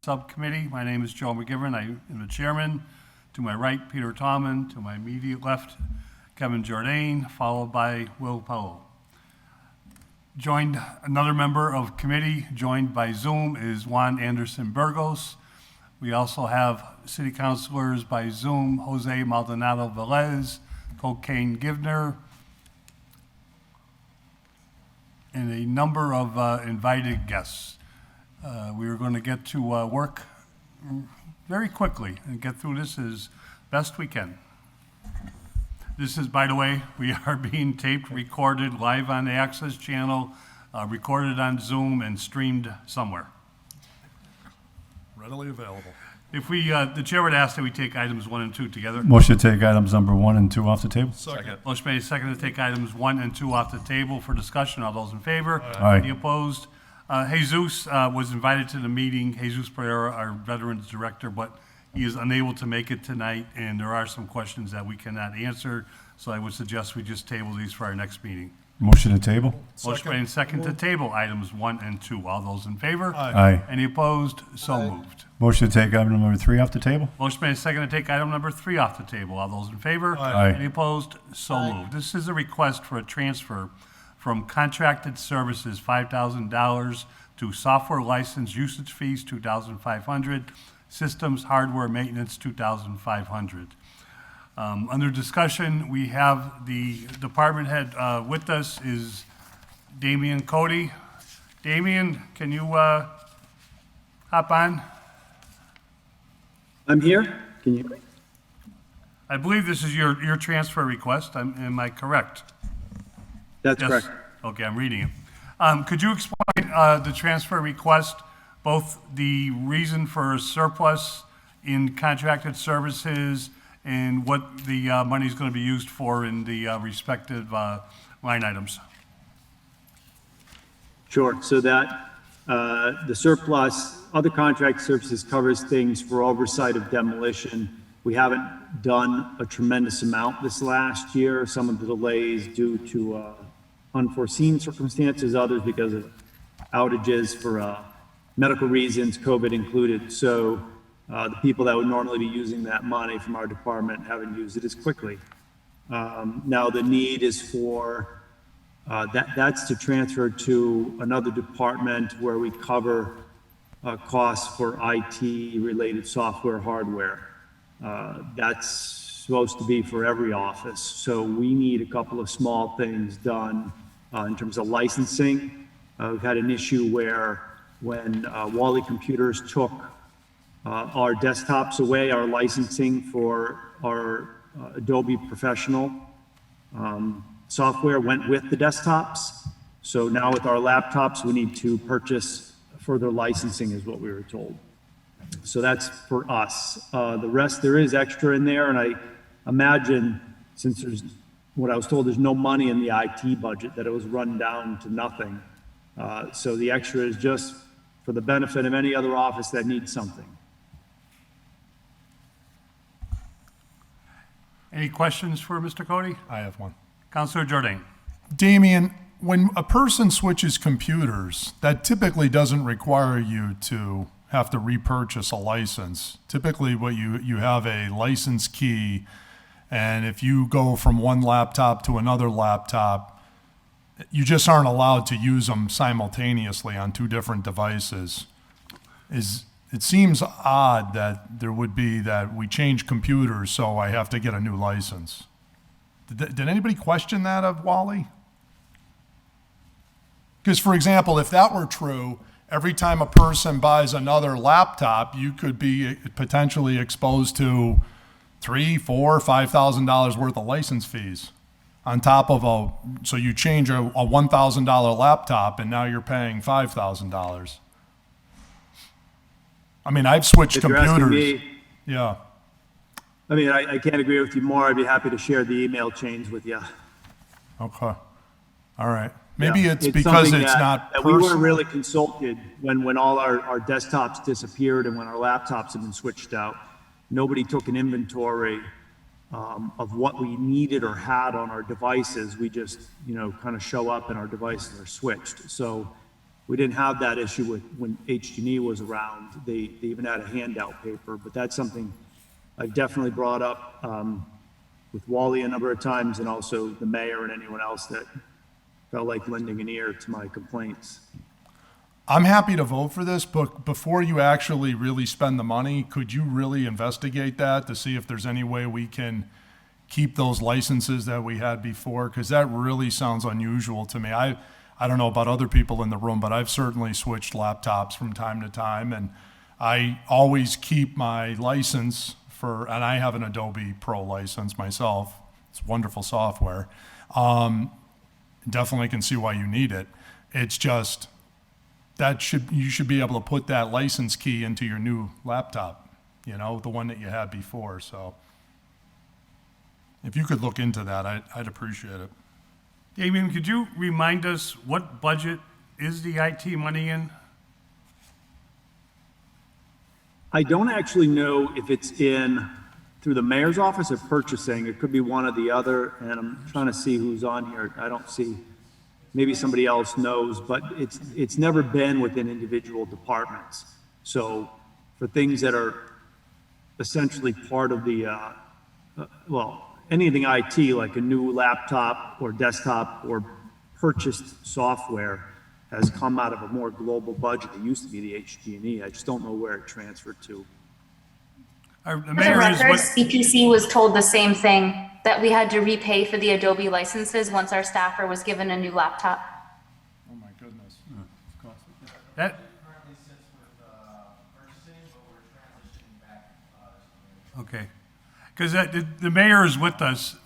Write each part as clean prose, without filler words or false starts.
Subcommittee. My name is Joe McGivern. I am the chairman. To my right, Peter Tallman. To my immediate left, Kevin Jordan, followed by Will Powell. Joined another member of committee, joined by Zoom, is Juan Anderson Burgos. We also have city councilors by Zoom, Jose Maldonado Velez, Cocaine Givner, and a number of invited guests. We are going to get to work very quickly and get through this as best we can. This is, by the way, we are being taped, recorded live on the Access channel, recorded on Zoom, and streamed somewhere. Readily available. If we, the chair would ask that we take items 1 and 2 together. Motion to take items number 1 and 2 off the table. Second. Motion made, second to take items 1 and 2 off the table for discussion. All those in favor? Aye. Any opposed? Jesus was invited to the meeting, Jesus Pereira, our Veterans Director, but he is unable to make it tonight, and there are some questions that we cannot answer, so I would suggest we just table these for our next meeting. Motion to table. Motion made, second to table items 1 and 2. All those in favor? Aye. Any opposed? So moved. Motion to take item number 3 off the table. Motion made, second to take item number 3 off the table. All those in favor? Aye. Any opposed? So moved. This is a request for a transfer from contracted services, $5,000, to software license usage fees, $2,500, systems, hardware, maintenance, $2,500. Under discussion, we have the department head with us is Damian Cody. Damian, can you hop on? I'm here. Can you? I believe this is your transfer request. Am I correct? That's Yes. correct. Okay, I'm reading it. Could you explain the transfer request, both the reason for surplus in contracted services and what the money is going to be used for in the respective line items? Sure. So that the surplus, other contract services covers things for oversight of demolition. We haven't done a tremendous amount this last year. Some of the delays due to unforeseen circumstances, others because of outages for medical reasons, COVID included. So the people that would normally be using that money from our department haven't used it as quickly. Now the need is for, that's to transfer to another department where we cover costs for IT related software, hardware. That's supposed to be for every office. So we need a couple of small things done in terms of licensing. We've had an issue where when Wally Computers took our desktops away, our licensing for our Adobe Professional software went with the desktops. So now with our laptops, we need to purchase further licensing is what we were told. So that's for us. The rest, there is extra in there, and I imagine since there's, what I was told, there's no money in the IT budget, that it was run down to nothing. So the extra is just for the benefit of any other office that needs something. Any questions for Mr. Cody? I have one. Councilor Jordan. Damian, when a person switches computers, that typically doesn't require you to have to repurchase a license. Typically, what you have a license key, and if you go from one laptop to another laptop, you just aren't allowed to use them simultaneously on 2 different devices. It seems odd that there would be that we change computers, so I have to get a new license. Did anybody question that of Wally? Because, for example, if that were true, every time a person buys another laptop, you could be potentially exposed to $3,000, $4,000, $5,000 worth of license fees on top of so you change a $1,000 laptop and now you're paying $5,000. I mean, I've switched If you're asking computers. me, Yeah. I mean, I can't agree with you more. I'd be happy to share the email chains with you. Okay. All right. Maybe Yeah, it's because something it's that- not that we weren't personal. really consulted when all our desktops disappeared and when our laptops have been switched out. Nobody took an inventory of what we needed or had on our devices. We just, kind of show up and our devices are switched. So We didn't have that issue with when HG&E was around. They even had a handout paper, but that's something I've definitely brought up with Wally a number of times, and also the mayor and anyone else that felt like lending an ear to my complaints. I'm happy to vote for this, but before you actually really spend the money, could you really investigate that to see if there's any way we can keep those licenses that we had before? Because that really sounds unusual to me. I don't know about other people in the room, but I've certainly switched laptops from time to time, and I always keep my license for, and I have an Adobe Pro license myself. It's wonderful software. Definitely can see why you need it. It's just you should be able to put that license key into your new laptop, you know, the one that you had before. So if you could look into that, I'd appreciate it. Damien, could you remind us what budget is the IT money in? I don't actually know if it's in through the mayor's office or purchasing. It could be one or the other, and I'm trying to see who's on here. I don't see, maybe somebody else knows, but it's never been within individual departments. So for things that are essentially part of the, anything IT, like a new laptop or desktop or purchased software, has come out of a more global budget. It used to be the HG&E. I just don't know where it transferred to. The For the mayor is record, what, CPC was told the same thing, that we had to repay for the Adobe licenses once our staffer was given a new laptop. Oh my goodness. that, Currently sits with purchasing, but we're transitioning back. okay. Because the mayor is with us.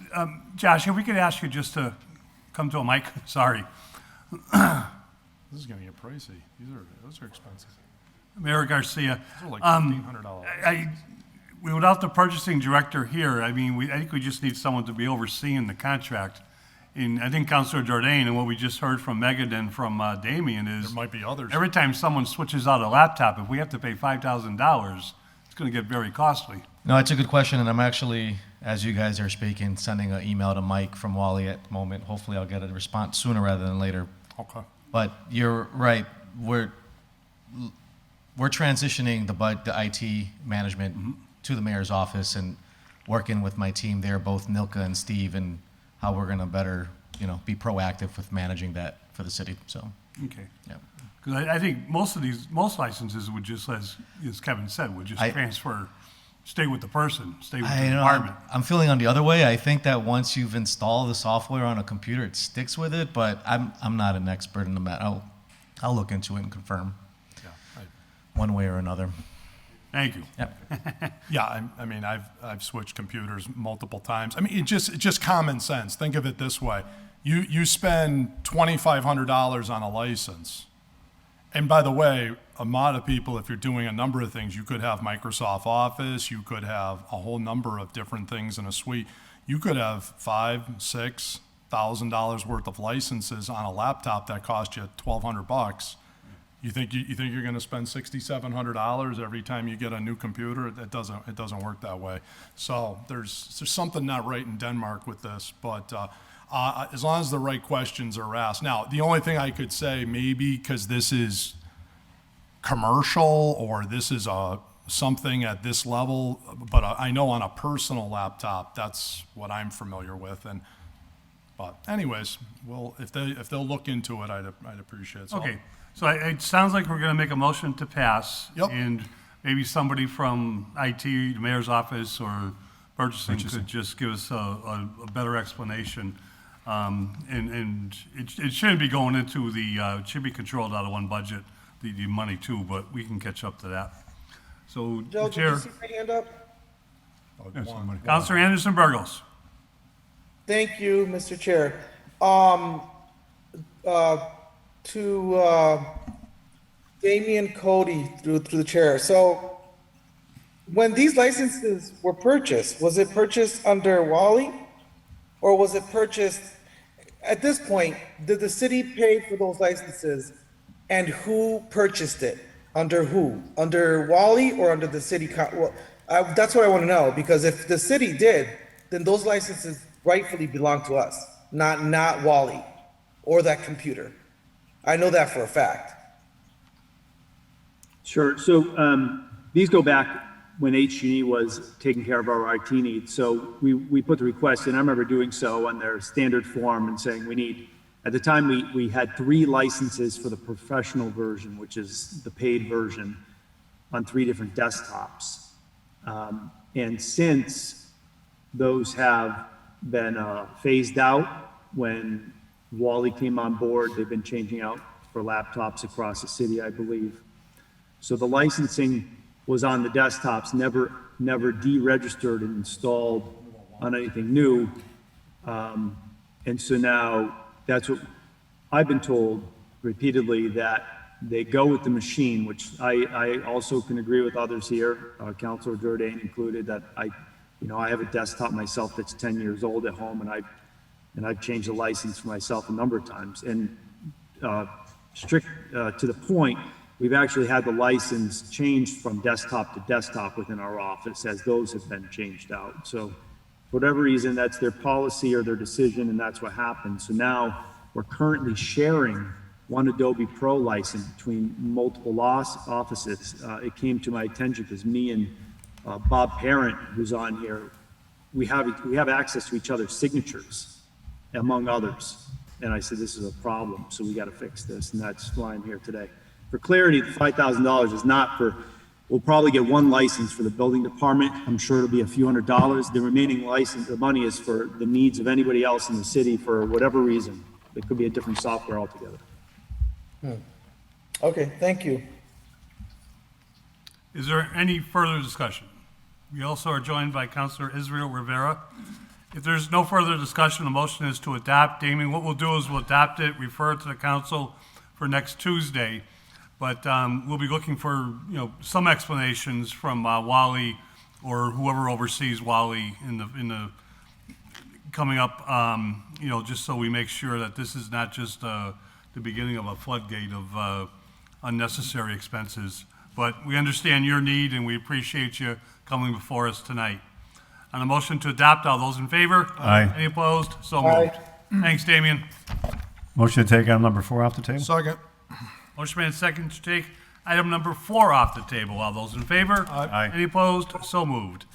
Josh, if we could ask you just to come to a mic, sorry. This is going to get pricey. Those are expensive. Mayor Garcia. Those are like $1,500. Without the purchasing director here, I mean, I think we just need someone to be overseeing the contract. And I think Councilor Jordan, and what we just heard from Megan and from Damien is, There might be others. every time someone switches out a laptop, if we have to pay $5,000, it's going to get very costly. No, it's a good question, and I'm actually, as you guys are speaking, sending an email to Mike from Wally at the moment. Hopefully I'll get a response sooner rather than later. Okay. But you're right, we're transitioning the IT management to the mayor's office and working with my team there, both Nilka and Steve, and how we're gonna better, be proactive with managing that for the city, so, Okay. yeah. Because I think most licenses would just, as Kevin said, would just transfer, stay with the person, stay with the I know, department. I'm feeling on the other way. I think that once you've installed the software on a computer, it sticks with it, but I'm not an expert in the matter. I'll look into it and confirm one way or another. Thank you. Yep. Yeah, I mean, I've switched computers multiple times. I mean, it's just common sense. Think of it this way: you spend $2,500 on a license, and by the way, a lot of people, if you're doing a number of things, you could have Microsoft Office, you could have a whole number of different things in a suite. You could have $5,000-6,000 worth of licenses on a laptop that cost you $1,200. You think you're going to spend $6,700 every time you get a new computer? It doesn't work that way. So there's something not right in Denmark with this, but as long as the right questions are asked. Now, the only thing I could say, maybe because this is commercial or this is something at this level, but I know on a personal laptop, that's what I'm familiar with. But anyways, well, if they'll look into it, I'd appreciate it. So, Okay, so it sounds like we're going to make a motion to pass. Yep. And maybe somebody from IT, the mayor's office, or purchasing could just give us a better explanation. And it shouldn't be going into it should be controlled out of one budget, the money too, but we can catch up to that. So, Joe, did Chair, you see my hand up? Councilor Anderson Burgos. Thank you, Mr. Chair. To Damian Cody through the chair. So when these licenses were purchased, was it purchased under Wally? Or was it purchased, at this point, did the city pay for those licenses? And who purchased it? Under who? Under Wally or under the city? That's what I want to know, because if the city did, then those licenses rightfully belong to us, not Wally or that computer. I know that for a fact. Sure. So these go back when H&E was taking care of our IT needs. So we put the request in. I remember doing so on their standard form and saying we need, at the time we had 3 licenses for the professional version, which is the paid version, on 3 different desktops. And since those have been phased out, when Wally came on board, they've been changing out for laptops across the city, I believe. So the licensing was on the desktops, never deregistered and installed on anything new. And so now that's what I've been told repeatedly, that they go with the machine, which I also can agree with others here, Councilor Jordan included, that I have a desktop myself that's 10 years old at home, and I've changed the license for myself a number of times. And strict to the point, we've actually had the license changed from desktop to desktop within our office as those have been changed out. So for whatever reason, that's their policy or their decision, and that's what happened. So now we're currently sharing one Adobe Pro license between multiple offices. It came to my attention because me and Bob Parent, who's on here, we have access to each other's signatures, among others. And I said, this is a problem, so we got to fix this, and that's why I'm here today. For clarity, the $5,000 is not for, we'll probably get 1 license for the building department. I'm sure it'll be a few $100s. The remaining license, the money is for the needs of anybody else in the city for whatever reason. It could be a different software altogether. Okay, thank you. Is there any further discussion? We also are joined by Councilor Israel Rivera. If there's no further discussion, the motion is to adopt. Damien, what we'll do is we'll adopt it, refer it to the council for next Tuesday. But we'll be looking for, some explanations from Wally or whoever oversees Wally in the coming up, just so we make sure that this is not just the beginning of a floodgate of unnecessary expenses. But we understand your need, and we appreciate you coming before us tonight. On the motion to adopt, all those in favor? Aye. Any opposed? So Aye. moved. Thanks, Damien. Motion to take item number 4 off the table? Second. Motion made second to take item number 4 off the table. All those in favor? Aye. Any opposed? So moved.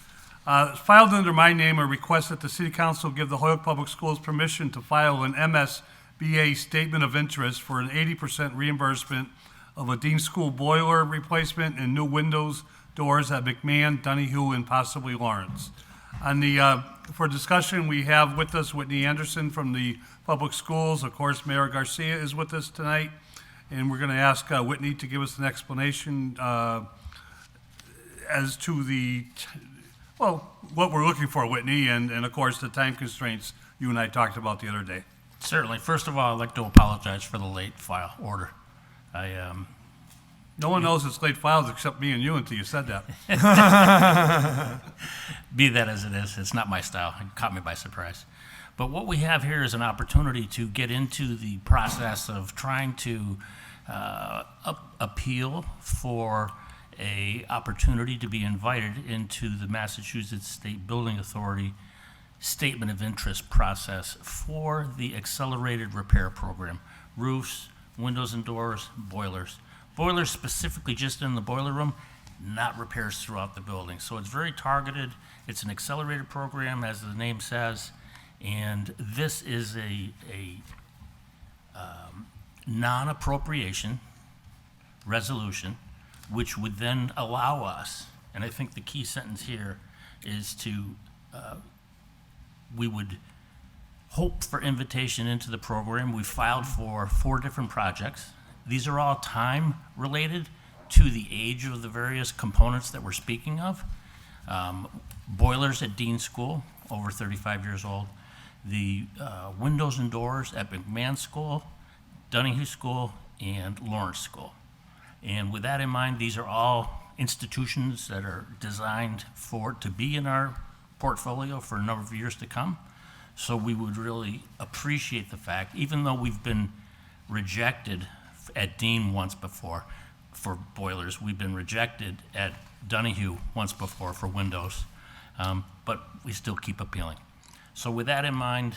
Filed under my name, a request that the City Council give the Hoyoke Public Schools permission to file an MSBA statement of interest for an 80% reimbursement of a Dean School boiler replacement and new windows, doors at McMahon, Donahue, and possibly Lawrence. For discussion, we have with us Whitney Anderson from the Public Schools. Of course, Mayor Garcia is with us tonight. And we're going to ask Whitney to give us an explanation as to what we're looking for, Whitney, and of course, the time constraints you and I talked about the other day. Certainly. First of all, I'd like to apologize for the late file order. No one knows it's late files except me and you until you said that. Be that as it is, it's not my style. It caught me by surprise. But what we have here is an opportunity to get into the process of trying to appeal for a opportunity to be invited into the Massachusetts State Building Authority Statement of Interest process for the accelerated repair program. Roofs, windows and doors, boilers. Boilers specifically just in the boiler room, not repairs throughout the building. So it's very targeted. It's an accelerated program, as the name says. And this is a non-appropriation resolution, which would then allow us, and I think the key sentence here is we would hope for invitation into the program. We filed for 4 different projects. These are all time related to the age of the various components that we're speaking of. Boilers at Dean School, over 35 years old. The windows and doors at McMahon School, Donahue School, and Lawrence School. And with that in mind, these are all institutions that are designed to be in our portfolio for a number of years to come. So we would really appreciate the fact, even though we've been rejected at Dean once before for boilers, we've been rejected at Donahue once before for windows, but we still keep appealing. So with that in mind,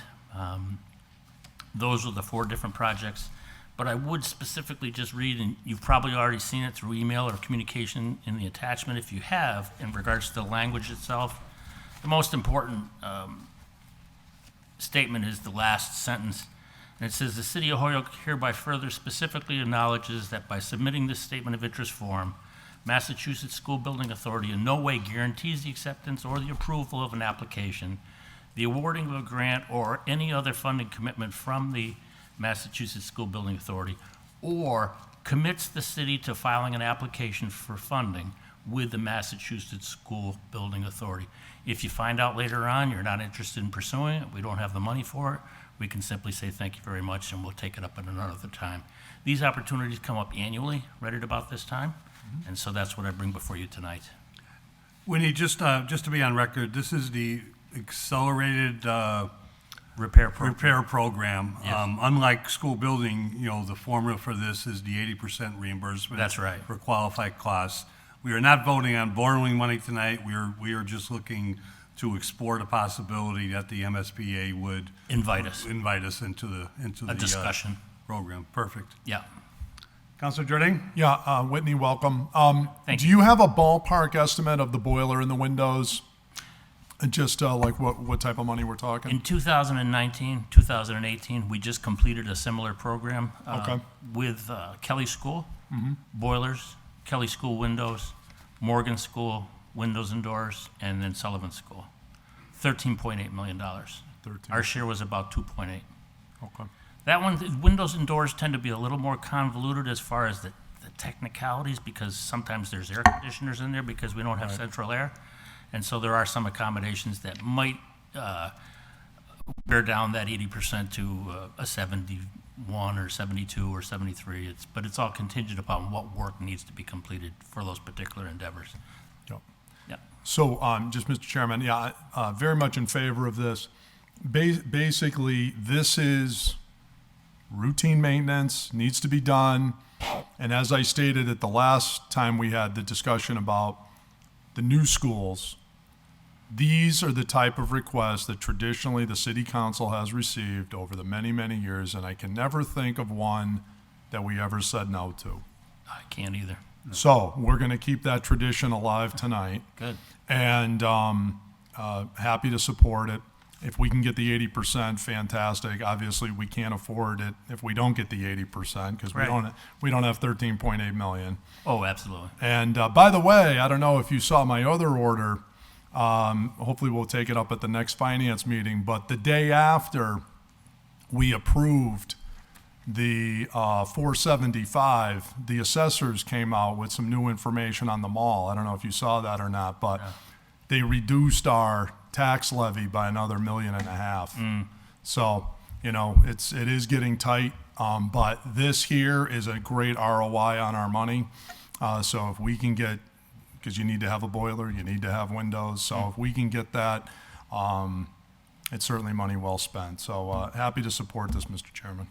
those are the 4 different projects. but I would specifically just read, and you've probably already seen it through email or communication in the attachment if you have, in regards to the language itself. The most important statement is the last sentence. And it says, "The City of Holyoke hereby further specifically acknowledges that by submitting this statement of interest form, Massachusetts School Building Authority in no way guarantees the acceptance or the approval of an application, the awarding of a grant, or any other funding commitment from the Massachusetts School Building Authority, or commits the city to filing an application for funding with the Massachusetts School Building Authority." If you find out later on you're not interested in pursuing it, we don't have the money for it, we can simply say thank you very much and we'll take it up at another time. These opportunities come up annually, right at about this time, and so that's what I bring before you tonight. Winnie, just to be on record, this is the accelerated Repair program. repair program. Yes. Unlike school building, the formula for this is the 80% reimbursement. That's right. For qualified costs. We are not voting on borrowing money tonight. We are just looking to explore the possibility that the MSBA would Invite us, invite us into the a discussion. program. Perfect. Yeah. Councilor Jordan? Yeah, Whitney, welcome. Thank Do you have a ballpark estimate of the boiler and the windows? And just like what type of money we're talking? In 2019, 2018, we just completed a similar program Okay. with Kelly School, boilers, Kelly School windows, Morgan School windows and doors, and then Sullivan School. $13.8 million. 13. Our share was about 2.8. Okay. That one, the windows and doors tend to be a little more convoluted as far as the technicalities, because sometimes there's air conditioners in there because we don't have central air. And so there are some accommodations that might bear down that 80% to a 71 or 72 or 73. But it's all contingent upon what work needs to be completed for those particular endeavors. Yep. Yeah. So, just Mr. Chairman, yeah, very much in favor of this. Basically, this is routine maintenance, needs to be done. And as I stated at the last time we had the discussion about the new schools, these are the type of requests that traditionally the city council has received over the many, many years, and I can never think of one that we ever said no to. I can't either. So we're going to keep that tradition alive tonight. Good. And happy to support it. If we can get the 80%, fantastic. Obviously, we can't afford it if we don't get the 80% because Right. we don't have 13.8 million. Oh, absolutely. And by the way, I don't know if you saw my other order. Hopefully, we'll take it up at the next finance meeting. But the day after we approved the 475, the assessors came out with some new information on the mall. I don't know if you saw that or not, but they reduced our tax levy by another $1.5 million. So, it is getting tight. But this here is a great ROI on our money. So if we can get, because you need to have a boiler, you need to have windows. So if we can get that, it's certainly money well spent. So happy to support this, Mr. Chairman.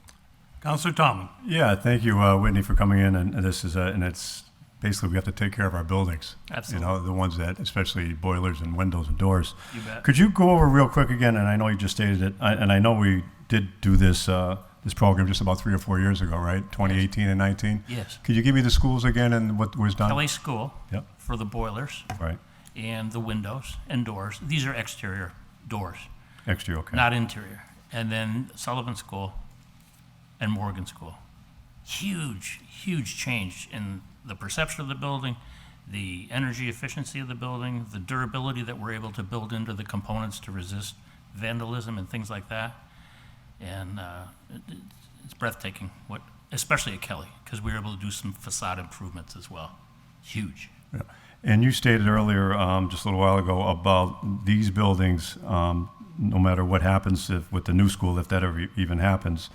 Councilor Tomlin? Yeah, thank you, Whitney, for coming in. And this is, and it's basically we have to take care of our buildings. Absolutely. The ones that, especially boilers and windows and doors. You bet. Could you go over real quick again? And I know you just stated it, and I know we did do this this program just about 3 or 4 years ago, right? 2018 and 19. Yes. Could you give me the schools again and what was done? Kelly School Yep. for the boilers Right. and the windows and doors. These are exterior doors, Extra, okay. not interior. And then Sullivan School and Morgan School. Huge, huge change in the perception of the building, the energy efficiency of the building, the durability that we're able to build into the components to resist vandalism and things like that. And it's breathtaking, especially at Kelly, because we were able to do some facade improvements as well. Huge. Yeah. And you stated earlier, just a little while ago, about these buildings, no matter what happens with the new school, if that ever even happens,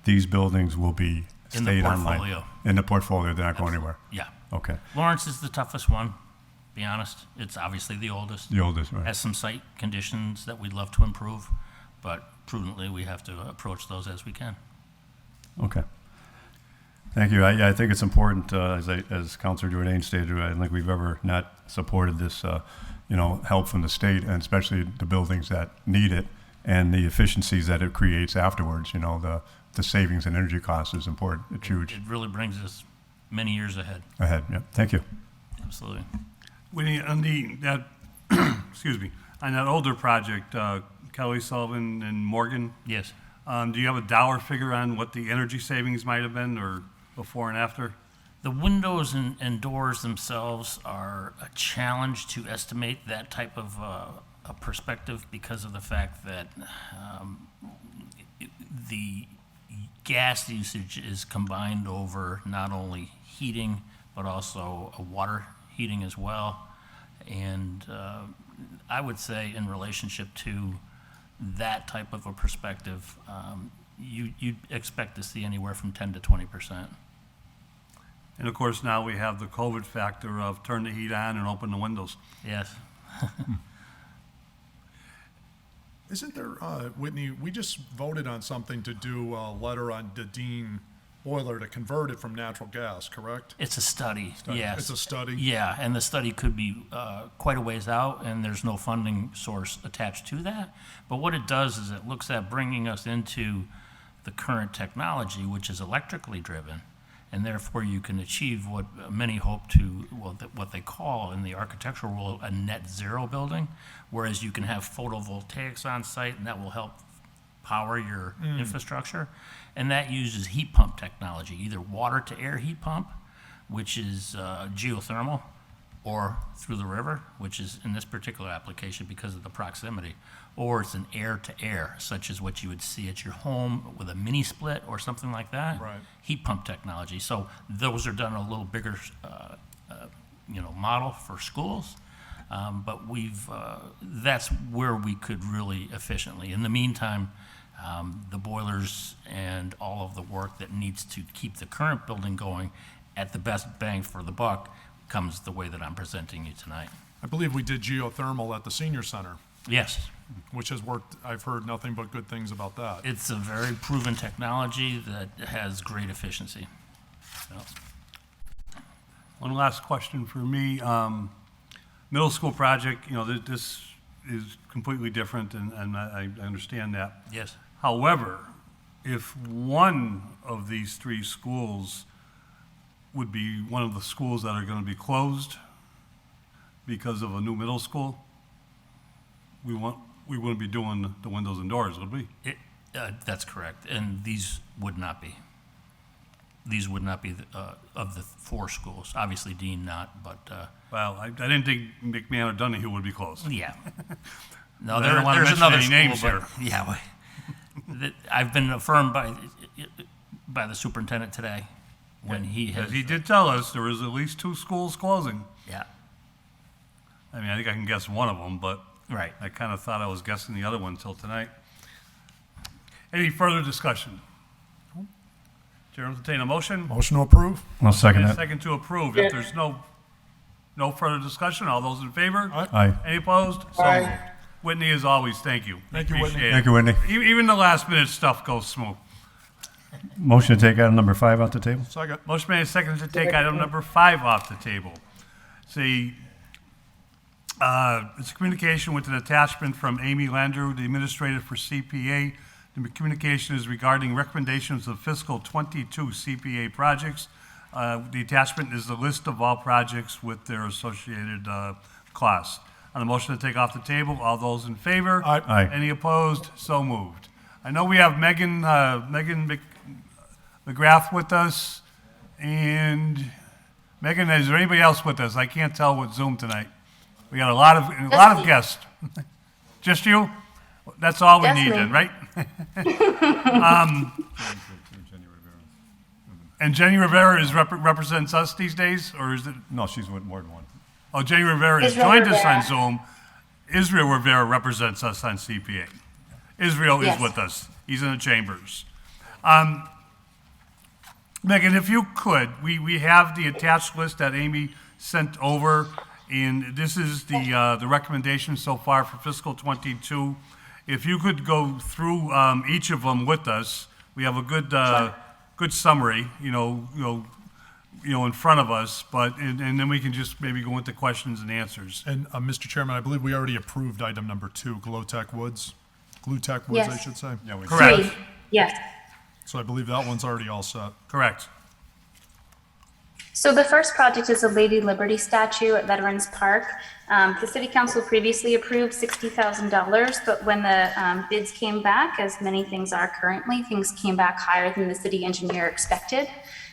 these buildings will be In the stayed online. portfolio. In the portfolio, they're not going anywhere. Yeah. Okay. Lawrence is the toughest one, be honest. It's obviously the oldest. The oldest, right? Has some site conditions that we'd love to improve, but prudently, we have to approach those as we can. Okay. Thank you. I think it's important, as Councilor Jordan stated, I don't think we've ever not supported this, help from the state, and especially the buildings that need it, and the efficiencies that it creates afterwards, the savings and energy cost is important. It's huge. It really brings us many years ahead. Ahead, yeah. Thank you. Absolutely. On that, excuse me, on that older project, Kelly Sullivan and Morgan, Yes. do you have a dollar figure on what the energy savings might have been, or before and after? The windows and doors themselves are a challenge to estimate that type of a perspective because of the fact that the gas usage is combined over not only heating, but also a water heating as well. And I would say in relationship to that type of a perspective, you'd expect to see anywhere from 10 to 20%. And of course, now we have the COVID factor of turn the heat on and open the windows. Yes. Isn't there, Whitney, we just voted on something to do a letter on the Dean boiler to convert it from natural gas, correct? It's a study, yes. It's a study? Yeah, and the study could be quite a ways out, and there's no funding source attached to that. But what it does is it looks at bringing us into the current technology, which is electrically driven, and therefore you can achieve what many hope to, well, what they call in the architectural world a net zero building, whereas you can have photovoltaics on site, and that will help power your infrastructure. And that uses heat pump technology, either water to air heat pump, which is geothermal, or through the river, which is in this particular application because of the proximity, or it's an air to air, such as what you would see at your home with a mini split or something like that. Right. Heat pump technology. So those are done a little bigger, model for schools. But that's where we could really efficiently. In the meantime, the boilers and all of the work that needs to keep the current building going at the best bang for the buck comes the way that I'm presenting you tonight. I believe we did geothermal at the senior center, Yes, which has worked, I've heard nothing but good things about that. it's a very proven technology that has great efficiency. So, One last question for me. Middle school project, this is completely different, and I understand that. yes. However, if one of these three schools would be one of the schools that are going to be closed because of a new middle school, we wouldn't be doing the windows and doors, would we? That's correct, and these would not be. These would not be of the four schools. Obviously, Dean not, but Well, I didn't think McMahon or Donahue would be closed. yeah. No, I don't wanna there's mention another any school, names but here. yeah, I've been affirmed by the superintendent today when he has. As he did tell us, there was at least two schools closing. Yeah, I mean, I think I can guess one of them, but right. I kind of thought I was guessing the other one until tonight. Any further discussion? Chair will entertain a motion. Motion to approve? I'll second And a that. second to approve. If there's no further discussion, all those in favor? Aye. Any opposed? So Aye. moved. Whitney, as always, thank you. Thank you, Whitney. Appreciate it. Thank you, Whitney. Even the last minute stuff goes smooth. Motion to take item number 5 off the table? Second. Motion made and seconded to take item number 5 off the table. It's a communication with an attachment from Amy Landrew, the administrator for CPA. The communication is regarding recommendations of fiscal '22 CPA projects. The attachment is the list of all projects with their associated costs. On the motion to take off the table, all those in favor? Aye. Aye. Any opposed? So moved. I know we have Megan McGrath with us, and Megan, is there anybody else with us? I can't tell with Zoom tonight. We got a lot of guests. Just you? That's all we Just need me. then, right? And Jenny Rivera represents us these days, or is it? No, she's with more than one. Oh, Jenny Rivera has Israel joined us on Rivera. Zoom. Israel Rivera represents us on CPA. Israel is Yes. with us. He's in the chambers. Megan, if you could, we have the attached list that Amy sent over, and this is the recommendation so far for fiscal '22. If you could go through each of them with us, we have a good summary, in front of us, and then we can just maybe go into questions and answers. And, Mr. Chairman, I believe we already approved item number 2, Glutech Woods, I Yes. should say. Yeah, we Correct. Three. Yes. So I believe that one's already all set. Correct. So the first project is a Lady Liberty statue at Veterans Park. The city council previously approved $60,000, but when the bids came back, as many things are currently, things came back higher than the city engineer expected.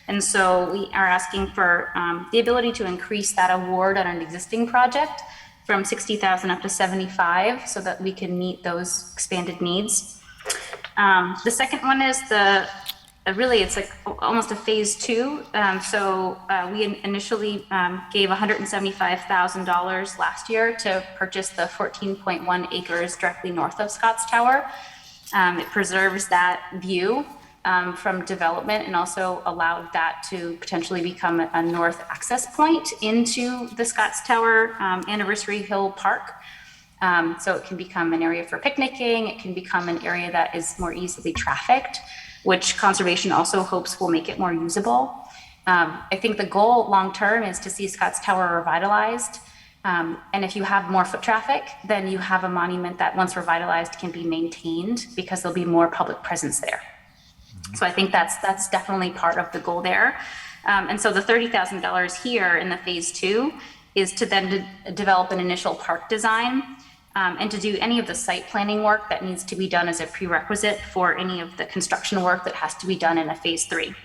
And so we are asking for the ability to increase that award on an existing project from 60,000 up to 75, so that we can meet those expanded needs. The second one is really, it's like almost a phase two. We initially gave $175,000 last year to purchase the 14.1 acres directly north of Scotts Tower. It preserves that view from development and also allowed that to potentially become a north access point into the Scotts Tower Anniversary Hill Park. So it can become an area for picnicking. It can become an area that is more easily trafficked, which conservation also hopes will make it more usable. I think the goal long-term is to see Scotts Tower revitalized. And if you have more foot traffic, then you have a monument that once revitalized can be maintained because there'll be more public presence there. So I think that's definitely part of the goal there. And so the $30,000 here in the phase two is to then develop an initial park design and to do any of the site planning work that needs to be done as a prerequisite for any of the construction work that has to be done in a phase three.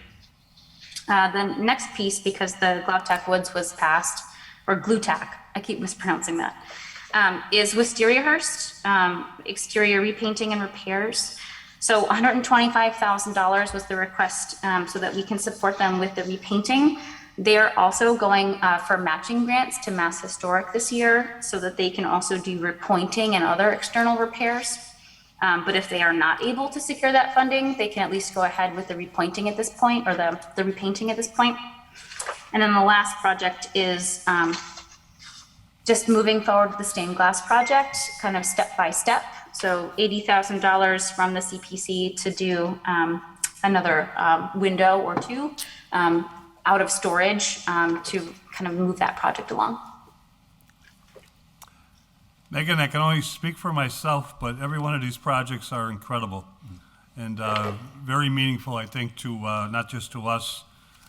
The next piece, because the Glavtak Woods was passed, or Glutak, I keep mispronouncing that, is Wisteria-Hurst, exterior repainting and repairs. So $125,000 was the request so that we can support them with the repainting. They're also going for matching grants to Mass Historic this year so that they can also do repointing and other external repairs. But if they are not able to secure that funding, they can at least go ahead with the repointing at this point, or the repainting at this point. And then the last project is just moving forward with the stained glass project, kind of step by step. So $80,000 from the CPC to do another window or two out of storage to kind of move that project along. Megan, I can only speak for myself, but every one of these projects are incredible and very meaningful, I think, to not just to us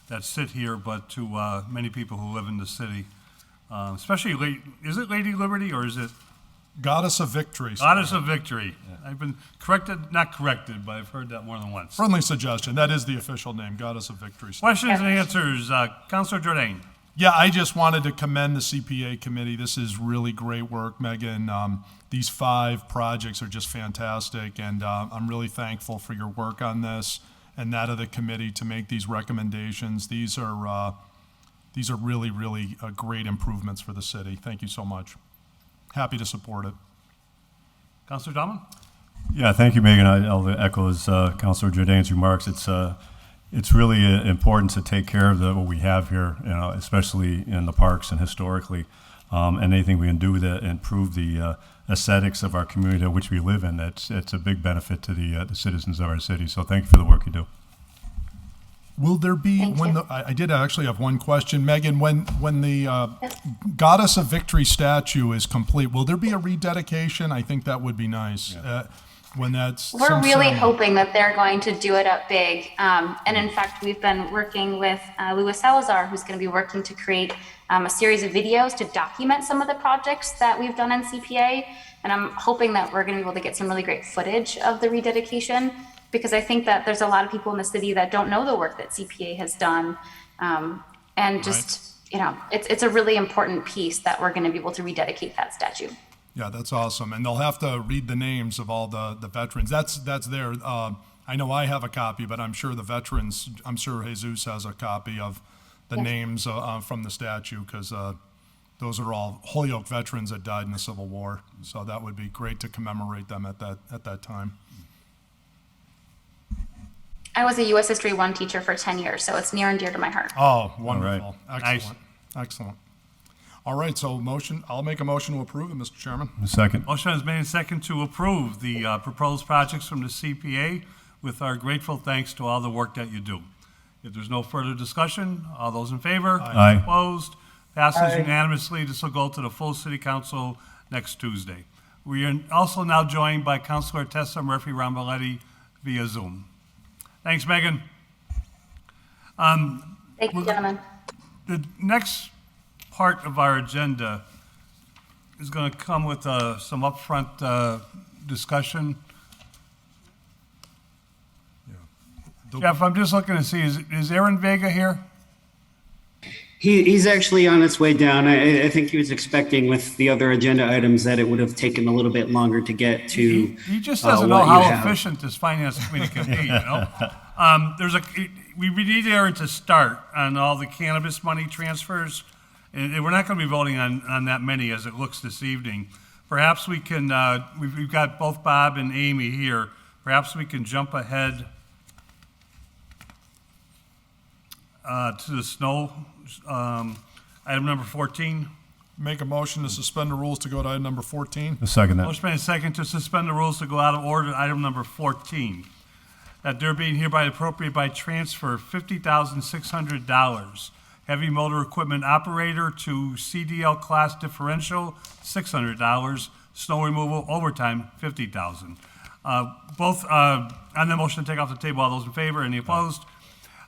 that sit here, but to many people who live in the city. Especially, is it Lady Liberty or is it? Goddess of Victory. Goddess of Victory. I've been not corrected, but I've heard that more than once. Friendly suggestion. That is the official name, Goddess of Victory. Questions and answers. Councilor Jordan. Yeah, I just wanted to commend the CPA committee. This is really great work, Megan. These 5 projects are just fantastic, and I'm really thankful for your work on this and that of the committee to make these recommendations. These are really, really great improvements for the city. Thank you so much. Happy to support it. Councilor Dahlman? Yeah, thank you, Megan. I'll echo Councilor Jordan's remarks. It's really important to take care of what we have here, especially in the parks and historically, and anything we can do to improve the aesthetics of our community which we live in. It's a big benefit to the citizens of our city. So thank you for the work you do. Will there be, I did actually have one question, Megan, when the Goddess of Victory statue is complete, will there be a rededication? I think that would be nice. Yeah. When that's. We're really hoping that they're going to do it up big. And in fact, we've been working with Louis Salazar, who's going to be working to create a series of videos to document some of the projects that we've done in CPA. And I'm hoping that we're going to be able to get some really great footage of the rededication, because I think that there's a lot of people in the city that don't know the work that CPA has done. And just, it's a really important piece that we're going to be able to rededicate that statue. Yeah, that's awesome. And they'll have to read the names of all the veterans. That's there. I know I have a copy, but I'm sure the veterans, I'm sure Jesus has a copy of the names from the statue, because those are all Holyoke veterans that died in the Civil War. So that would be great to commemorate them at that time. I was a U.S. History 1 teacher for 10 years, so it's near and dear to my heart. Oh, wonderful. Right. Excellent. Nice. Excellent. All right, so I'll make a motion to approve it, Mr. Chairman. A second. Motion is made and second to approve the proposed projects from the CPA with our grateful thanks to all the work that you do. If there's no further discussion, all those in favor? Aye. Opposed? Passes unanimously. This will go to the full city council next Tuesday. We are also now joined by Councilor Tessa Murphy-Ramboletti via Zoom. Thanks, Megan. Thank you, gentlemen. The next part of our agenda is going to come with some upfront discussion. Jeff, I'm just looking to see, is Aaron Vega here? He's actually on its way down. I think he was expecting with the other agenda items that it would have taken a little bit longer to get to. He just doesn't know how efficient this finance committee can be, you know? We need Aaron to start on all the cannabis money transfers, and we're not going to be voting on that many as it looks this evening. Perhaps we can, we've got both Bob and Amy here. Perhaps we can jump ahead to the snow, item number 14. Make a motion to suspend the rules to go to item number 14. A second that. Motion made second to suspend the rules to go out of order to item number 14. That there being hereby appropriated by transfer $50,600. Heavy motor equipment operator to CDL class differential, $600. Snow removal overtime, $50,000. Both on the motion to take off the table. All those in favor? Any opposed?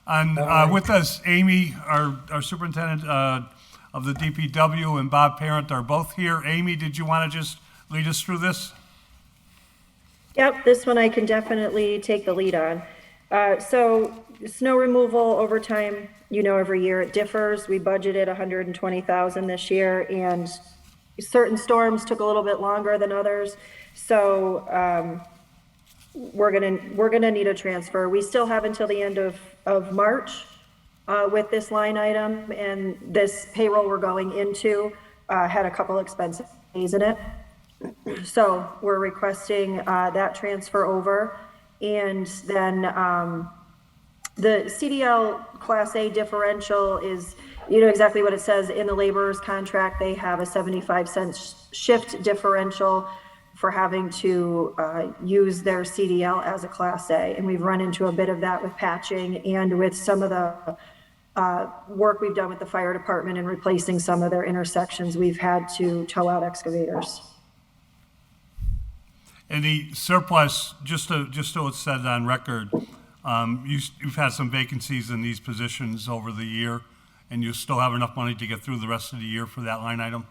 And with us, Amy, our superintendent of the DPW, and Bob Parent are both here. Amy, did you want to just lead us through this? Yep, this one I can definitely take the lead on. So snow removal overtime, you know, every year it differs. We budgeted 120,000 this year, and certain storms took a little bit longer than others. So we're gonna need a transfer. We still have until the end of March with this line item, and this payroll we're going into had a couple expensive days in it. So we're requesting that transfer over. And then the CDL Class A differential is, you know exactly what it says in the laborer's contract. They have a 75-cent shift differential for having to use their CDL as a Class A. And we've run into a bit of that with patching and with some of the work we've done with the fire department and replacing some of their intersections. We've had to tow out excavators. And the surplus, just so it's said on record, you've had some vacancies in these positions over the year, and you still have enough money to get through the rest of the year for that line item?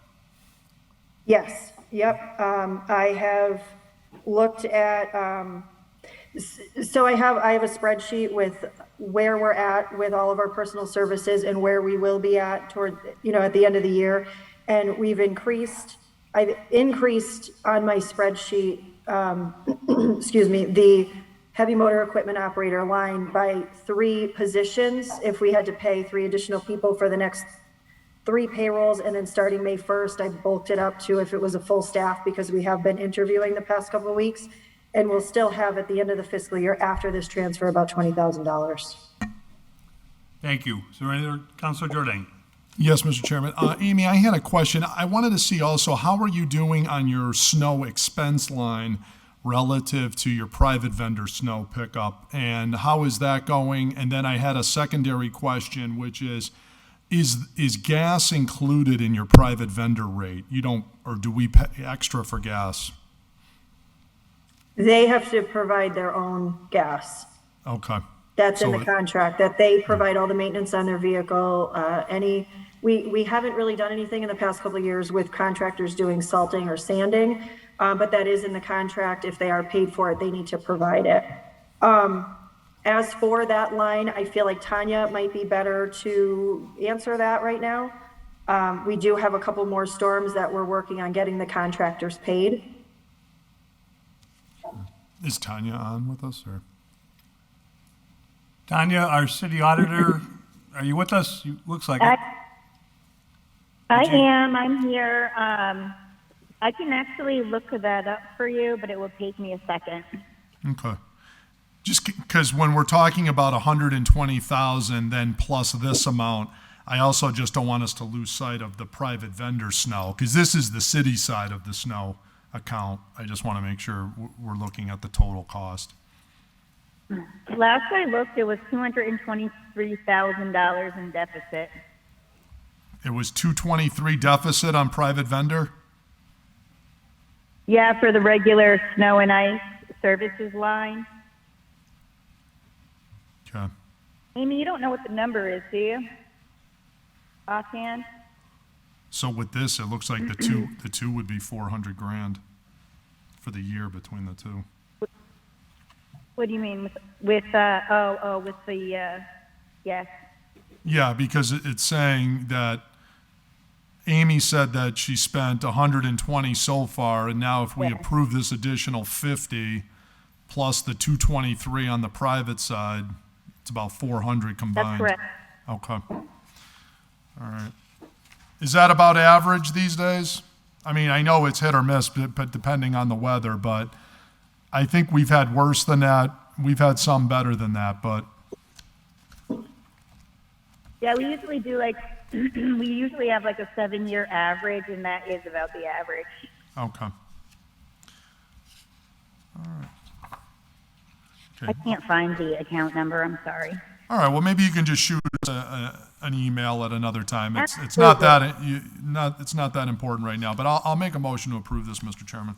Yes, yep. I have looked at, so I have a spreadsheet with where we're at with all of our personal services and where we will be at toward, you know, at the end of the year. And I've increased on my spreadsheet, excuse me, the heavy motor equipment operator line by 3 positions. If we had to pay 3 additional people for the next 3 payrolls, and then starting May 1st, I bulked it up to if it was a full staff, because we have been interviewing the past couple of weeks, and we'll still have at the end of the fiscal year after this transfer about $20,000. Thank you. Is there any other, Councilor Jordan? Yes, Mr. Chairman. Amy, I had a question. I wanted to see also, how are you doing on your snow expense line relative to your private vendor snow pickup? And how is that going? And then I had a secondary question, which is gas included in your private vendor rate? You don't, or do we pay extra for gas? They have to provide their own gas. Okay. That's in the contract, that they provide all the maintenance on their vehicle. We haven't really done anything in the past couple of years with contractors doing salting or sanding, but that is in the contract. If they are paid for it, they need to provide it. As for that line, I feel like Tanya might be better to answer that right now. We do have a couple more storms that we're working on getting the contractors paid. Is Tanya on with us, or? Tanya, our city auditor, are you with us? Looks like it. I am. I'm here. I can actually look that up for you, but it will take me a second. Okay. Just because when we're talking about 120,000, then plus this amount, I also just don't want us to lose sight of the private vendor snow, because this is the city side of the snow account. I just want to make sure we're looking at the total cost. Last I looked, it was $223,000 in deficit. It was 223 deficit on private vendor? Yeah, for the regular snow and ice services line. Okay. Amy, you don't know what the number is, do you? Offhand? So with this, it looks like the two would be 400 grand for the year between the two. What do you mean with the, yes. Yeah, because it's saying that Amy said that she spent 120 so far, and now if we approve this additional 50 plus the 223 on the private side, it's about 400 combined. That's correct. Okay. All right. Is that about average these days? I mean, I know it's hit or miss, but depending on the weather, but I think we've had worse than that. We've had some better than that, but Yeah, we usually do we usually have like a 7-year average, and that is about the average. okay. I can't find the account number, I'm sorry. All right. Well, maybe you can just shoot us an email at another time. It's not that it's not that important right now. But I'll make a motion to approve this, Mr. Chairman.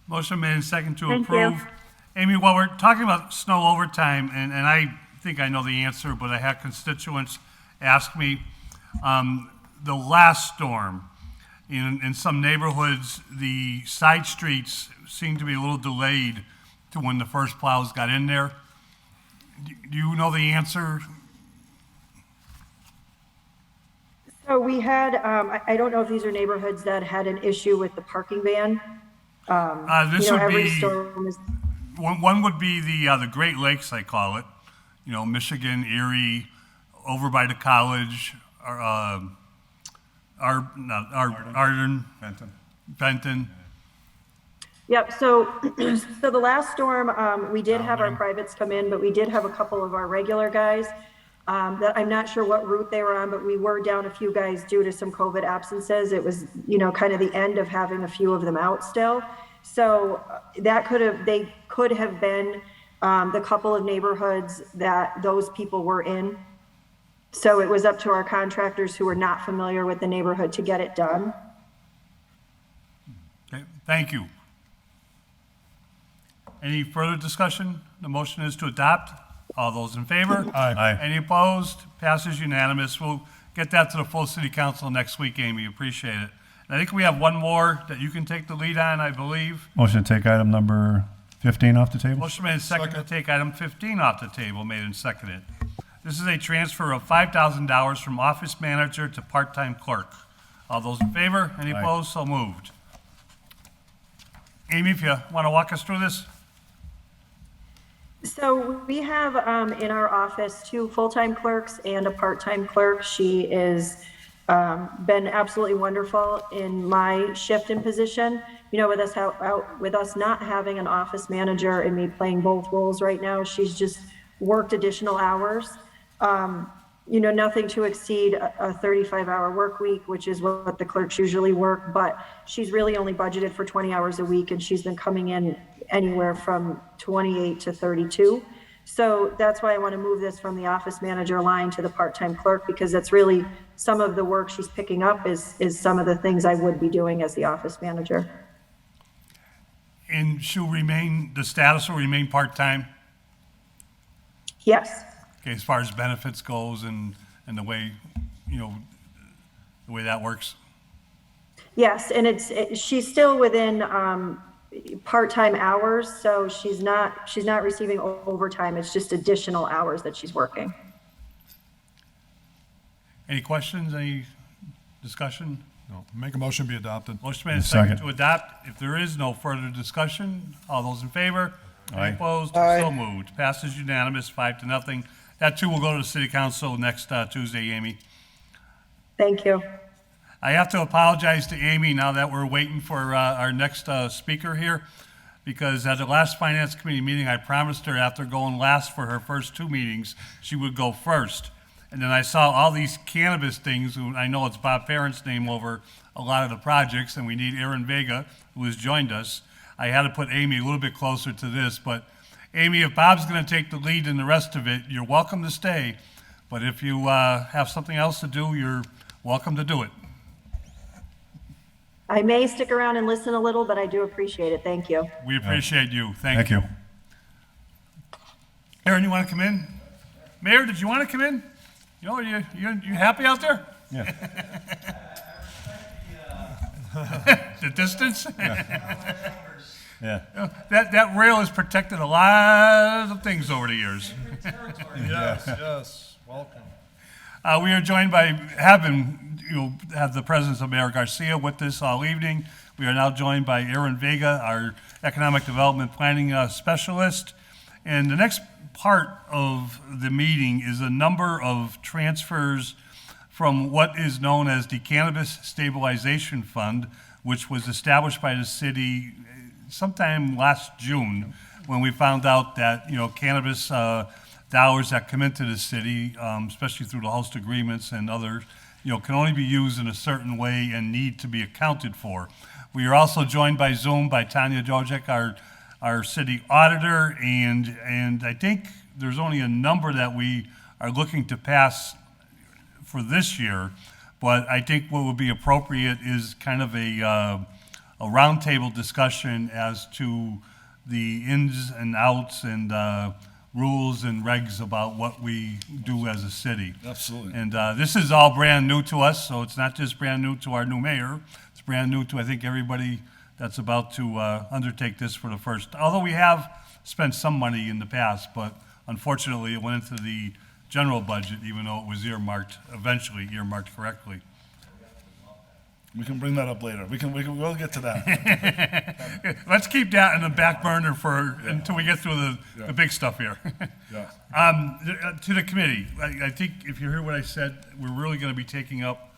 Motion made and second to Thank approve. you. Amy, while we're talking about snow overtime, and I think I know the answer, but I had constituents ask me, the last storm, in some neighborhoods, the side streets seem to be a little delayed to when the first plows got in there. Do you know the answer? So we had, I don't know if these are neighborhoods that had an issue with the parking ban. This would every be, storm is, one would be the Great Lakes, I call it. Michigan, Erie, over by the college, Arden, Benton. Yep, so the last storm, we did have our privates come in, but we did have a couple of our regular guys. That I'm not sure what route they were on, but we were down a few guys due to some COVID absences. It was, kind of the end of having a few of them out still. So they could have been the couple of neighborhoods that those people were in. So it was up to our contractors who were not familiar with the neighborhood to get it done. Okay, thank you. Any further discussion? The motion is to adopt. All those in favor? Aye. Any opposed? Passes unanimous. We'll get that to the full city council next week, Amy. Appreciate it. And I think we have one more that you can take the lead on, I believe. Motion to take item number 15 off the table? Motion made and seconded to take item 15 off the table, made and seconded. This is a transfer of $5,000 from office manager to part-time clerk. All those in favor? Any Aye. opposed? So moved. Amy, if you want to walk us through this? So we have in our office 2 full-time clerks and a part-time clerk. She is been absolutely wonderful in my shift in position. With us not having an office manager and me playing both roles right now, she's just worked additional hours. Nothing to exceed a 35-hour work week, which is what the clerks usually work, but she's really only budgeted for 20 hours a week, and she's been coming in anywhere from 28 to 32. So that's why I want to move this from the office manager line to the part-time clerk, because that's really some of the work she's picking up is some of the things I would be doing as the office manager. And the status will remain part-time? Yes. Okay, as far as benefits goes and the way, the way that works? Yes, and she's still within part-time hours, so she's not receiving overtime. It's just additional hours that she's working. Any questions, any discussion? No. Make a motion to be adopted. Motion made and seconded Second. to adopt. If there is no further discussion, all those in favor? Aye. Any opposed? Aye. So moved. Passes unanimous, 5-0. That too will go to the city council next Tuesday, Amy. Thank you. I have to apologize to Amy now that we're waiting for our next speaker here, because at the last finance committee meeting, I promised her after going last for her first 2 meetings, she would go first. And then I saw all these cannabis things. I know it's Bob Parent's name over a lot of the projects, and we need Aaron Vega, who has joined us. I had to put Amy a little bit closer to this, but Amy, if Bob's going to take the lead in the rest of it, you're welcome to stay. But if you have something else to do, you're welcome to do it. I may stick around and listen a little, but I do appreciate it. Thank you. We appreciate you. Thank you. Aaron, you want to come in? Mayor, did you want to come in? You know, you happy out there? Yeah. The distance? Yeah. That rail has protected a lot of things over the years. Yes, welcome. We are joined by, have the presence of Mayor Garcia with us all evening. We are now joined by Aaron Vega, our Economic Development Planning Specialist. And the next part of the meeting is a number of transfers from what is known as the Cannabis Stabilization Fund, which was established by the city sometime last June, when we found out that, cannabis dollars that come into the city, especially through the host agreements and others, can only be used in a certain way and need to be accounted for. We are also joined by Zoom by Tanya Jojek, our city auditor, and I think there's only a number that we are looking to pass for this year, but I think what would be appropriate is kind of a roundtable discussion as to the ins and outs and rules and regs about what we do as a city. Absolutely. And this is all brand new to us, so it's not just brand new to our new mayor. It's brand new to, I think, everybody that's about to undertake this for the first. Although we have spent some money in the past, but unfortunately it went into the general budget, even though it was eventually earmarked correctly. We can bring that up later. We'll get to that. Let's keep that in the back burner until we get through the big stuff here. Yeah. To the committee, I think if you heard what I said, we're really going to be taking up.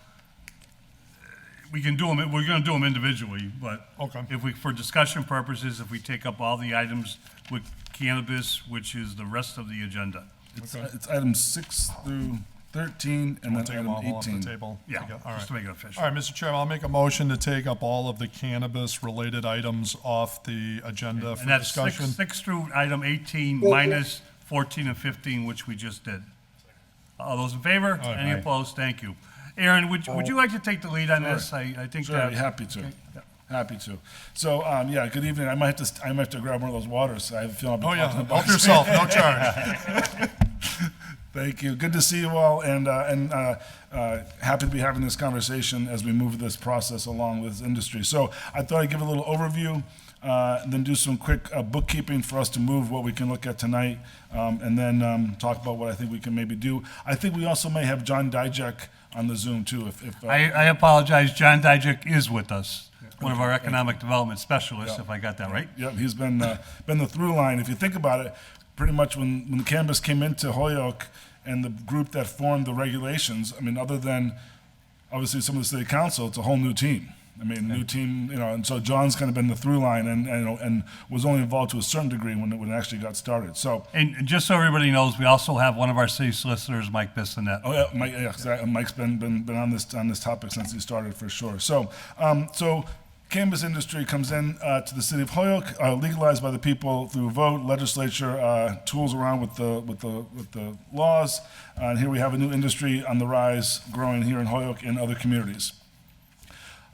We can do them. We're going to do them individually, but Okay. for discussion purposes, if we take up all the items with cannabis, which is the rest of the agenda. It's items 6 through 13, and then Take them item all off the 18. table. Yeah, Okay, all just to right. make it official. All right, Mr. Chairman, I'll make a motion to take up all of the cannabis-related items off the agenda for And that's discussion. six through item 18 minus 14 and 15, which we just did. All those in favor? Aye. Any Aye. opposed? Thank you. Aaron, would you like to take the lead on this? I think Sure, that. I'd be happy to. Happy to. So, good evening. I might have to grab one of those waters. I have a feeling I'll be Oh, yeah, talking about help yourself, no charge. Thank you. Good to see you all, and happy to be having this conversation as we move this process along with this industry. So I thought I'd give a little overview, then do some quick bookkeeping for us to move what we can look at tonight, and then talk about what I think we can maybe do. I think we also may have John Dijek on the Zoom too. I apologize. John Dijek is with us, one of our economic development specialists, if I got that right. Yep, he's been the through line. If you think about it, pretty much when the Cannabis came into Holyoke and the group that formed the regulations, I mean, other than obviously some of the city council, it's a whole new team. I mean, new team, and so John's kind of been the through line and was only involved to a certain degree when it actually got started. So, And just so everybody knows, we also have one of our city solicitors, Mike Bissonette. oh yeah, Mike, yeah, exactly. Mike's been on this topic since he started for sure. So, cannabis industry comes in to the city of Holyoke, legalized by the people through vote, legislature tools around with the laws, and here we have a new industry on the rise, growing here in Holyoke and other communities.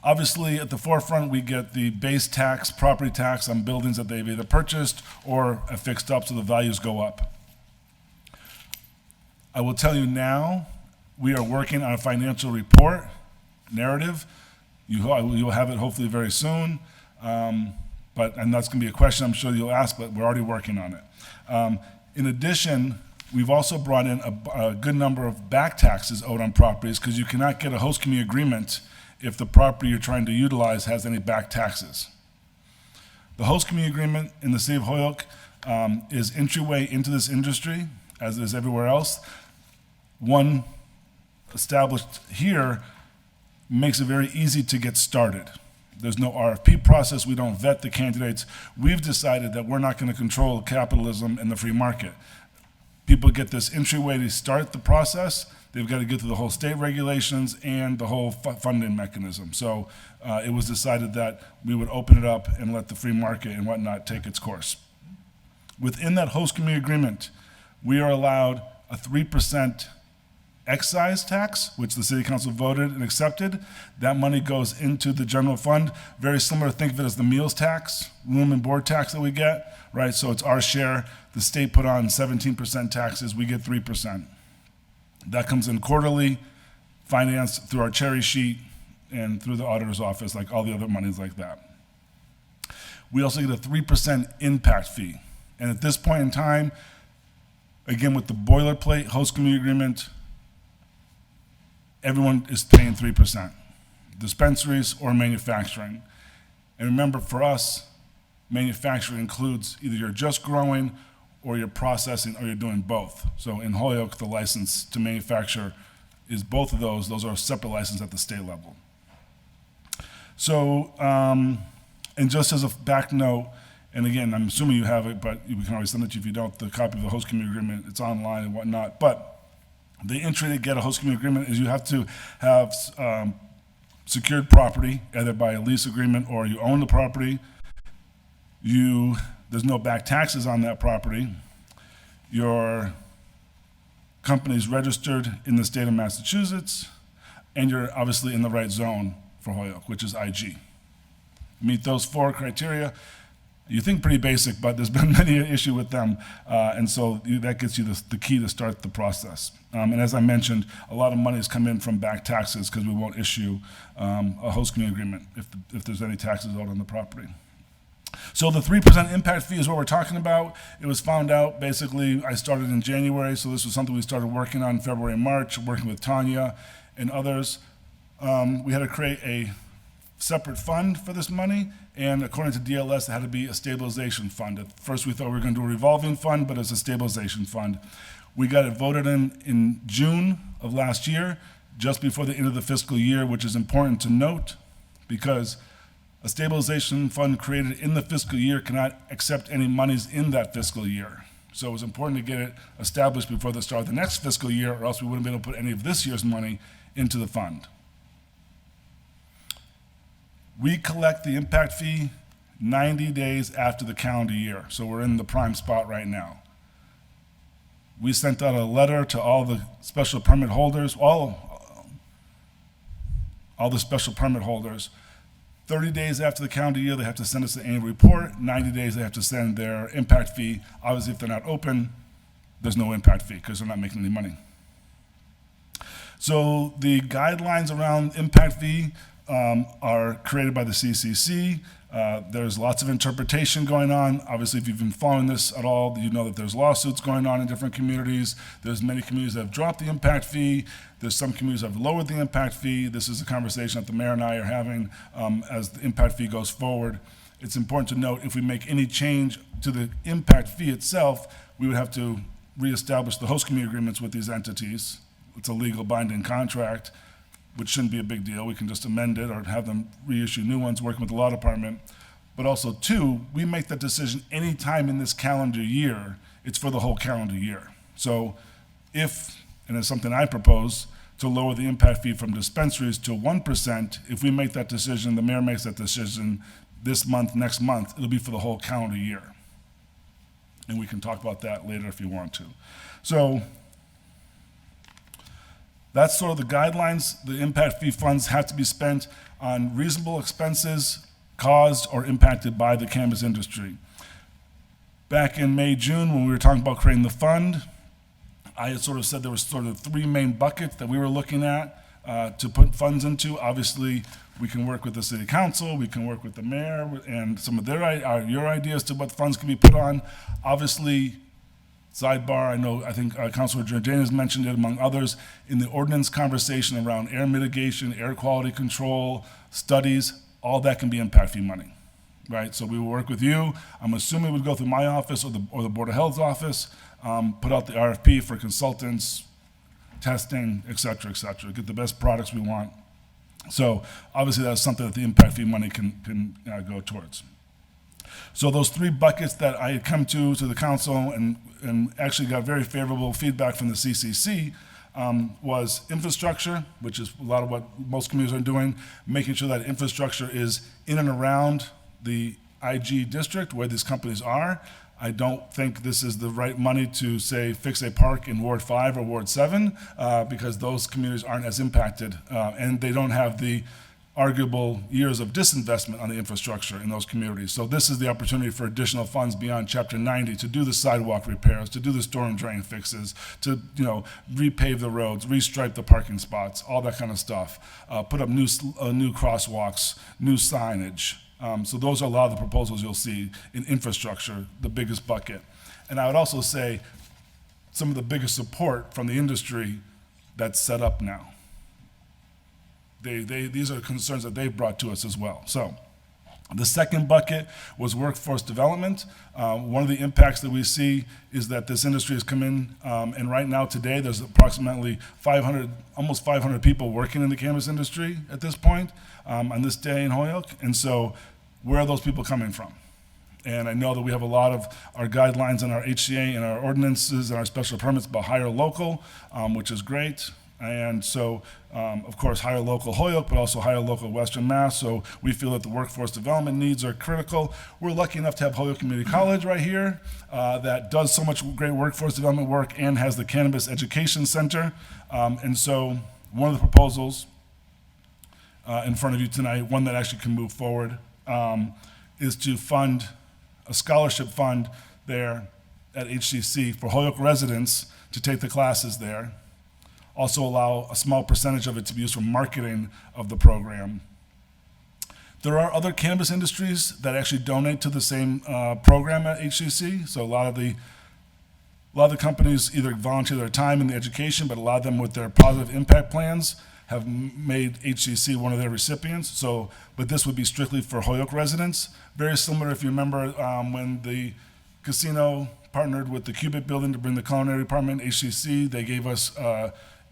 Obviously, at the forefront, we get the base tax, property tax on buildings that they've either purchased or have fixed up, so the values go up. I will tell you now, we are working on a financial report narrative. You'll have it hopefully very soon, and that's going to be a question I'm sure you'll ask, but we're already working on it. In addition, we've also brought in a good number of back taxes owed on properties, because you cannot get a host community agreement if the property you're trying to utilize has any back taxes. The host community agreement in the city of Holyoke is entryway into this industry, as it is everywhere else. One established here makes it very easy to get started. There's no RFP process. We don't vet the candidates. We've decided that we're not going to control capitalism and the free market. People get this entryway to start the process. They've got to get through the whole state regulations and the whole funding mechanism. So it was decided that we would open it up and let the free market and whatnot take its course. Within that host community agreement, we are allowed a 3% excise tax, which the city council voted and accepted. That money goes into the general fund. Very similar, think of it as the meals tax, room and board tax that we get, right? So it's our share. The state put on 17% taxes, we get 3%. That comes in quarterly, financed through our cherry sheet and through the auditor's office, like all the other monies like that. We also get a 3% impact fee. And at this point in time, again, with the boilerplate host community agreement, everyone is paying 3%, dispensaries or manufacturing. And remember, for us, manufacturing includes either you're just growing or you're processing or you're doing both. So in Holyoke, the license to manufacture is both of those. Those are separate licenses at the state level. So, and just as a back note, and again, I'm assuming you have it, but we can always send it to you if you don't, the copy of the host community agreement, it's online and whatnot. But the entry to get a host community agreement is you have to have secured property, either by a lease agreement or you own the property. There's no back taxes on that property. Your company's registered in the state of Massachusetts, and you're obviously in the right zone for Holyoke, which is IG. Meet those 4 criteria. You think pretty basic, but there's been many issue with them, and so that gets you the key to start the process. And as I mentioned, a lot of money has come in from back taxes because we won't issue a host community agreement if there's any taxes owed on the property. So the 3% impact fee is what we're talking about. It was found out, basically, I started in January, so this was something we started working on February and March, working with Tanya and others. We had to create a separate fund for this money, and according to DLS, it had to be a stabilization fund. At first, we thought we were going to do a revolving fund, but it's a stabilization fund. We got it voted in June of last year, just before the end of the fiscal year, which is important to note because a stabilization fund created in the fiscal year cannot accept any monies in that fiscal year. So it was important to get it established before the start of the next fiscal year, or else we wouldn't be able to put any of this year's money into the fund. We collect the impact fee 90 days after the calendar year, so we're in the prime spot right now. We sent out a letter to all the special permit holders, all the special permit holders. 30 days after the calendar year, they have to send us the annual report. 90 days, they have to send their impact fee. Obviously, if they're not open, there's no impact fee because they're not making any money. So the guidelines around impact fee are created by the CCC. There's lots of interpretation going on. Obviously, if you've been following this at all, you know that there's lawsuits going on in different communities. There's many communities that have dropped the impact fee. There's some communities that have lowered the impact fee. This is a conversation that the mayor and I are having as the impact fee goes forward. It's important to note if we make any change to the impact fee itself, we would have to reestablish the host community agreements with these entities. It's a legal binding contract, which shouldn't be a big deal. We can just amend it or have them reissue new ones, working with the law department. But also, 2, we make that decision any time in this calendar year. It's for the whole calendar year. So if, and it's something I propose, to lower the impact fee from dispensaries to 1%, if we make that decision, the mayor makes that decision this month, next month, it'll be for the whole calendar year. And we can talk about that later if you want to. So that's sort of the guidelines. The impact fee funds have to be spent on reasonable expenses caused or impacted by the cannabis industry. Back in May, June, when we were talking about creating the fund, I had sort of said there was sort of 3 main buckets that we were looking at to put funds into. Obviously, we can work with the city council, we can work with the mayor and some of your ideas to what funds can be put on. Obviously, sidebar, I think Councilor Jordan has mentioned it among others, in the ordinance conversation around air mitigation, air quality control, studies, all that can be impact fee money, right? So we will work with you. I'm assuming it would go through my office or the Board of Health's office, put out the RFP for consultants, testing, et cetera, get the best products we want. So obviously that's something that the impact fee money can go towards. So those 3 buckets that I had come to the council and actually got very favorable feedback from the CCC was infrastructure, which is a lot of what most communities are doing, making sure that infrastructure is in and around the IG district where these companies are. I don't think this is the right money to, say, fix a park in Ward 5 or Ward 7, because those communities aren't as impacted, and they don't have the arguable years of disinvestment on the infrastructure in those communities. So this is the opportunity for additional funds beyond Chapter 90 to do the sidewalk repairs, to do the storm drain fixes, to repave the roads, restripe the parking spots, all that kind of stuff. Put up new crosswalks, new signage. So those are a lot of the proposals you'll see in infrastructure, the biggest bucket. And I would also say some of the biggest support from the industry that's set up now. These are concerns that they've brought to us as well. So the second bucket was workforce development. One of the impacts that we see is that this industry has come in, and right now today there's approximately 500, almost 500 people working in the cannabis industry at this point on this day in Holyoke. And so where are those people coming from? And I know that we have a lot of our guidelines in our HCA and our ordinances and our special permits about hire local, which is great. And so, of course, hire local Holyoke, but also hire local Western Mass. So we feel that the workforce development needs are critical. We're lucky enough to have Holyoke Community College right here that does so much great workforce development work and has the Cannabis Education Center. And so one of the proposals in front of you tonight, one that actually can move forward, is to fund a scholarship fund there at HCC for Holyoke residents to take the classes there. Also allow a small percentage of it to be used for marketing of the program. There are other cannabis industries that actually donate to the same program at HCC. So a lot of the companies either volunteer their time in the education, but a lot of them with their positive impact plans have made HCC one of their recipients. So, but this would be strictly for Holyoke residents. Very similar, if you remember, when the casino partnered with the Cubit building to bring the culinary department, HCC, they gave us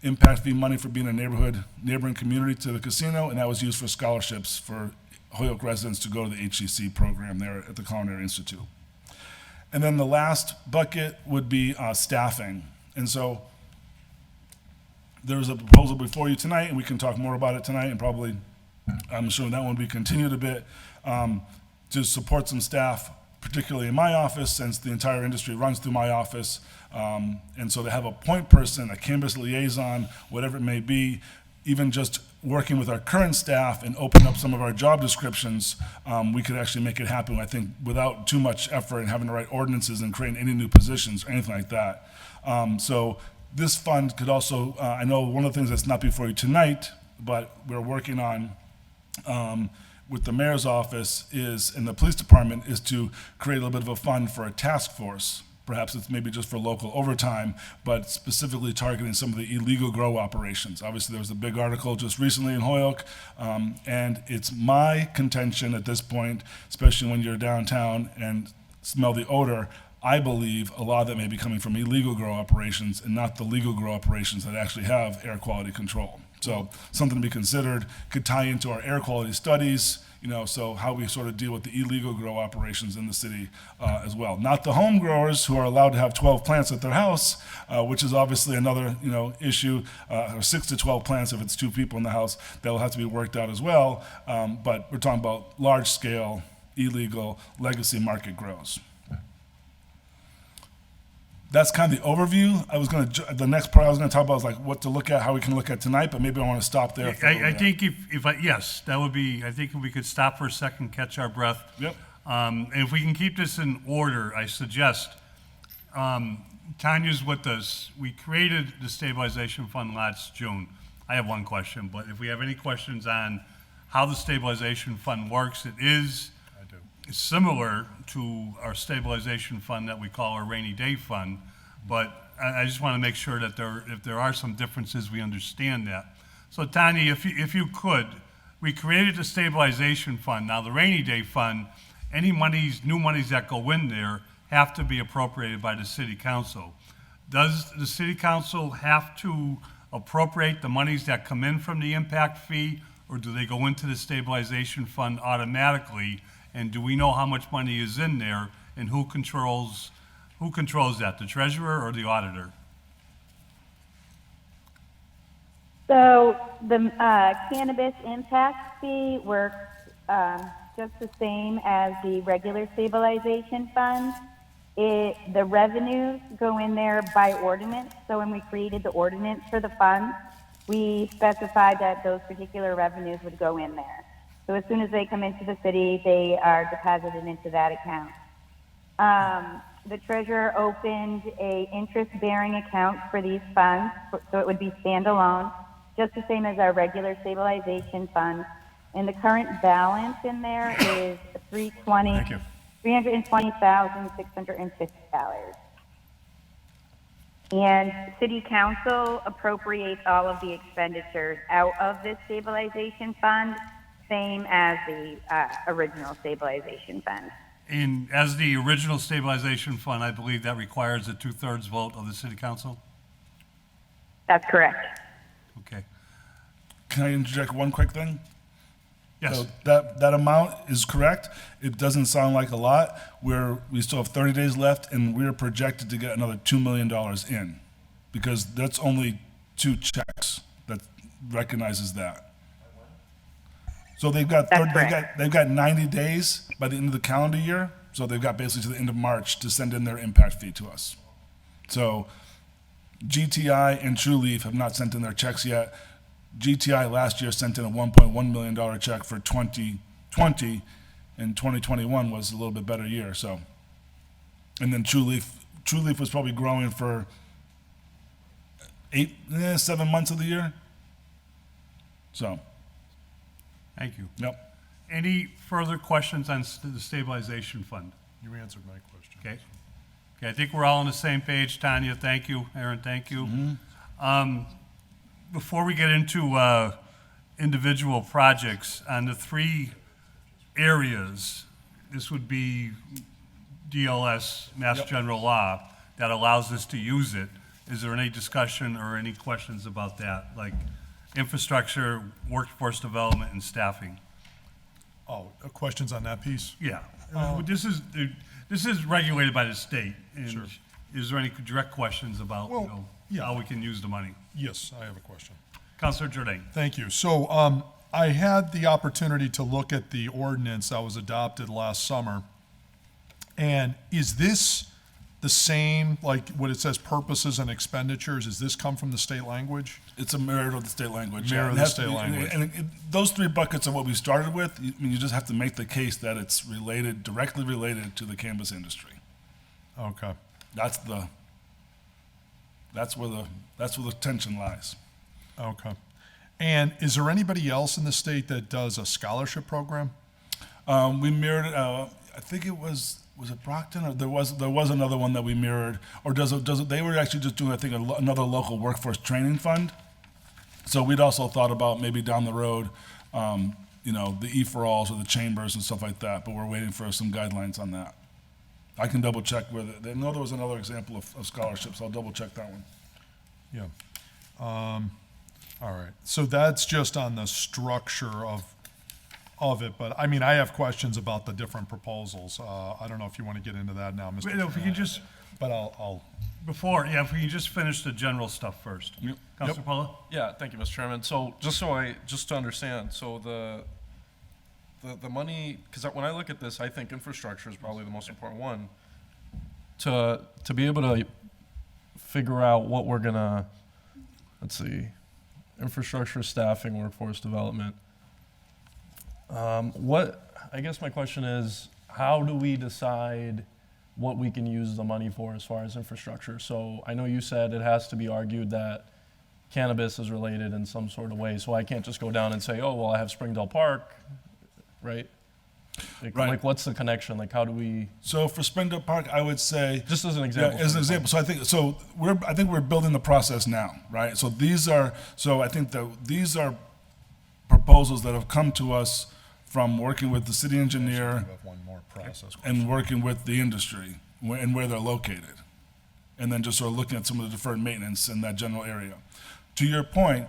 impact fee money for being a neighboring community to the casino, and that was used for scholarships for Holyoke residents to go to the HCC program there at the Culinary Institute. And then the last bucket would be staffing. And so there's a proposal before you tonight, and we can talk more about it tonight, and probably I'm sure that one will be continued a bit, to support some staff, particularly in my office, since the entire industry runs through my office. And so to have a point person, a cannabis liaison, whatever it may be, even just working with our current staff and open up some of our job descriptions, we could actually make it happen, I think, without too much effort and having to write ordinances and creating any new positions or anything like that. So this fund could also, I know one of the things that's not before you tonight, but we're working on with the mayor's office is, and the police department, is to create a little bit of a fund for a task force. Perhaps it's maybe just for local overtime, but specifically targeting some of the illegal grow operations. Obviously, there was a big article just recently in Holyoke, and it's my contention at this point, especially when you're downtown and smell the odor, I believe a lot of that may be coming from illegal grow operations and not the legal grow operations that actually have air quality control. So something to be considered, could tie into our air quality studies, so how we sort of deal with the illegal grow operations in the city as well. Not the home growers who are allowed to have 12 plants at their house, which is obviously another issue, or 6 to 12 plants if it's 2 people in the house. That will have to be worked out as well. But we're talking about large scale, illegal, legacy market grows. That's kind of the overview. The next part I was going to talk about was like what to look at, how we can look at tonight, but maybe I want to stop there. I think yes, that would be, I think if we could stop for a second, catch our breath. Yep. And if we can keep this in order, I suggest, Tanya's with us. We created the stabilization fund last June. I have one question, but if we have any questions on how the stabilization fund works, it is similar to our stabilization fund that we call our rainy day fund, but I just want to make sure that if there are some differences, we understand that. So Tanya, if you could, we created the stabilization fund. Now the rainy day fund, any new monies that go in there have to be appropriated by the city council. Does the city council have to appropriate the monies that come in from the impact fee, or do they go into the stabilization fund automatically? And do we know how much money is in there, and who controls that, the treasurer or the auditor? So the cannabis impact fee works just the same as the regular stabilization fund. The revenues go in there by ordinance. So when we created the ordinance for the fund, we specified that those particular revenues would go in there. So as soon as they come into the city, they are deposited into that account. The treasurer opened a interest-bearing account for these funds, so it would be standalone, just the same as our regular stabilization fund. And the current balance in there is $320,650. And city council appropriates all of the expenditures out of this stabilization fund, same as the original stabilization fund. And as the original stabilization fund, I believe that requires a 2/3 vote of the city council? That's correct. Okay. Can I interject one quick thing? Yes. So that amount is correct. It doesn't sound like a lot. We still have 30 days left, and we're projected to get another $2 million in, because that's only 2 checks that recognizes that. So they've got 90 days by the end of the calendar year. So they've got basically to the end of March to send in their impact fee to us. So GTI and True Leaf have not sent in their checks yet. GTI last year sent in a $1.1 million check for 2020, and 2021 was a little bit better year. So, and then True Leaf was probably growing for 7 months of the year. So, Thank you. yep. Any further questions on the stabilization fund? You answered my question. Okay. Okay, I think we're all on the same page. Tanya, thank you. Aaron, thank you. Before we get into individual projects, on the 3 areas, this would be DLS, Mass General Law, that allows us to use it. Is there any discussion or any questions about that, like infrastructure, workforce development, and staffing? Oh, questions on that piece? Yeah. This is regulated by the state. And Sure. Is there any direct questions about, Well, yeah. how we can use the money? Yes, I have a question. Councilor Jordan. Thank you. So I had the opportunity to look at the ordinance that was adopted last summer. And is this the same, like what it says, purposes and expenditures? Does this come from the state language? It's a mirror of the state language. Mirror of It the has to state be- language. And those 3 buckets are what we started with. You just have to make the case that it's related, directly related to the cannabis industry. Okay. That's where the tension lies. Okay. And is there anybody else in the state that does a scholarship program? We mirrored it. I think it was it Brockton, or there was another one that we mirrored, or does it? They were actually just doing, I think, another local workforce training fund. So we'd also thought about maybe down the road, the E-for-alls or the chambers and stuff like that. But we're waiting for some guidelines on that. I can double check where I know there was another example of scholarships. I'll double check that one. Yeah. All right. So that's just on the structure of it, but I mean, I have questions about the different proposals. I don't know if you want to get into that now, Mr. Wait, no, if we Chairman. can just, But I'll, if we can just finish the general stuff first. Yep. Councilor Paula? Yeah, thank you, Mr. Chairman. So just to understand, so the money, because when I look at this, I think infrastructure is probably the most important one. To be able to figure out what we're gonna, let's see, infrastructure, staffing, workforce development. I guess my question is, how do we decide what we can use the money for as far as infrastructure? So I know you said it has to be argued that cannabis is related in some sort of way, so I can't just go down and say, oh, well, I have Springdale Park, right? Right. Like, what's the connection? Like, how do we, So for Springdale Park, I would say, just as an example. yeah, as an example. So I think we're building the process now, right? So I think that these are proposals that have come to us from working with the city engineer I have one more process question. and working with the industry and where they're located. And then just sort of looking at some of the deferred maintenance in that general area. To your point,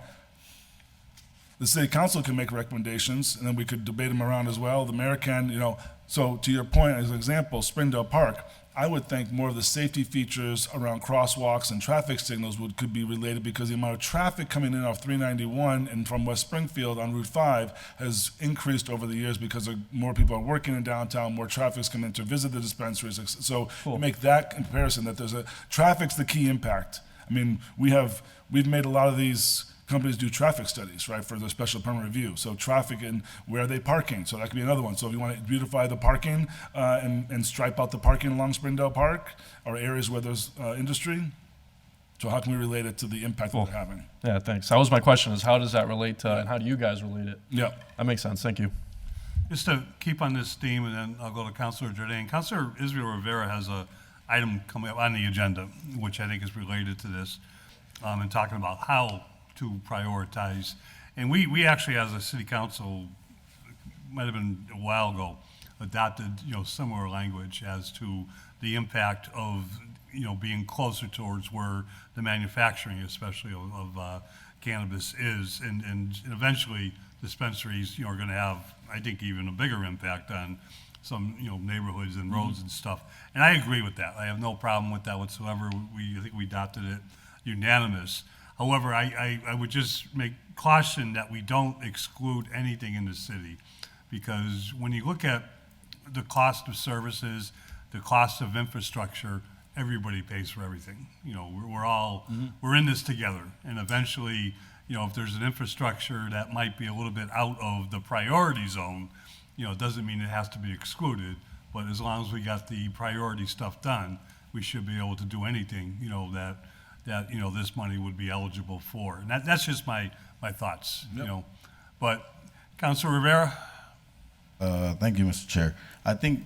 the city council can make recommendations, and then we could debate them around as well. The mayor can, so to your point, as an example, Springdale Park, I would think more of the safety features around crosswalks and traffic signals could be related, because the amount of traffic coming in off 391 and from West Springfield on Route 5 has increased over the years because more people are working in downtown, more traffic's coming in to visit the dispensaries. So make that comparison, that traffic's the key impact. I mean, we've made a lot of these companies do traffic studies, right, for the special permit review. So traffic and where are they parking? So that could be another one. So if you want to beautify the parking and stripe out the parking along Springdale Park or areas where there's industry, so how can we relate it to the impact that they're having? Yeah, thanks. That was my question, is how does that relate to, and how do you guys relate it? Yeah. That makes sense. Thank you. Just to keep on this theme, and then I'll go to Councilor Jordan. Councilor Israel Rivera has a item coming up on the agenda, which I think is related to this, and talking about how to prioritize. And we actually, as a city council, might have been a while ago, adopted, similar language as to the impact of, being closer towards where the manufacturing, especially of cannabis is. And eventually dispensaries, are gonna have, I think, even a bigger impact on some, neighborhoods and roads and stuff. And I agree with that. I have no problem with that whatsoever. I think we adopted it unanimous. However, I would just make caution that we don't exclude anything in the city, because when you look at the cost of services, the cost of infrastructure, everybody pays for everything. We're in this together, and eventually, if there's an infrastructure that might be a little bit out of the priority zone, it doesn't mean it has to be excluded, but as long as we got the priority stuff done, we should be able to do anything, that this money would be eligible for. And that's just my thoughts, But Councilor Rivera? Thank you, Mr. Chair. I think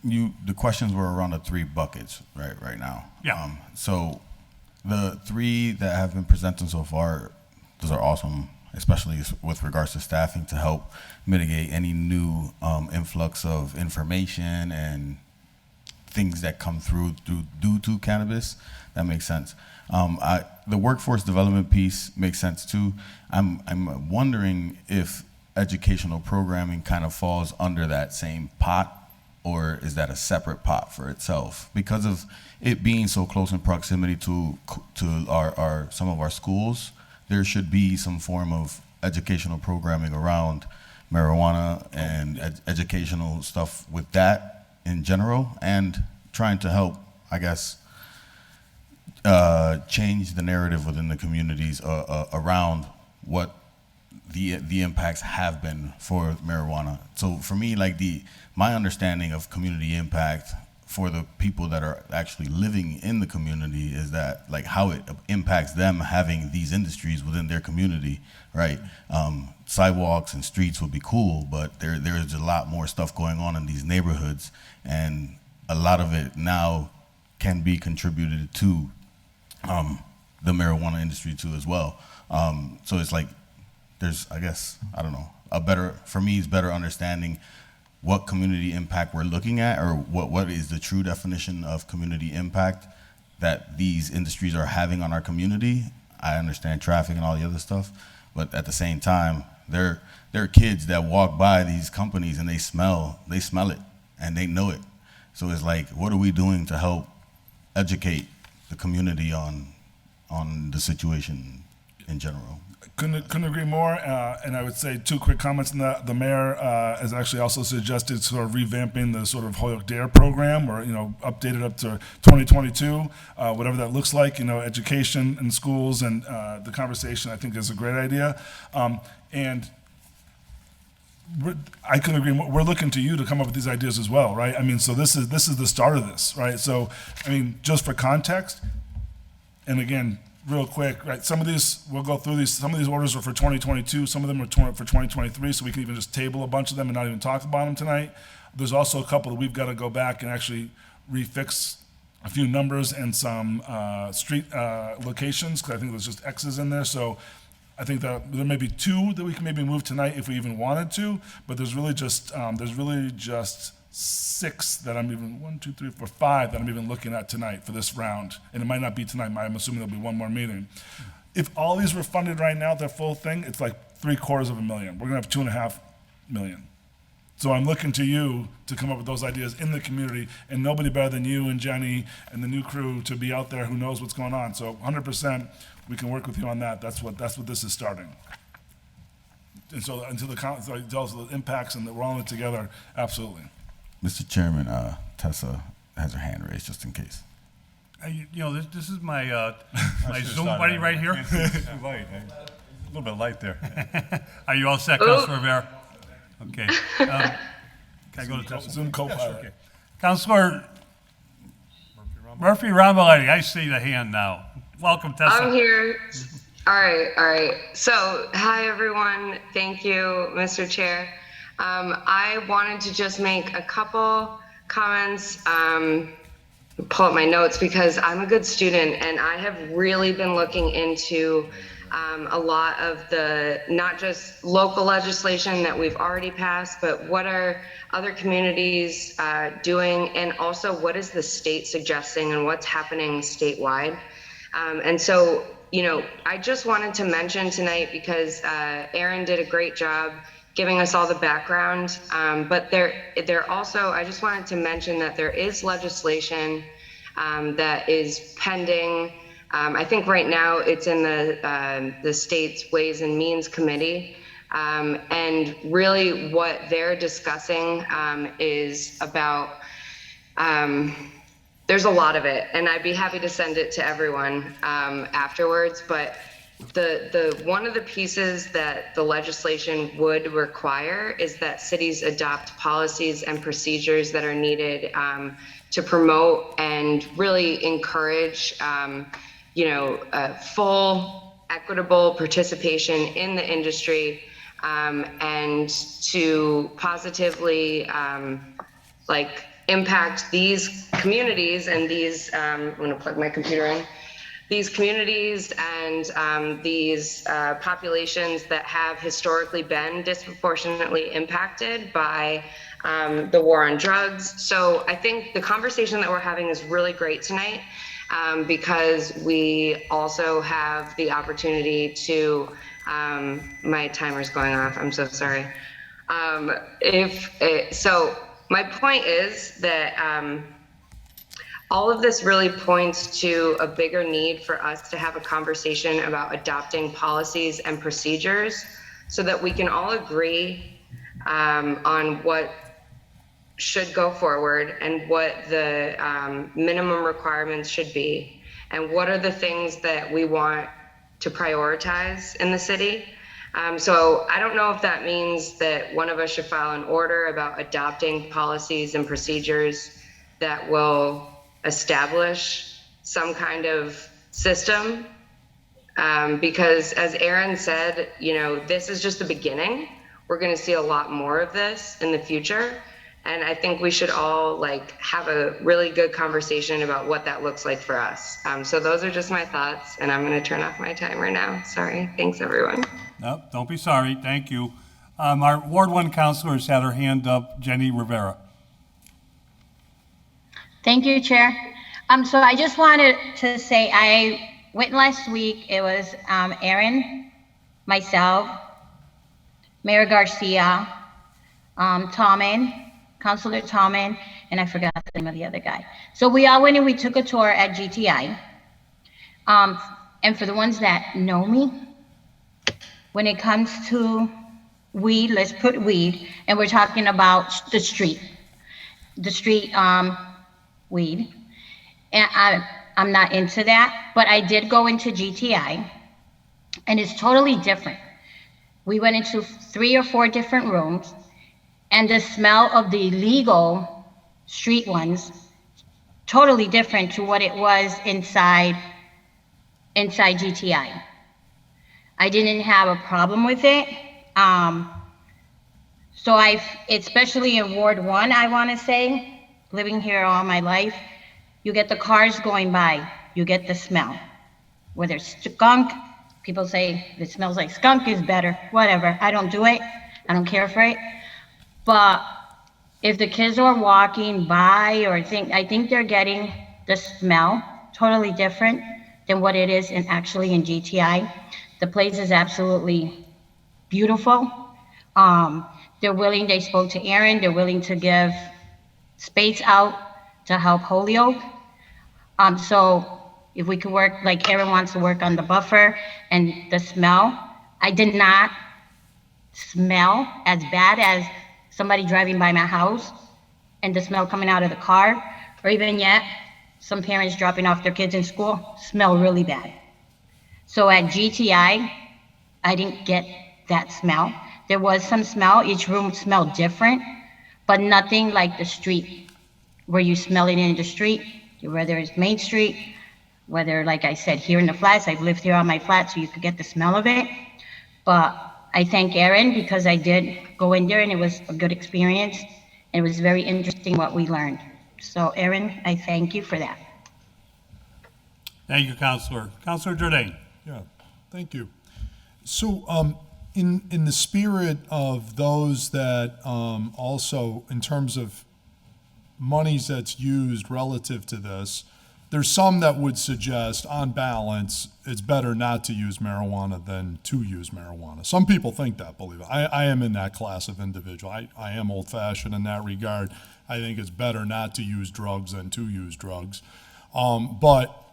the questions were around the three buckets right now. Yeah. So the three that have been presented so far, those are awesome, especially with regards to staffing to help mitigate any new influx of information and things that come through due to cannabis. That makes sense. The workforce development piece makes sense too. I'm wondering if educational programming kind of falls under that same pot, or is that a separate pot for itself? Because of it being so close in proximity to our some of our schools, there should be some form of educational programming around marijuana and educational stuff with that in general, and trying to help, I guess, change the narrative within the communities around what the impacts have been for marijuana. So for me, my understanding of community impact for the people that are actually living in the community is that how it impacts them having these industries within their community, right? Sidewalks and streets would be cool, but there's a lot more stuff going on in these neighborhoods, and a lot of it now can be contributed to the marijuana industry too as well. So it's there's, I guess, I don't know, for me, it's better understanding what community impact we're looking at, or what is the true definition of community impact that these industries are having on our community. I understand traffic and all the other stuff, but at the same time, there are kids that walk by these companies and they smell it and they know it. So it's what are we doing to help educate the community on the situation in general? Couldn't agree more, and I would say two quick comments on that. The mayor has actually also suggested sort of revamping the sort of Holyoke Dare program, or updated up to 2022, whatever that looks like. Education in schools and the conversation, I think, is a great idea. And I couldn't agree more. We're looking to you to come up with these ideas as well, right? I mean, so this is the start of this, right? So, I mean, just for context, and again, real quick, right? Some of these, we'll go through these. Some of these orders are for 2022. Some of them are for 2023, so we can even just table a bunch of them and not even talk about them tonight. There's also a couple that we've got to go back and actually refix a few numbers and some street locations, because I think there's just X's in there. So I think that there may be two that we can maybe move tonight if we even wanted to, but there's really just 6 that I'm even, 1, 2, 3, 4, 5 that I'm even looking at tonight for this round. And it might not be tonight, I'm assuming there'll be one more meeting. If all these were funded right now, the full thing, it's $750,000. We're gonna have $2.5 million. So I'm looking to you to come up with those ideas in the community, and nobody better than you and Jenny and the new crew to be out there who knows what's going on. So 100%, we can work with you on that. That's what this is starting. And so until tells the impacts and that we're all in it together, absolutely. Mr. Chairman, Tessa has her hand raised just in case. This is my my Zoom buddy right here. Light, a little bit light there. Are you all set, Councilor Rivera? Okay. Can I go to Tessa? Zoom co-pilot. Okay. Councilor Murphy Ramaletti, I see the hand now. Welcome, Tessa. I'm here. All right. So, hi, everyone. Thank you, Mr. Chair. I wanted to just make a couple comments, pull up my notes, because I'm a good student and I have really been looking into a lot of the, not just local legislation that we've already passed, but what are other communities doing, and also what is the state suggesting and what's happening statewide. And so, I just wanted to mention tonight, because Aaron did a great job giving us all the background, but there also, I just wanted to mention that there is legislation that is pending. I think right now it's in the state's Ways and Means Committee, and really what they're discussing is about, there's a lot of it, and I'd be happy to send it to everyone afterwards, but the one of the pieces that the legislation would require is that cities adopt policies and procedures that are needed to promote and really encourage full equitable participation in the industry, and to positively impact these communities and these, I'm gonna plug my computer in, these communities and these populations that have historically been disproportionately impacted by the war on drugs. So I think the conversation that we're having is really great tonight, because we also have the opportunity to, my timer's going off, I'm so sorry. So my point is that all of this really points to a bigger need for us to have a conversation about adopting policies and procedures so that we can all agree on what should go forward and what the minimum requirements should be, and what are the things that we want to prioritize in the city. So I don't know if that means that one of us should file an order about adopting policies and procedures that will establish some kind of system, because as Aaron said, this is just the beginning. We're going to see a lot more of this in the future. And I think we should all have a really good conversation about what that looks like for us. So those are just my thoughts, and I'm going to turn off my timer now. Sorry. Thanks, everyone. No, don't be sorry. Thank you. Our Ward 1 councilor has had her hand up, Jenny Rivera. Thank you, Chair. So I just wanted to say I went last week. It was Aaron, myself, Mayor Garcia, Councilor Tommen, and I forgot the name of the other guy. So we all went and we took a tour at GTI. And for the ones that know me, when it comes to weed, let's put weed, and we're talking about the street weed. And I'm not into that, but I did go into GTI, and it's totally different. We went into 3 or 4 different rooms, and the smell of the legal street ones, totally different to what it was inside GTI. I didn't have a problem with it. So especially in Ward 1, I want to say, living here all my life, you get the cars going by, you get the smell. Whether it's skunk, people say if it smells like skunk is better, whatever. I don't do it, I don't care for it. But if the kids are walking by I think they're getting the smell totally different than what it is in GTI. The place is absolutely beautiful. they spoke to Aaron, they're willing to give space out to help Holyoke. So if we could work, like Aaron wants to work on the buffer and the smell, I did not smell as bad as somebody driving by my house and the smell coming out of the car, or even yet, some parents dropping off their kids in school smell really bad. So at GTI, I didn't get that smell. There was some smell, each room smelled different, but nothing like the street, where you smell it in the street, whether it's Main Street, whether, like I said, here in the flats, I've lived here on my flat, so you could get the smell of it. But I thank Aaron because I did go in there and it was a good experience. It was very interesting what we learned. So Aaron, I thank you for that. Thank you, Counselor. Counselor Jordan. Yeah, thank you. So, in the spirit of those that also, in terms of monies that's used relative to this, there's some that would suggest, on balance, it's better not to use marijuana than to use marijuana. Some people think that, believe it. I am in that class of individual. I am old-fashioned in that regard. I think it's better not to use drugs than to use drugs. But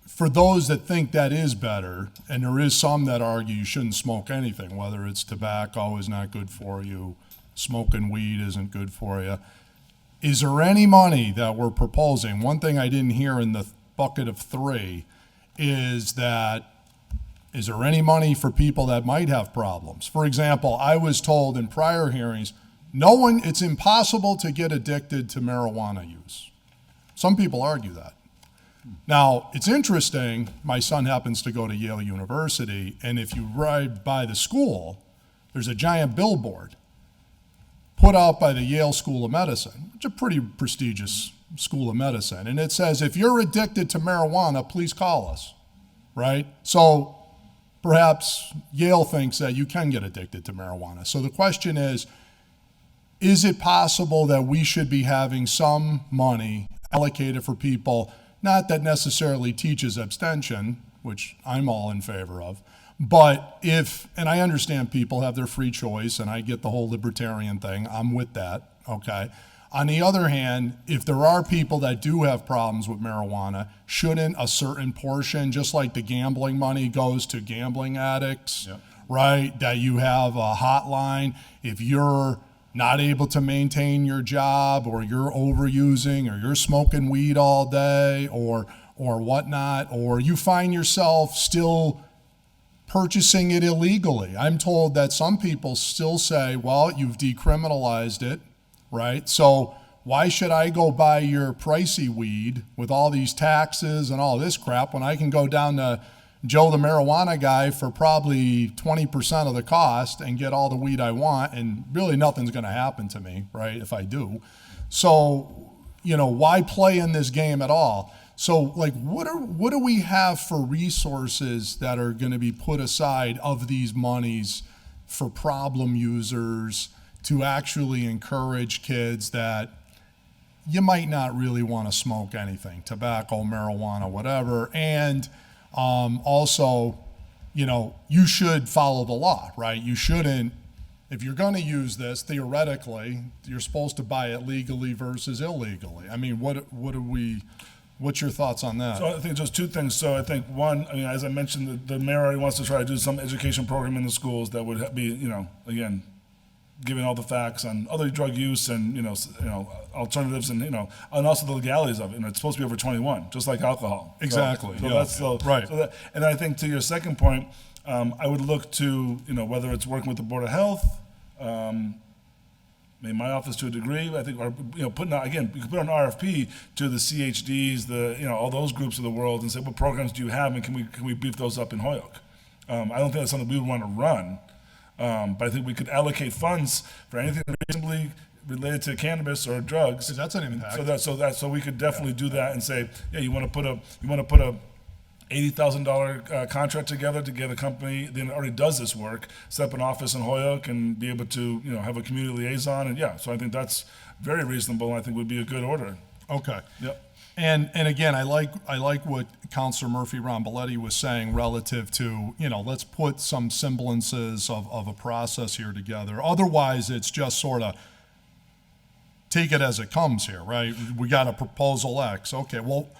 for those that think that is better, and there is some that argue you shouldn't smoke anything, whether it's tobacco is not good for you, smoking weed isn't good for you. Is there any money that we're proposing? One thing I didn't hear in the bucket of three is there any money for people that might have problems? For example, I was told in prior hearings, it's impossible to get addicted to marijuana use. Some people argue that. Now, it's interesting, my son happens to go to Yale University, and if you ride by the school, there's a giant billboard put out by the Yale School of Medicine, which is a pretty prestigious school of medicine. And it says, if you're addicted to marijuana, please call us, right? So perhaps Yale thinks that you can get addicted to marijuana. So the question is it possible that we should be having some money allocated for people, not that necessarily teaches abstention, which I'm all in favor of, but and I understand people have their free choice, and I get the whole libertarian thing, I'm with that, okay? On the other hand, if there are people that do have problems with marijuana, shouldn't a certain portion, just like the gambling money goes to gambling addicts, right? That you have a hotline, if you're not able to maintain your job, or you're overusing, or you're smoking weed all day, or whatnot, or you find yourself still purchasing it illegally. I'm told that some people still say, well, you've decriminalized it, right? So why should I go buy your pricey weed with all these taxes and all this crap when I can go down to Joe the marijuana guy for probably 20% of the cost and get all the weed I want, and really nothing's going to happen to me, right, if I do. So, why play in this game at all? So, like, what do we have for resources that are going to be put aside of these monies for problem users to actually encourage kids that you might not really want to smoke anything, tobacco, marijuana, whatever, and also, you should follow the law, right? You shouldn't, if you're going to use this, theoretically, you're supposed to buy it legally versus illegally. I mean, what's your thoughts on that? So I think just two things. So I think one, as I mentioned, the mayor already wants to try to do some education program in the schools that would be, again, giving all the facts on other drug use and, alternatives and, and also the legalities of it. It's supposed to be over 21, just like alcohol. Exactly. So yeah. that's right. So that, and I think to your second point, I would look to, whether it's working with the Board of Health, in my office to a degree, I think, or putting out, again, you can put an RFP to the CHDs, all those groups of the world, and say, what programs do you have, and can we beef those up in Holyoke? I don't think that's something we would want to run, but I think we could allocate funds for anything reasonably related to cannabis or drugs. That's an impact. So we could definitely do that and say, yeah, you want to put a $80,000 contract together to get a company that already does this work, set up an office in Holyoke and be able to, have a community liaison. And so I think that's very reasonable, and I think would be a good order. Okay. Yep. And again, I like what Counselor Murphy Ramboletti was saying relative to, let's put some semblances of a process here together. Otherwise, it's just sort of take it as it comes here, right? We got a proposal X. Okay, well,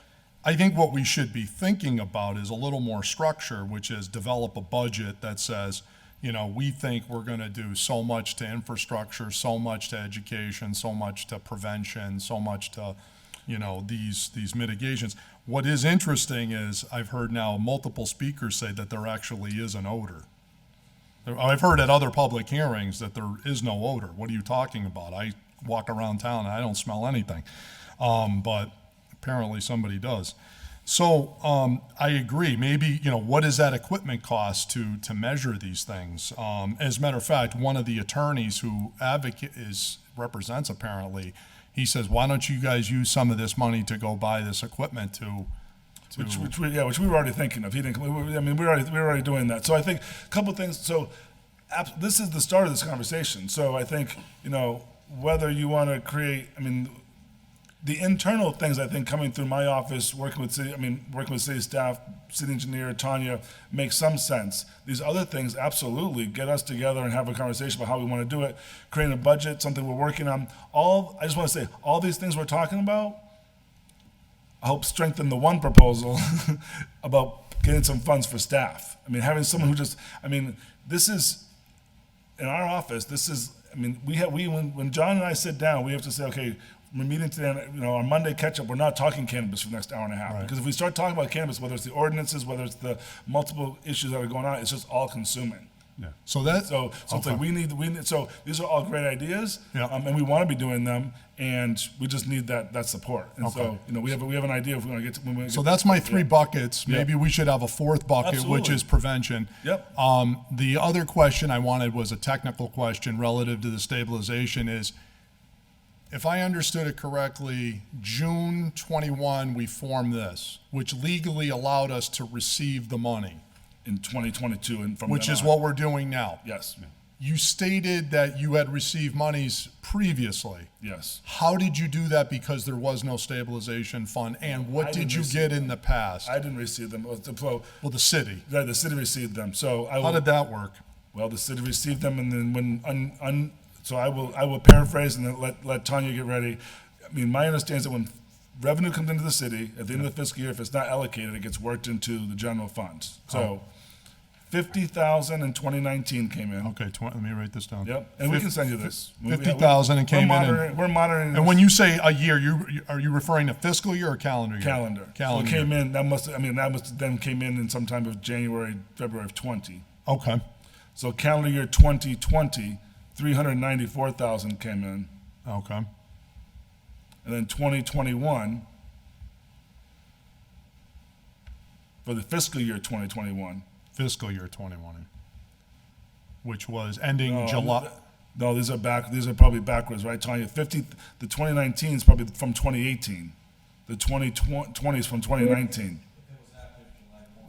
I think what we should be thinking about is a little more structure, which is develop a budget that says, we think we're going to do so much to infrastructure, so much to education, so much to prevention, so much to these mitigations. What is interesting is I've heard now multiple speakers say that there actually is an odor. I've heard at other public hearings that there is no odor. What are you talking about? I walk around town and I don't smell anything. But apparently somebody does. So I agree. Maybe, what does that equipment cost to measure these things? As a matter of fact, one of the attorneys who represents apparently, he says, why don't you guys use some of this money to go buy this equipment which we were already thinking of. He didn't. We're already doing that. So I think a couple things. So this is the start of this conversation. So I think whether you want to create. The internal things I think coming through my office, working with city staff, city engineer Tanya, makes some sense. These other things, absolutely, get us together and have a conversation about how we want to do it. Creating a budget, something we're working on. I just want to say, all these things we're talking about help strengthen the one proposal about getting some funds for staff. Having someone who this is in our office. This is, when John and I sit down, we have to say, okay. We're meeting today, on Monday catch-up, we're not talking cannabis for the next hour and a half. Right. Because if we start talking about cannabis, whether it's the ordinances, whether it's the multiple issues that are going on, it's just all consuming. Yeah. So it's like we need, so these are all great ideas, and we want to be doing them, and we just need that support. And so, we have an idea if we want to get to. So that's my three buckets. Maybe we should have a fourth bucket, Absolutely. Which is prevention. Yep. The other question I wanted was a technical question relative to the stabilization is, if I understood it correctly, June 21, we formed this, which legally allowed us to receive the money. In 2022 and from which then is on. what we're doing now. Yes. You stated that you had received monies previously. Yes. How did you do that because there was no stabilization fund? And what did you get in the past? I didn't receive them. Well, the city. Right, the city received them. So how did that work? Well, the city received them, and then so I will paraphrase and then let Tanya get ready. My understanding is that when revenue comes into the city at the end of the fiscal year, if it's not allocated, it gets worked into the general funds. So 50,000 in 2019 came in. Okay, let me write this down. Yep, and we can send you this. 50,000 and came in. We're monitoring. And when you say a year, are you referring to fiscal year or calendar year? Calendar. So it came in. That must then came in sometime of January, February of 20. Okay. So calendar year 2020. 394,000 came in. Okay. And then 2021, for the fiscal year 2021. Fiscal year 21, which was ending July. No, these are probably backwards, right, Tanya? The 2019 is probably from 2018. The 2020 is from 2019.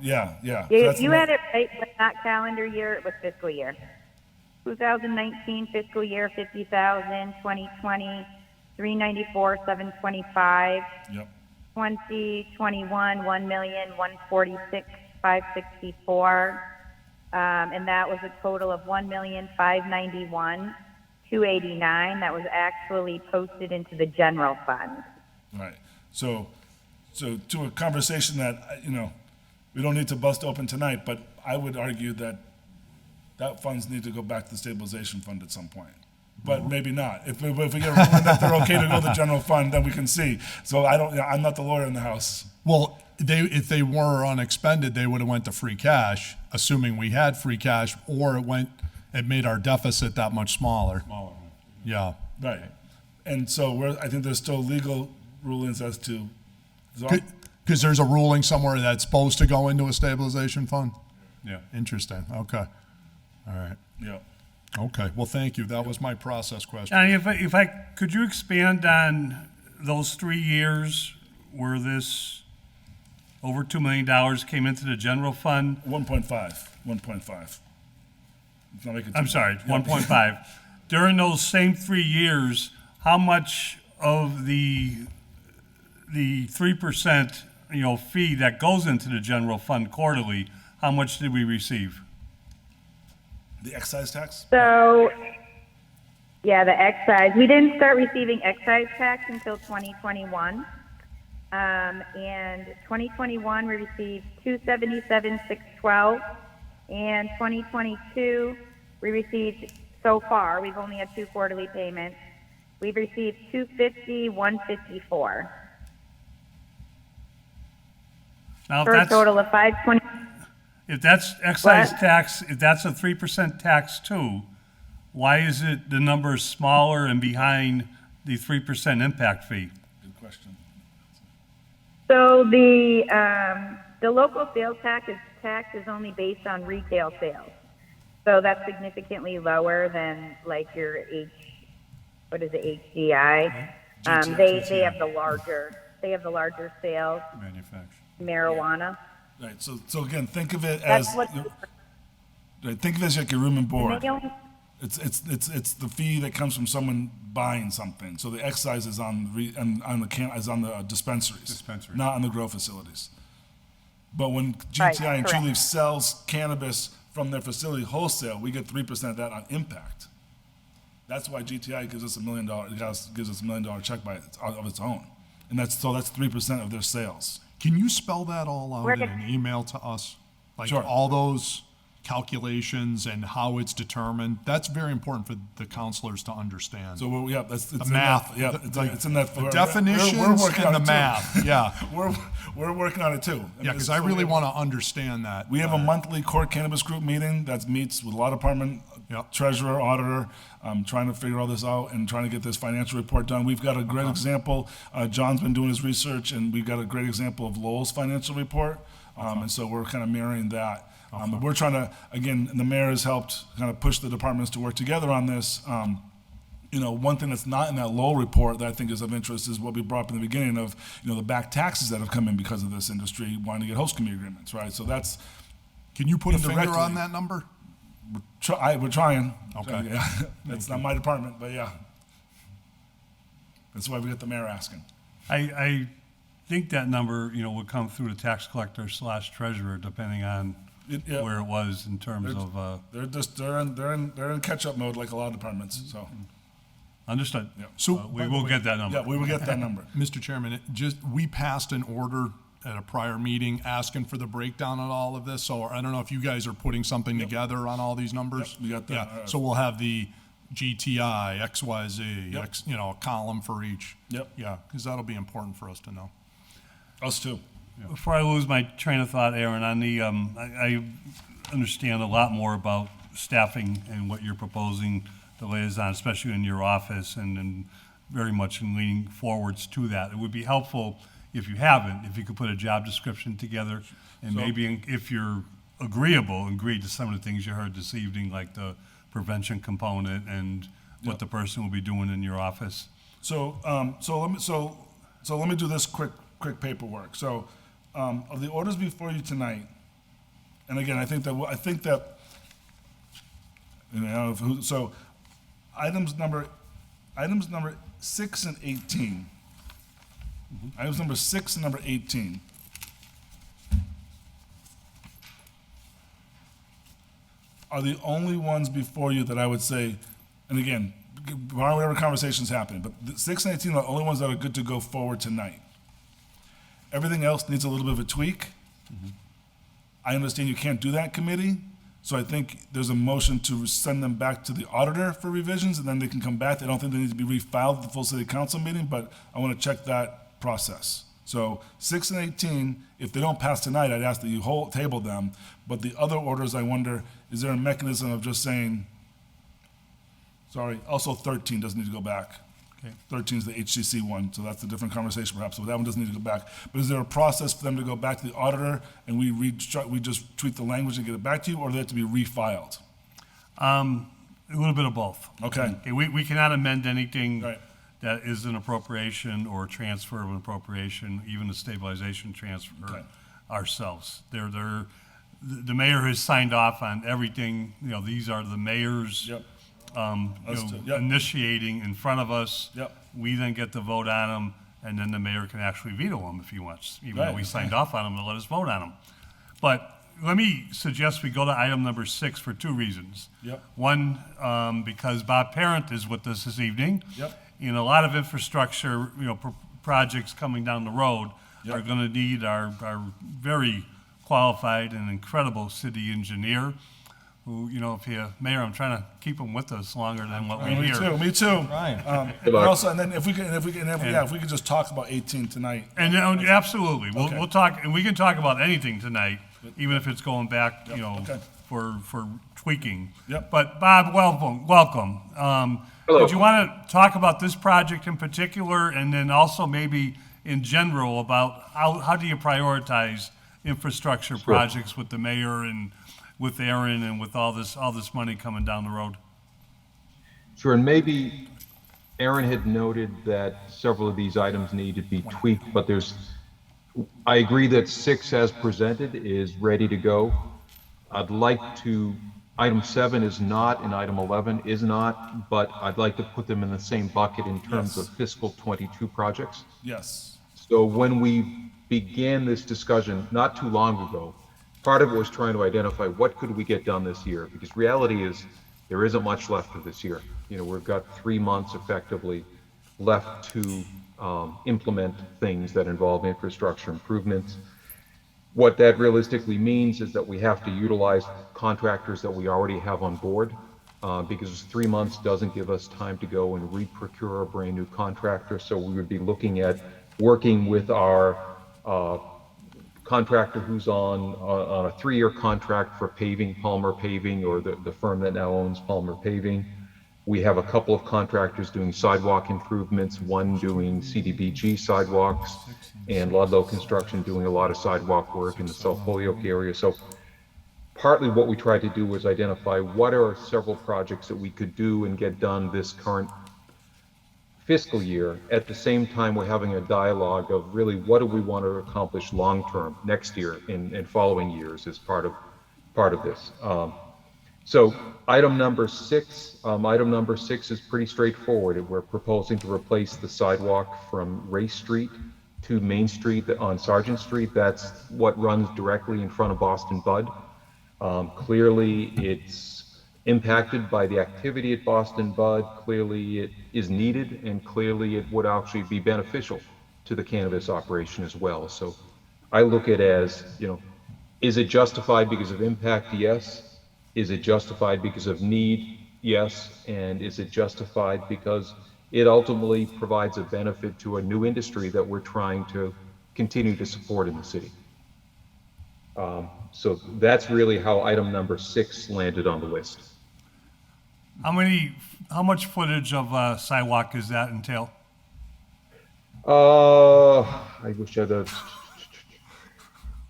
Yeah. You had it right, but not calendar year, it was fiscal year. 2019 fiscal year, 50,000, 2020, 394,725. Yep. 2021, 1,146,564. And that was a total of 1,591,289. That was actually posted into the general fund. Right. So to a conversation that, we don't need to bust open tonight, but I would argue that funds need to go back to the stabilization fund at some point. But maybe not. If we get a ruling that they're okay to go to the general fund, then we can see. So I'm not the lawyer in the house. Well, if they were unexpended, they would have went to free cash, assuming we had free cash, or it made our deficit that much smaller. Yeah. Right. And so I think there's still legal rulings as to. Because there's a ruling somewhere that's supposed to go into a stabilization fund? Yeah. Interesting. Okay. All right. Yeah. Okay. Well, thank you. That was my process question. Johnny, could you expand on those 3 years where this over $2 million came into the general fund? 1.5. I'm sorry, 1.5. During those same 3 years, how much of the the 3%, fee that goes into the general fund quarterly, how much did we receive? The excise tax? So, yeah, the excise. We didn't start receiving excise tax until 2021. And 2021, we received 277,612. And 2022, we received, so far, we've only had 2 quarterly payments. We've received 250,154. Now, For a total of 520. if that's excise What? tax, if that's a 3% tax too, why is it the number is smaller and behind the 3% impact fee? Good question. So the local sales tax is only based on retail sales. So that's significantly lower than like your HDI. They have the larger sales. Manufacturer. Marijuana. Right. So again, think of it That's as what. think of it as like your room and board. They only- It's the fee that comes from someone buying something. So the excise is on the dispensaries, not on the grow facilities. But when GTI and Trulieve sells cannabis from their facility wholesale, we get 3% of that on impact. That's why GTI gives us $1 million. Gives us $1 million check of its own, and that's 3% of their sales. Can you spell that all out in an email to us? Like Sure. all those calculations and how it's determined? That's very important for the counselors to understand. So it's the math. It's in that. The definitions working and on the it math. too. Yeah. We're working on it too. Because I really want to understand that. We have a monthly core cannabis group meeting that meets with law department, treasurer, auditor, trying to figure all this out and trying to get this financial report done. We've got a great example. John's been doing his research, and we've got a great example of Lowell's financial report. And so we're kind of mirroring that. But we're trying to, again, the mayor has helped kind of push the departments to work together on this. One thing that's not in that Lowell report that I think is of interest is what we brought up in the beginning of, the back taxes that have come in because of this industry wanting to get host community agreements, right? So that's. Can you put a finger indirectly. on that number? We're trying. Okay. Yeah. That's not my department, but yeah. That's why we got the mayor asking. I think that number, would come through the tax collector / treasurer, depending on where it was in terms of. They're in catch-up mode like a lot of departments, so. Understood. Yeah. So we will get that number. Yeah, we will get that number. Mr. Chairman, we passed an order at a prior meeting asking for the breakdown on all of this. So I don't know if you guys are putting something together on all these numbers. Yep, we got that. Yeah. So we'll have the GTI, XYZ, a column for each. Yep. Yeah, because that'll be important for us to know. Us too. Before I lose my train of thought, Aaron, on the, I understand a lot more about staffing and what you're proposing, the liaison, especially in your office, and very much in leaning forwards to that. It would be helpful, if you haven't, if you could put a job description together, and maybe if you're agree to some of the things you heard this evening, like the prevention component and what the person will be doing in your office. So let me do this quick paperwork. So, of the orders before you tonight, and again, I think that so items number 6 and 18. Items number 6 and number 18. Are the only ones before you that I would say, and again, whatever conversations happen, but the 6 and 18 are the only ones that are good to go forward tonight. Everything else needs a little bit of a tweak. I understand you can't do that, committee, so I think there's a motion to send them back to the auditor for revisions, and then they can come back. I don't think they need to be refiled at the full city council meeting, but I want to check that process. So 6 and 18, if they don't pass tonight, I'd ask that you table them. But the other orders, I wonder, is there a mechanism of just saying, sorry, also 13 doesn't need to go back. Okay. 13 is the HCC one, so that's a different conversation perhaps, but that one doesn't need to go back. But is there a process for them to go back to the auditor and we just tweak the language and get it back to you, or do they have to be refiled? A little bit of both. Okay. We cannot amend anything that is an appropriation or a transfer of an appropriation, even a stabilization transfer ourselves. The mayor has signed off on everything. These are the mayor's initiating in front of us. Yep. We then get to vote on them, and then the mayor can actually veto them if he wants, even though Right. we signed off on them and let us vote on them. But let me suggest we go to item number 6 for 2 reasons. Yep. One, because Bob Parent is with us this evening. Yep. And a lot of infrastructure, projects coming down the road Yep. are gonna need our very qualified and incredible city engineer, who, Mayor, I'm trying to keep him with us longer than what we Me hear. too. Me too. Right. And also, and then if we could just talk about 18 tonight. And absolutely, we'll Okay. we'll talk, and we can talk about anything tonight, even if it's going back, okay. for tweaking. Yep. But Bob, welcome. Hello. Did you want to talk about this project in particular, and then also maybe in general about how do you prioritize infrastructure projects with the mayor and with Aaron and with all this money coming down the road? Sure, and maybe Aaron had noted that several of these items need to be tweaked, but I agree that 6 as presented is ready to go. Item 7 is not, and item 11 is not, but I'd like to put them in the same bucket in terms Yes. of fiscal 22 projects. Yes. So when we began this discussion not too long ago, part of it was trying to identify what could we get done this year, because reality is there isn't much left of this year. We've got 3 months effectively left to implement things that involve infrastructure improvements. What that realistically means is that we have to utilize contractors that we already have on board, because 3 months doesn't give us time to go and re-procure a brand new contractor. So we would be looking at working with our contractor who's on a 3-year contract for paving, Palmer Paving, or the firm that now owns Palmer Paving. We have a couple of contractors doing sidewalk improvements, one doing CDBG sidewalks, and Ludlow Construction doing a lot of sidewalk work in the South Holyoke area. So partly what we tried to do was identify what are several projects that we could do and get done this current fiscal year. At the same time, we're having a dialogue of really what do we want to accomplish long-term next year and following years as part of this. So item number 6 is pretty straightforward. We're proposing to replace the sidewalk from Race Street to Main Street on Sargent Street. That's what runs directly in front of Boston Bud. Clearly, it's impacted by the activity at Boston Bud. Clearly, it is needed, and clearly it would actually be beneficial to the cannabis operation as well. So I look at it as, is it justified because of impact? Yes. Is it justified because of need? Yes. And is it justified because it ultimately provides a benefit to a new industry that we're trying to continue to support in the city? So that's really how item number 6 landed on the list. How much footage of sidewalk does that entail? I wish I had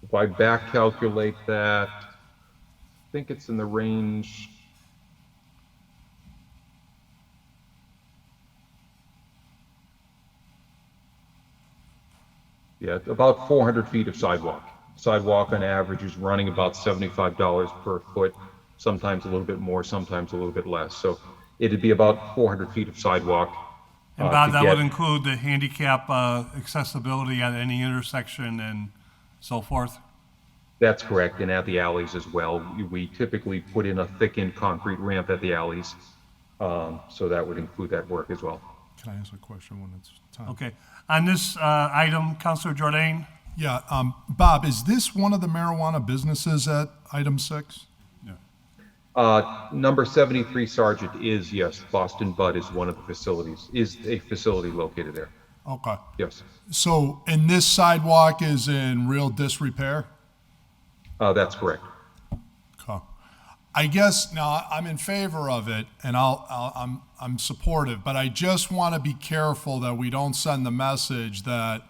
if I back calculate that, I think it's in the range. Yeah, about 400 feet of sidewalk. Sidewalk on average is running about $75 per foot, sometimes a little bit more, sometimes a little bit less. So it'd be about 400 feet of sidewalk. And Bob, that would include the handicap accessibility at any intersection and so forth? That's correct, and at the alleys as well. We typically put in a thickened concrete ramp at the alleys, so that would include that work as well. Can I ask a question when it's time? Okay. On this item, Councilor Jordan? Yeah, Bob, is this one of the marijuana businesses at item 6? Number 73 Sargent is, yes, Boston Bud is one of the facilities, is a facility located there. Okay. Yes. So, and this sidewalk is in real disrepair? That's correct. Okay. I guess now I'm in favor of it, and I'm supportive, but I just want to be careful that we don't send the message that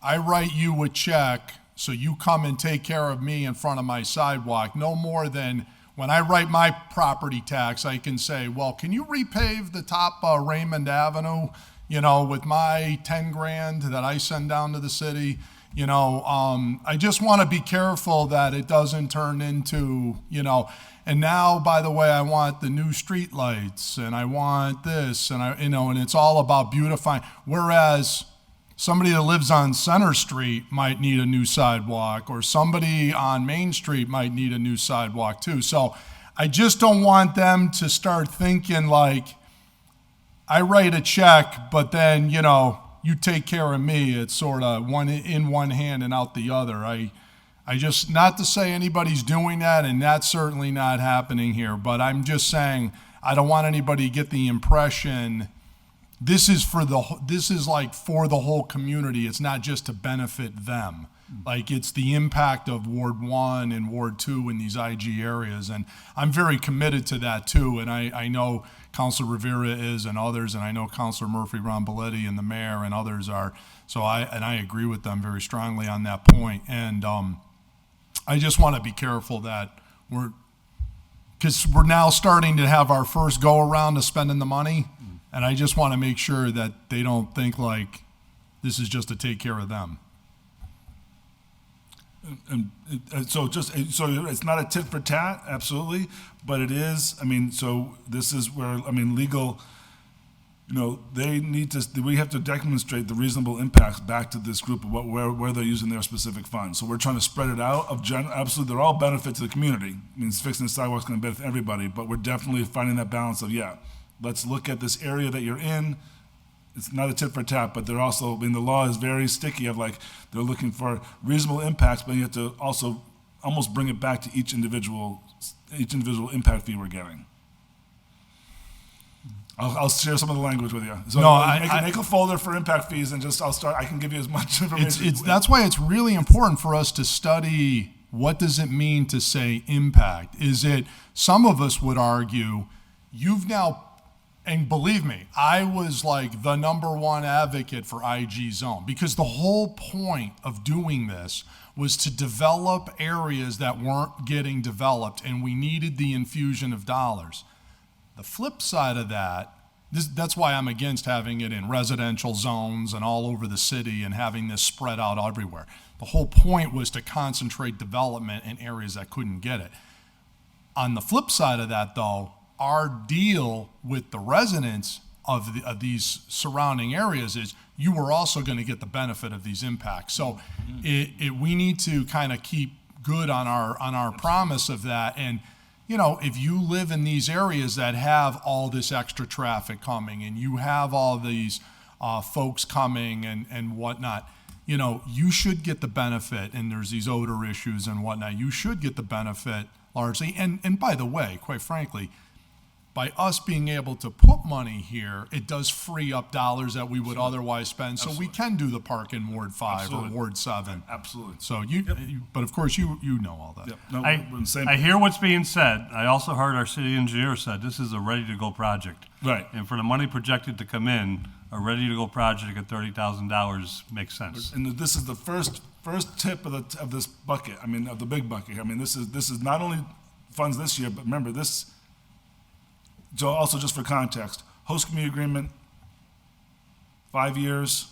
I write you a check, so you come and take care of me in front of my sidewalk. No more than when I write my property tax, I can say, well, can you repave the top Raymond Avenue, with my 10 grand that I send down to the city? I just want to be careful that it doesn't turn into, and now, by the way, I want the new street lights and I want this and and it's all about beautifying. Whereas somebody that lives on Center Street might need a new sidewalk, or somebody on Main Street might need a new sidewalk too. So I just don't want them to start thinking like, I write a check, but then, you take care of me. It's sort of one in one hand and out the other. I just, not to say anybody's doing that, and that's certainly not happening here, but I'm just saying I don't want anybody to get the impression this is like for the whole community. It's not just to benefit them. Like, it's the impact of Ward 1 and Ward 2 in these IG areas. And I'm very committed to that too. And I know Councilor Rivera is, and others, and I know Councilor Murphy Ramboletti and the mayor and others are. So I agree with them very strongly on that point. And I just want to be careful that because we're now starting to have our first go around of spending the money. And I just want to make sure that they don't think like this is just to take care of them. And so it's not a tit for tat, absolutely, but it is. I mean, so this is where, legal, they need to. We have to demonstrate the reasonable impacts back to this group of where they're using their specific funds. So we're trying to spread it out. Absolutely, they're all benefit to the community. It means fixing the sidewalks going to benefit everybody, but we're definitely finding that balance of let's look at this area that you're in. It's not a tit for tat, but they're also, the law is very sticky of they're looking for reasonable impacts, but you have to also almost bring it back to each individual impact fee we're getting. I'll share some of the language with you. So make a folder for impact fees and I can give you as much information. That's why it's really important for us to study what does it mean to say impact. Some of us would argue, you've now, and believe me, I was like the #1 advocate for IG zone, because the whole point of doing this was to develop areas that weren't getting developed, and we needed the infusion of dollars. The flip side of that's why I'm against having it in residential zones and all over the city and having this spread out everywhere. The whole point was to concentrate development in areas that couldn't get it. On the flip side of that, though, our deal with the residents of these surrounding areas is you are also going to get the benefit of these impacts. So we need to kind of keep good on our promise of that. And if you live in these areas that have all this extra traffic coming, and you have all these folks coming and whatnot, you should get the benefit. And there's these odor issues and whatnot. You should get the benefit largely. And by the way, quite frankly, by us being able to put money here, it does free up dollars that we would otherwise spend. So we can do the park in Ward 5 or Ward 7. Absolutely. So but of course you know all that. Yep. No, I hear what's being said. I also heard our city engineer said this is a ready-to-go project. Right. And for the money projected to come in, a ready-to-go project at $30,000 makes sense. And this is the first tip of this bucket. Of the big bucket. This is not only funds this year, but remember this. So also, just for context, host community agreement, 5 years,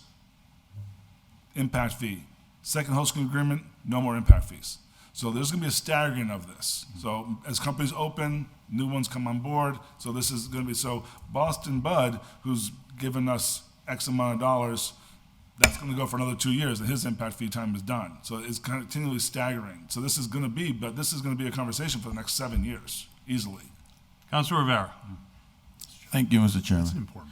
impact fee. Second host community agreement, no more impact fees. So there's going to be a staggering of this. So as companies open, new ones come on board. So this is going to be, Boston Bud, who's given us X amount of dollars, that's going to go for another 2 years, and his impact fee time is done. So it's continually staggering. So this is going to be a conversation for the next 7 years, easily. Councilor Rivera. Thank you, Mr. Chairman. That's important.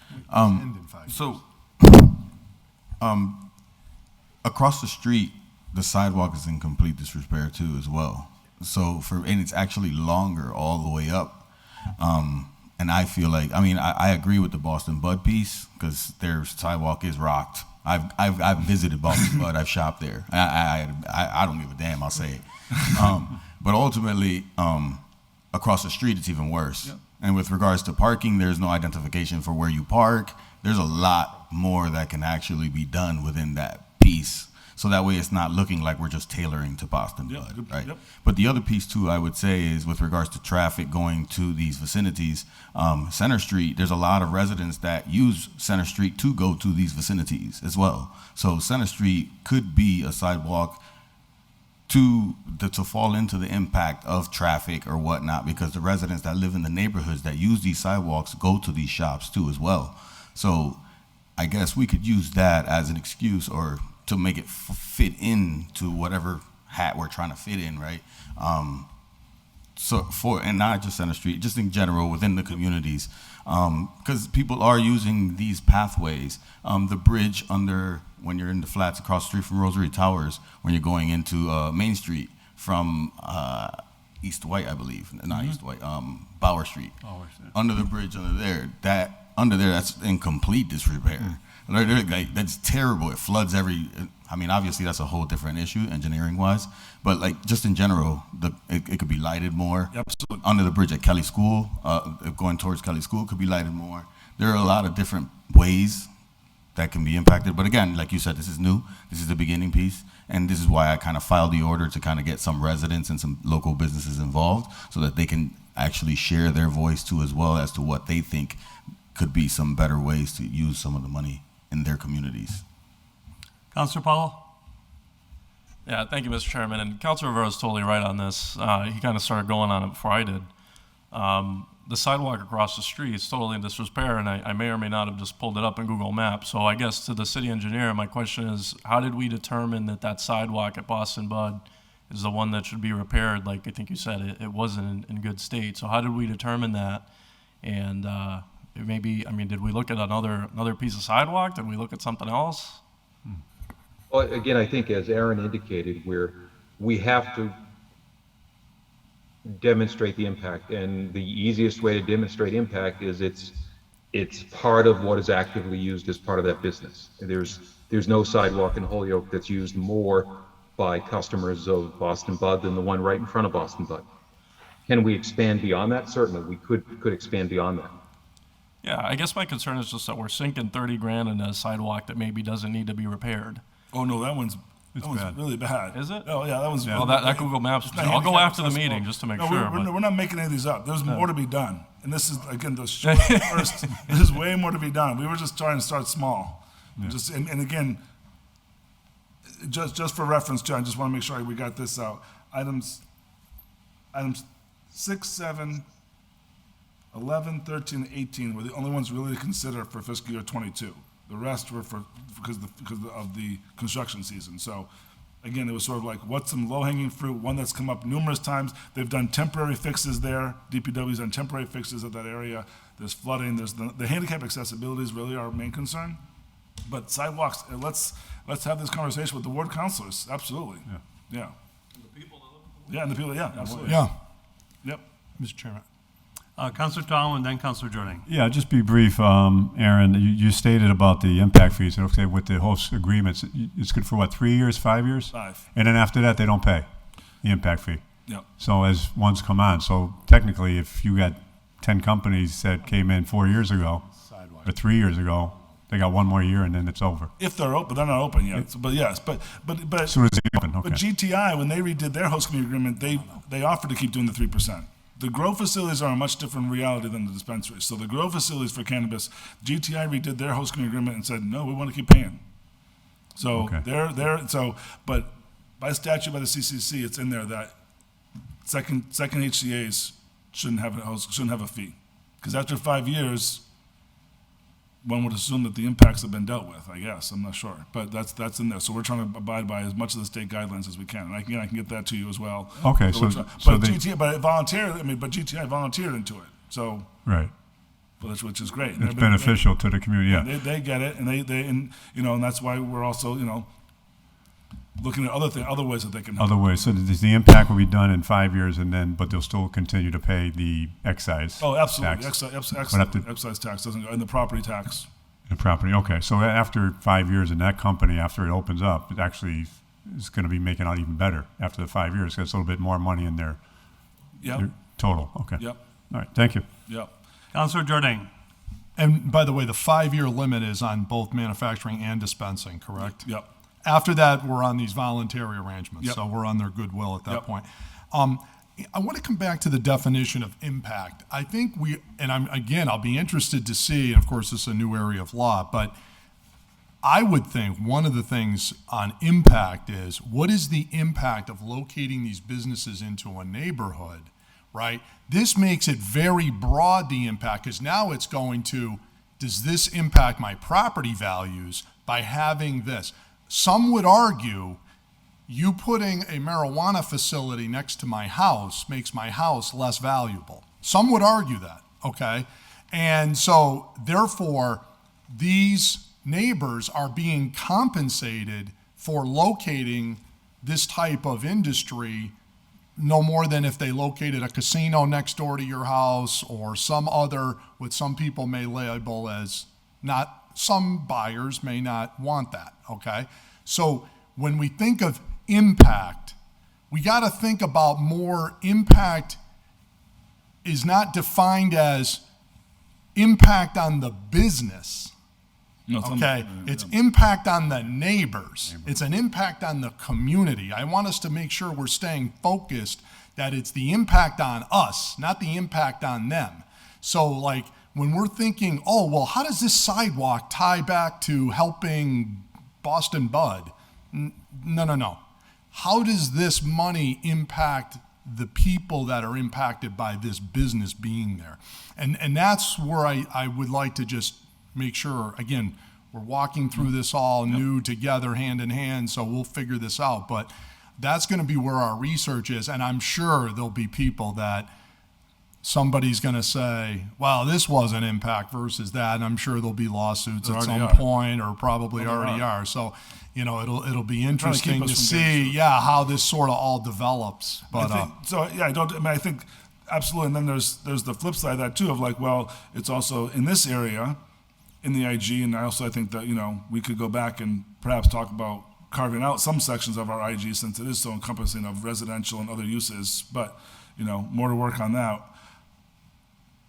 Across the street, the sidewalk is in complete disrepair too, as well. And it's actually longer all the way up. And I feel like, I agree with the Boston Bud piece, because their sidewalk is rocked. I've visited Boston Bud. I've shopped there. I don't give a damn. I'll say it. But ultimately, across the street, it's even worse. Yep. And with regards to parking, there's no identification for where you park. There's a lot more that can actually be done within that piece. So that way it's not looking like we're just tailoring to Boston Bud, right? Yep. But the other piece too, I would say, is with regards to traffic going to these vicinities, Center Street, there's a lot of residents that use Center Street to go to these vicinities as well. So Center Street could be a sidewalk to fall into the impact of traffic or whatnot, because the residents that live in the neighborhoods that use these sidewalks go to these shops too as well. So I guess we could use that as an excuse or to make it fit into whatever hat we're trying to fit in, right? So and not just Center Street, just in general within the communities, because people are using these pathways. The bridge under, when you're in the flats across the street from Rosary Towers, when you're going into Main Street from East White, I believe, not East White, Bauer Street. Under the bridge under there, that's in complete disrepair. Like, that's terrible. It floods I mean, obviously that's a whole different issue engineering wise, but like just in general, it could be lighted more. Absolutely. Under the bridge at Kelly School, going towards Kelly School could be lighted more. There are a lot of different ways that can be impacted. But again, like you said, this is new. This is the beginning piece. And this is why I kind of filed the order to kind of get some residents and some local businesses involved so that they can actually share their voice too, as well as to what they think could be some better ways to use some of the money in their communities. Councilor Powell? Yeah, thank you, Mr. Chairman. And Councilor Rivera is totally right on this. He kind of started going on it before I did. The sidewalk across the street is totally in disrepair, and I may or may not have just pulled it up in Google Maps. So I guess to the city engineer, my question is, how did we determine that sidewalk at Boston Bud is the one that should be repaired? Like I think you said, it wasn't in good state. So how did we determine that? And maybe, I mean, did we look at another piece of sidewalk? Did we look at something else? Well, again, I think as Aaron indicated, we have to demonstrate the impact, and the easiest way to demonstrate impact is it's part of what is actively used as part of that business. There's no sidewalk in Holyoke that's used more by customers of Boston Bud than the one right in front of Boston Bud. Can we expand beyond that? Certainly, we could expand beyond that. Yeah, I guess my concern is just that we're sinking 30 grand in a sidewalk that maybe doesn't need to be repaired. Oh no, that one's bad. Really bad. Is it? Oh yeah, that one's. Well, that Google Maps. I'll go after the meeting just to make sure. We're not making any of these up. There's more to be done, and this is again the short first. There's way more to be done. We were just trying to start small, and again, just for reference, John. Just want to make sure we got this out. Items 6, 7, 11, 13, 18 were the only ones really to consider for fiscal year 22. The rest were because of the construction season. So, again, it was sort of like, what's some low-hanging fruit? One that's come up numerous times. They've done temporary fixes there. DPW's done temporary fixes at that area. There's flooding. There's the handicap accessibility is really our main concern. But sidewalks, let's have this conversation with the ward councilors. Absolutely. Yeah. And the people. Yeah, and the people. Yeah, absolutely. Yeah. Yep. Mr. Chairman. Councilor Tong and then Councilor Jordan. Yeah, just be brief, Aaron. You stated about the impact fees. Okay, with the host agreements, it's good for what, 3 years, 5 years? 5. And then after that, they don't pay the impact fee. Yep. So as ones come on, so technically, if you got 10 companies that came in 4 years ago or 3 years ago, they got 1 more year and then it's over. If they're open, they're not open yet. But yes, but As soon as they open, okay. But GTI, when they redid their host community agreement, they offered to keep doing the 3%. The grow facilities are a much different reality than the dispensaries. So the grow facilities for cannabis, GTI redid their host community agreement and said, no, we want to keep paying. So but by statute, by the CCC, it's in there that second HCAs shouldn't have a fee. Because after 5 years, one would assume that the impacts have been dealt with, I guess. I'm not sure. But that's in there. So we're trying to abide by as much of the state guidelines as we can. And I can get that to you as well. Okay, GTI volunteered into it. So right. Which is great. It's beneficial to the community, yeah. They get it, and that's why we're also, looking at other ways that they can help. Other ways. So the impact will be done in 5 years, but they'll still continue to pay the excise. Oh, absolutely. Tax. Excise tax doesn't go, and the property tax. The property. Okay. So after 5 years in that company, after it opens up, it actually is going to be making out even better after the 5 years. Because it's a little bit more money in their total. Okay. Yep. All right. Thank you. Yep. Councilor Jordan. And by the way, the 5-year limit is on both manufacturing and dispensing, correct? Yep. After that, we're on these voluntary arrangements, Yep. so we're on their goodwill at that Yep. point. I want to come back to the definition of impact. I think I'll be interested to see, and of course this is a new area of law, but I would think one of the things on impact is, what is the impact of locating these businesses into a neighborhood, right? This makes it very broad, the impact, because now it's going to does this impact my property values by having this? Some would argue you putting a marijuana facility next to my house makes my house less valuable. Some would argue that, okay? And so therefore, these neighbors are being compensated for locating this type of industry no more than if they located a casino next door to your house or some other, what some people may label as not, some buyers may not want that, okay? So when we think of impact, we got to think about more impact is not defined as impact on the business. No, Okay, it's impact on the neighbors. It's an impact on the community. I want us to make sure we're staying focused that it's the impact on us, not the impact on them. So like when we're thinking, oh, well, how does this sidewalk tie back to helping Boston Bud? No. How does this money impact the people that are impacted by this business being there? And that's where I would like to just make sure, again, we're walking through this all new together, hand in hand, so we'll figure this out. But that's going to be where our research is, and I'm sure there'll be people that somebody's going to say, well, this was an impact versus that, and I'm sure there'll be lawsuits at some point, or probably already are. So, you know, it'll be interesting to see, how this sort of all develops. But I think absolutely. And then there's the flip side of that too, of like, well, it's also in this area, in the IG, and I think that, you know, we could go back and perhaps talk about carving out some sections of our IG since it is so encompassing of residential and other uses, but, you know, more to work on that.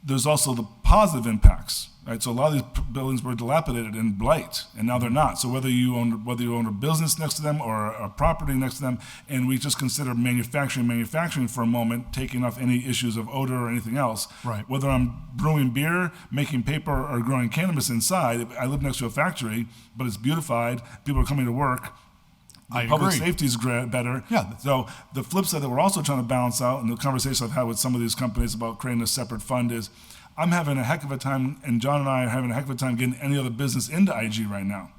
There's also the positive impacts, right? So a lot of these buildings were dilapidated and blight, and now they're not. So whether you own a business next to them or a property next to them, and we just consider manufacturing for a moment, taking off any issues of odor or anything else. Right. Whether I'm brewing beer, making paper, or growing cannabis inside, I live next to a factory, but it's beautified. People are coming to work. Public safety is better. Yeah. So the flip side that we're also trying to balance out, and the conversation I've had with some of these companies about creating a separate fund is, I'm having a heck of a time, and John and I are having a heck of a time getting any other business into IG right now,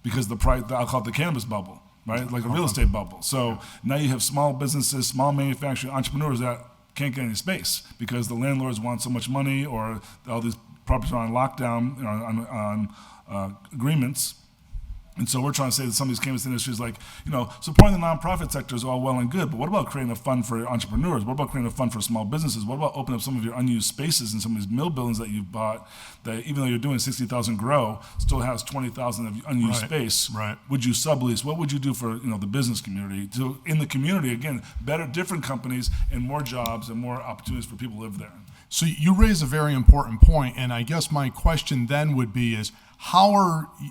because the price, I'll call it the cannabis bubble, right? Like a real estate bubble. So now you have small businesses, small manufacturing entrepreneurs that can't get any space because the landlords want so much money, or all these properties are on lockdown, you know, on agreements. And so we're trying to say that some of these cannabis industries, like, you know, supporting the nonprofit sector is all well and good, but what about creating a fund for entrepreneurs? What about creating a fund for small businesses? What about opening up some of your unused spaces in some of these mill buildings that you've bought that, even though you're doing 60,000 grow, still has 20,000 of unused space? Right. Would you sublease? What would you do for, you know, the business community? So in the community, again, better, different companies and more jobs and more opportunities for people to live there. So you raise a very important point, and I guess my question then would be is,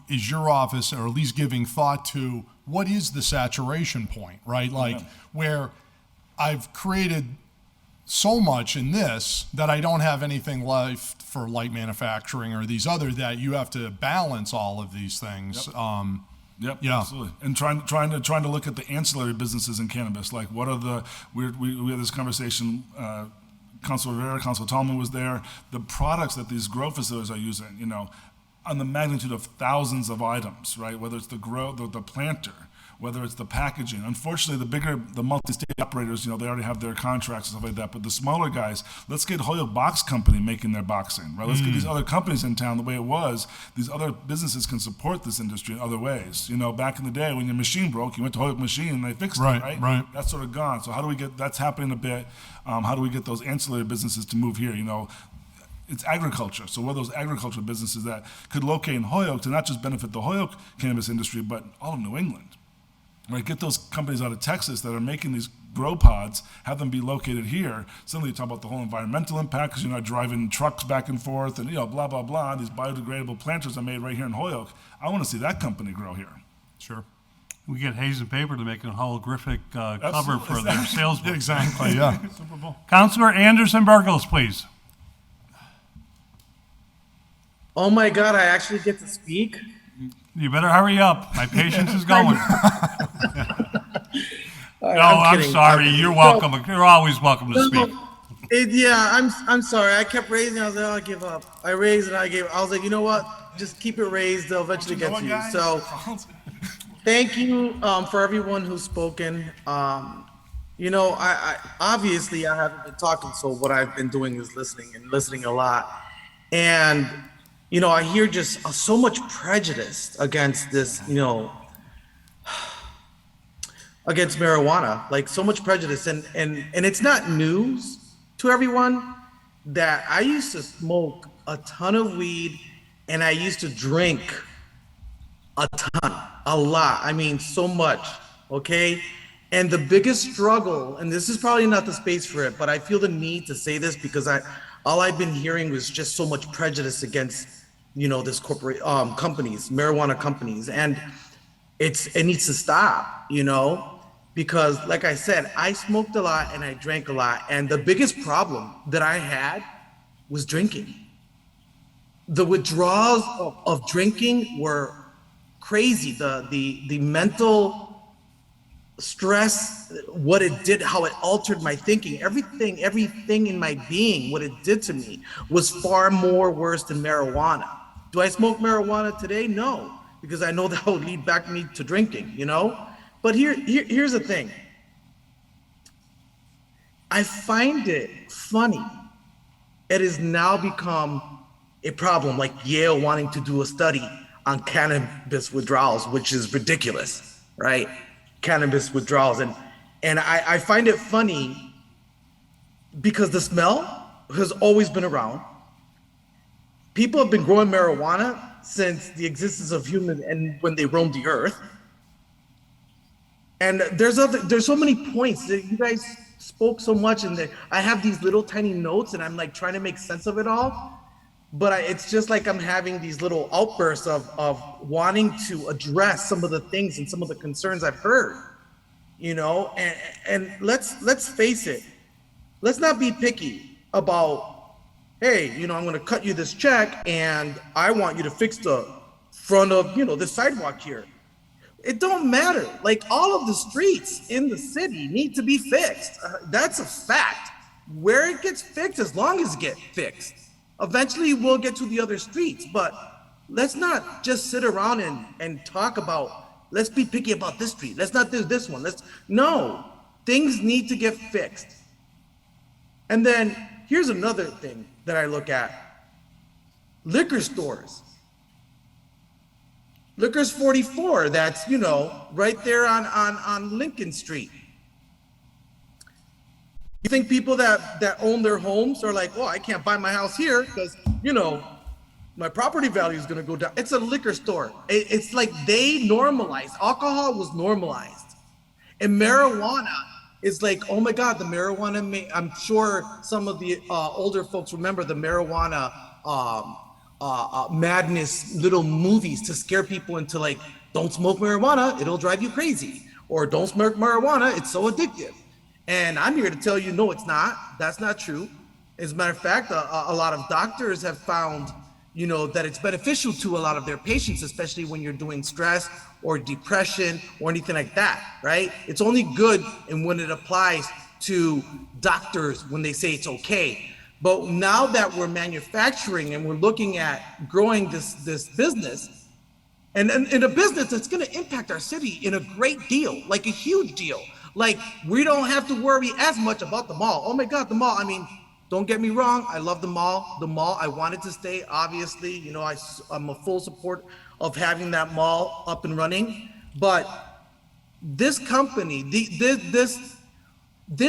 is your office, or at least giving thought to, what is the saturation point, right? Like where I've created so much in this that I don't have anything left for light manufacturing or these other, that you have to balance all of these things. Yep, absolutely. And trying to look at the ancillary businesses in cannabis, like what are the, we had this conversation, Councilor Rivera, Councilor Tallman was there, the products that these grow facilities are using, you know, on the magnitude of thousands of items, right? Whether it's the planter, whether it's the packaging. Unfortunately, the multi-state operators, you know, they already have their contracts and stuff like that. But the smaller guys, let's get Holyoke Box Company making their boxing, right? Let's get these other companies in town the way it was. These other businesses can support this industry in other ways. You know, back in the day when your machine broke, you went to Holyoke Machine and they fixed it, right? Right. That's sort of gone. So how do we get, that's happening a bit. How do we get those ancillary businesses to move here? You know, it's agriculture. So what are those agricultural businesses that could locate in Holyoke to not just benefit the Holyoke cannabis industry, but all of New England? Right? Get those companies out of Texas that are making these grow pods, have them be located here. Suddenly you talk about the whole environmental impact because you're not driving trucks back and forth and, you know, blah, blah, blah. These biodegradable planters are made right here in Holyoke. I want to see that company grow here. Sure. We get Hayes and Paper to make a holographic cover for their sales book. Exactly, yeah. Super Bowl. Councilor Anderson Burgos, please. Oh my God, I actually get to speak? You better hurry up. My patience is going. I'm I'm kidding. sorry. You're welcome. You're always welcome to speak. I'm sorry. I kept raising. I was like, oh, I give up. I raised and I gave. I was like, you know what? Just keep it raised. They'll eventually get to you. So, thank you for everyone who's spoken. I obviously I haven't been talking, so what I've been doing is listening and listening a lot. And I hear just so much prejudice against this. Against marijuana, like so much prejudice, and it's not news to everyone that I used to smoke a ton of weed and I used to drink a ton, a lot. I mean, so much, okay? And the biggest struggle, and this is probably not the space for it, but I feel the need to say this because all I've been hearing was just so much prejudice against, this corporate companies, marijuana companies, and it needs to stop, because like I said, I smoked a lot and I drank a lot, and the biggest problem that I had was drinking. The withdrawals of drinking were crazy. The mental stress, what it did, how it altered my thinking, everything in my being, what it did to me was far more worse than marijuana. Do I smoke marijuana today? No, because I know that will lead back me to drinking, But here's the thing. I find it funny. It has now become a problem, like Yale wanting to do a study on cannabis withdrawals, which is ridiculous, right? Cannabis withdrawals. And I find it funny because the smell has always been around. People have been growing marijuana since the existence of humans and when they roamed the earth. And there's so many points that you guys spoke so much, and I have these little tiny notes, and I'm like trying to make sense of it all. But it's just like I'm having these little outbursts of wanting to address some of the things and some of the concerns I've heard, and let's face it, let's not be picky about, hey, I'm going to cut you this check and I want you to fix the front of, the sidewalk here. It don't matter. Like, all of the streets in the city need to be fixed. That's a fact. Where it gets fixed, as long as it gets fixed, eventually we'll get to the other streets. But let's not just sit around and talk about, let's be picky about this street. Let's not do this one. No, things need to get fixed. And then here's another thing that I look at. Liquor stores. Liquor's 44, that's, right there on Lincoln Street. You think people that own their homes are like, oh, I can't buy my house here because, my property value is going to go down. It's a liquor store. It's like they normalized. Alcohol was normalized. And marijuana is like, oh my God, the marijuana, I'm sure some of the older folks remember the marijuana madness little movies to scare people into like, don't smoke marijuana, it'll drive you crazy. Or don't smoke marijuana, it's so addictive. And I'm here to tell you, no, it's not. That's not true. As a matter of fact, a lot of doctors have found, that it's beneficial to a lot of their patients, especially when you're doing stress or depression or anything like that, right? It's only good and when it applies to doctors when they say it's okay. But now that we're manufacturing and we're looking at growing this business, and in a business that's going to impact our city in a great deal, like a huge deal. Like, we don't have to worry as much about the mall. Oh my God, the mall. I mean, don't get me wrong. I love the mall. The mall, I wanted to stay, obviously. I'm a full support of having that mall up and running. But this company, this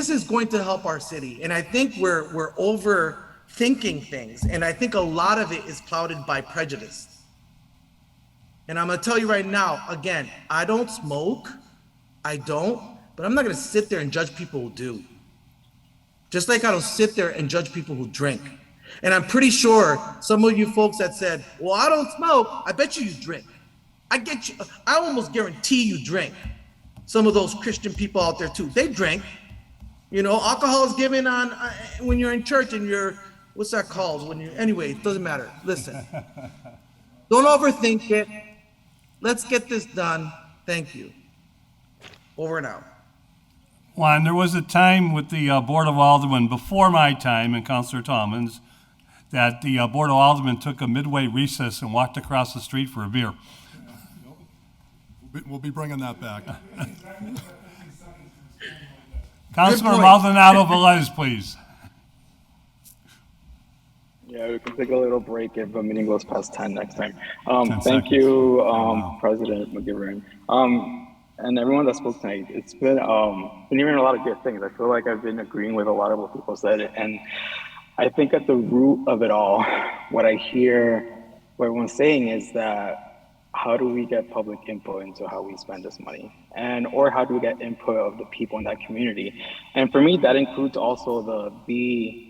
is going to help our city. And I think we're overthinking things. And I think a lot of it is clouded by prejudice. And I'm going to tell you right now, again, I don't smoke. I don't. But I'm not going to sit there and judge people who do. Just like I don't sit there and judge people who drink. And I'm pretty sure some of you folks that said, well, I don't smoke, I bet you drink. I almost guarantee you drink. Some of those Christian people out there too, they drink. Alcohol is given on when you're in church and what's that called? Anyway, it doesn't matter. Listen, don't overthink it. Let's get this done. Thank you. Over and out. Juan, there was a time with the Board of Aldermen, before my time and Councilor Tallman's, that the Board of Aldermen took a midway recess and walked across the street for a beer. We'll be bringing that back. Councilor point. Maldonado Velez, please. Yeah, we can take a little break if the meeting goes past 10 next time. 10 Thank seconds. you, President McGivern. And everyone that spoke tonight. It's been hearing a lot of good things. I feel like I've been agreeing with a lot of what people said. And I think at the root of it all, what I hear what everyone's saying is that how do we get public input into how we spend this money? Or how do we get input of the people in that community? And for me, that includes also the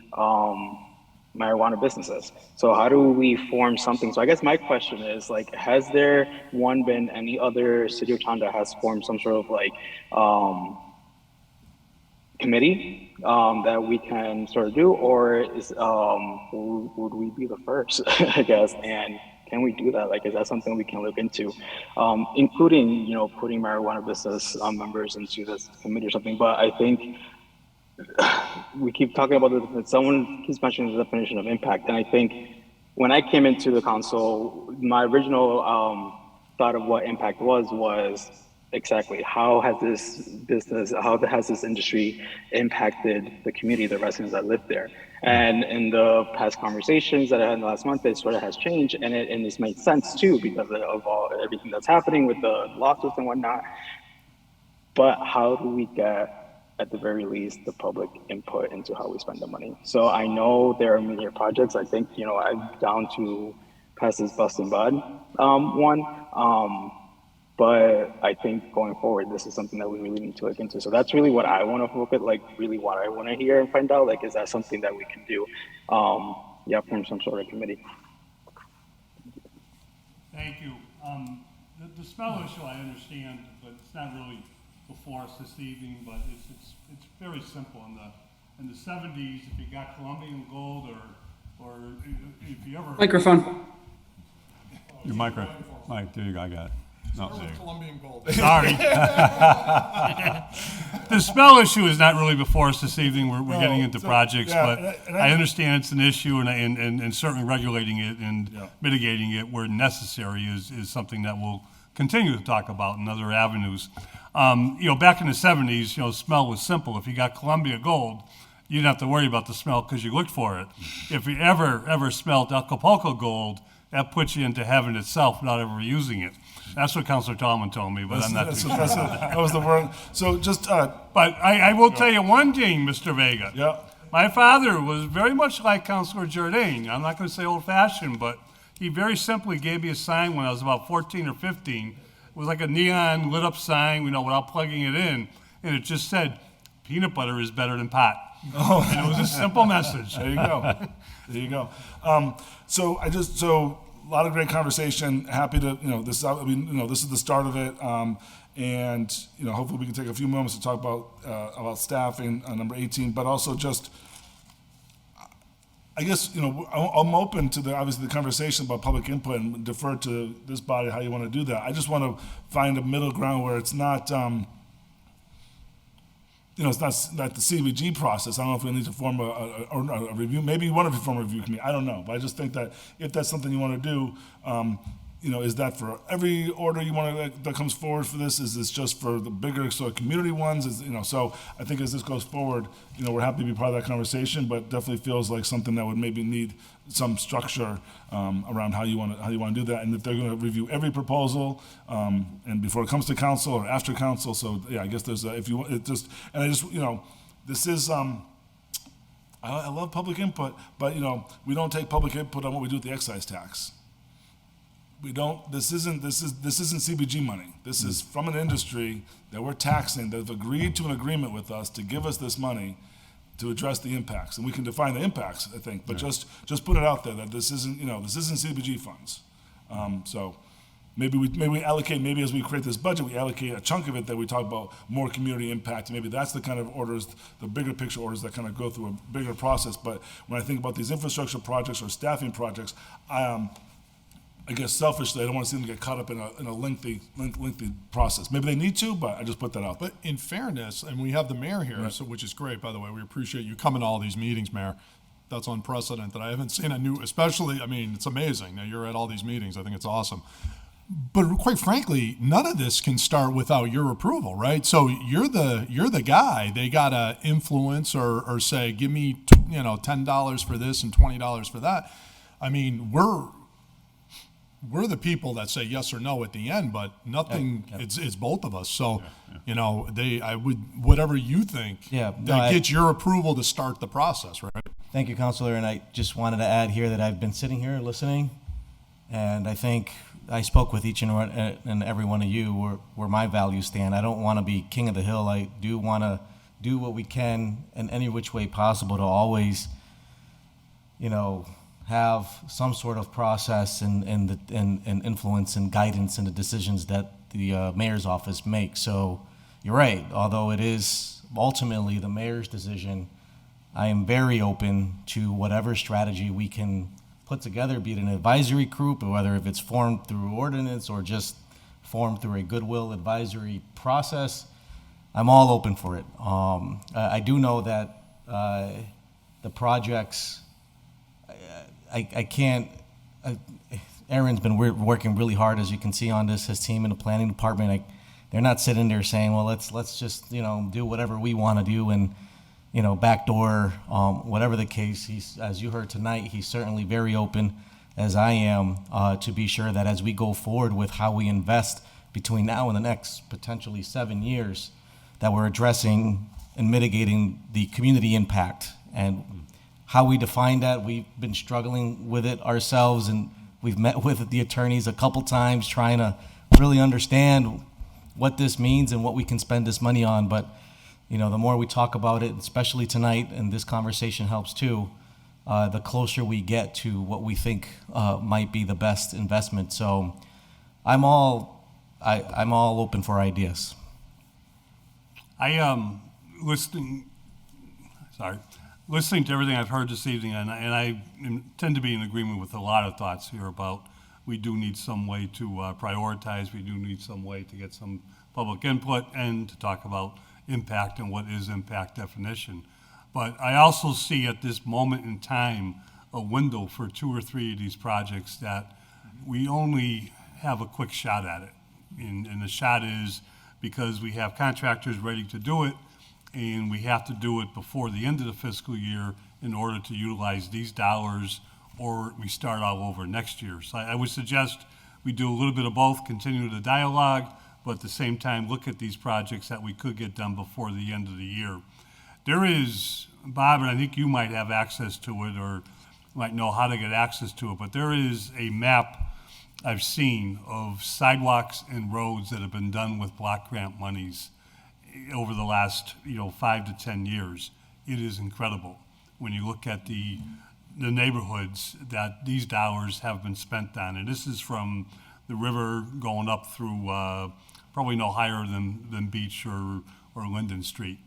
marijuana businesses. So how do we form something? So I guess my question is, like, has there been any other city of town that has formed some sort of like committee that we can sort of do, or is would we be the first, I guess? And can we do that? Like, is that something we can look into, including, putting marijuana business members into this committee or something? But I think we keep talking about someone keeps mentioning the definition of impact. And I think when I came into the council, my original thought of what impact was exactly how has this industry impacted the community, the residents that live there. And in the past conversations that I had in the last month, it sort of has changed, and it's made sense too because of everything that's happening with the lawsuits and whatnot. But how do we get, at the very least, the public input into how we spend the money? So I know there are immediate projects. I think, I'm down to pass this bust and bud one. But I think going forward, this is something that we really need to look into. So that's really what I want to look at, like really what I want to hear and find out, like, is that something that we can do? From some sort of committee. Thank you. The smell issue I understand, but it's not really before us this evening, but it's very simple. In the 70s, if you got Colombian gold or if you ever... Microphone. Your micro. Mike, there you go, I got it. Not there. Colombian gold. Sorry. The smell issue is not really before us this evening. We're getting into projects, yeah, but and I understand it's an issue, and certainly regulating it and mitigating it where necessary is something that we'll continue to talk about in other avenues. Back in the 70s, smell was simple. If you got Columbia gold, you didn't have to worry about the smell because you looked for it. If you ever smelled Acapulco gold, that puts you into heaven itself without ever using it. That's what Councilor Tallman told me, but I'm not too sure. That was the word. So just... but I will tell you one thing, Mr. Vega. Yeah. My father was very much like Councilor Jordan. I'm not going to say old-fashioned, but he very simply gave me a sign when I was about 14 or 15. It was like a neon lit-up sign, without plugging it in, and it just said, "Peanut butter is better than pot." Oh. And it was a simple message. There you go. There you go. So a lot of great conversation. Happy to, this is the start of it. And hopefully we can take a few moments to talk about staffing on number 18, but also just, I guess, I'm open to obviously the conversation about public input and defer to this body how you want to do that. I just want to find a middle ground where it's not, it's not the CBG process. I don't know if we need to form a review. Maybe you want to form a review committee. I don't know. But I just think that if that's something you want to do, is that for every order you want that comes forward for this? Is this just for the bigger sort of community ones? So I think as this goes forward, we're happy to be part of that conversation, but definitely feels like something that would maybe need some structure around how you want to do that, and if they're going to review every proposal and before it comes to council or after council. So yeah, I guess there's this is. I love public input, but we don't take public input on what we do with the excise tax. We don't. This isn't CBG money. This is from an industry that we're taxing, that have agreed to an agreement with us to give us this money to address the impacts, and we can define the impacts, I think. But just put it out there that this isn't CBG funds. So maybe we allocate. Maybe as we create this budget, we allocate a chunk of it that we talk about more community impact. And maybe that's the kind of orders, the bigger picture orders that kind of go through a bigger process. But when I think about these infrastructure projects or staffing projects, I guess selfishly, I don't want to see them get caught up in a lengthy process. Maybe they need to, but I just put that out there. But in fairness, and we have the mayor here, so, which is great, by the way. We appreciate you coming to all these meetings, Mayor. That's unprecedented. I haven't seen a new, especially, I mean, it's amazing. Now you're at all these meetings. I think it's awesome. But quite frankly, none of this can start without your approval, right? So you're the guy. They gotta influence or say, give me $10 for this and $20 for that. I mean, we're the people that say yes or no at the end, but nothing. It's both of us. So whatever you think. Get your approval to start the process, right? Thank you, Councilor. And I just wanted to add here that I've been sitting here listening, and I think I spoke with each and every one of you where my values stand. I don't want to be king of the hill. I do want to do what we can in any which way possible to always, have some sort of process and influence and guidance in the decisions that the mayor's office makes. So you're right. Although it is ultimately the mayor's decision, I am very open to whatever strategy we can put together, be it an advisory group, or whether if it's formed through ordinance or just formed through a goodwill advisory process. I'm all open for it. I do know that the projects, I can't, Aaron's been working really hard, as you can see on this, his team in the planning department. They're not sitting there saying, well, let's just, do whatever we want to do and, backdoor, whatever the case. He's, as you heard tonight, he's certainly very open, as I am, to be sure that as we go forward with how we invest between now and the next potentially 7 years, that we're addressing and mitigating the community impact. And how we define that, we've been struggling with it ourselves, and we've met with the attorneys a couple times trying to really understand what this means and what we can spend this money on. But the more we talk about it, especially tonight, and this conversation helps too, the closer we get to what we think might be the best investment. So I'm all open for ideas. Listening to everything I've heard this evening, and I tend to be in agreement with a lot of thoughts here about we do need some way to prioritize, we do need some way to get some public input and to talk about impact and what is impact definition. But I also see at this moment in time a window for 2 or 3 of these projects that we only have a quick shot at it. And the shot is because we have contractors ready to do it, and we have to do it before the end of the fiscal year in order to utilize these dollars, or we start all over next year. So I would suggest we do a little bit of both, continue the dialogue, but at the same time look at these projects that we could get done before the end of the year. There is, Bob, and I think you might have access to it or might know how to get access to it, but there is a map I've seen of sidewalks and roads that have been done with block grant monies over the last 5 to 10 years. It is incredible when you look at the neighborhoods that these dollars have been spent on. And this is from the river going up through probably no higher than Beach or Linden Street.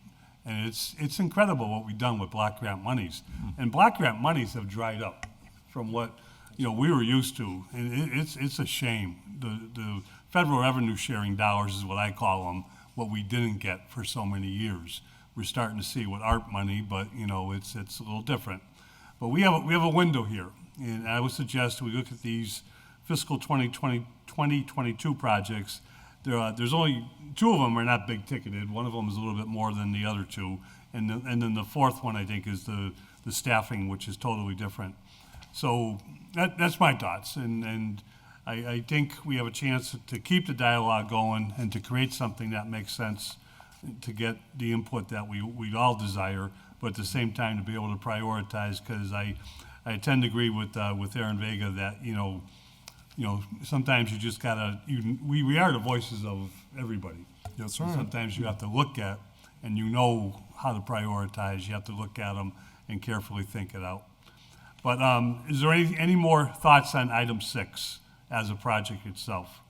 And it's incredible what we've done with block grant monies. And block grant monies have dried up from what we were used to. And it's a shame. The federal revenue sharing dollars is what I call them, what we didn't get for so many years. We're starting to see with ARP money, but it's a little different. But we have a window here, and I would suggest we look at these fiscal 2022 projects. There's only 2 of them are not big ticketed. One of them is a little bit more than the other 2, and then the fourth one I think is the staffing, which is totally different. So that's my thoughts, and I think we have a chance to keep the dialogue going and to create something that makes sense, to get the input that we'd all desire, but at the same time to be able to prioritize, because I tend to agree with Aaron Vega that sometimes you just gotta we are the voices of everybody. That's right. Sometimes you have to look at, and how to prioritize. You have to look at them and carefully think it out. But is there any more thoughts on item 6 as a project itself?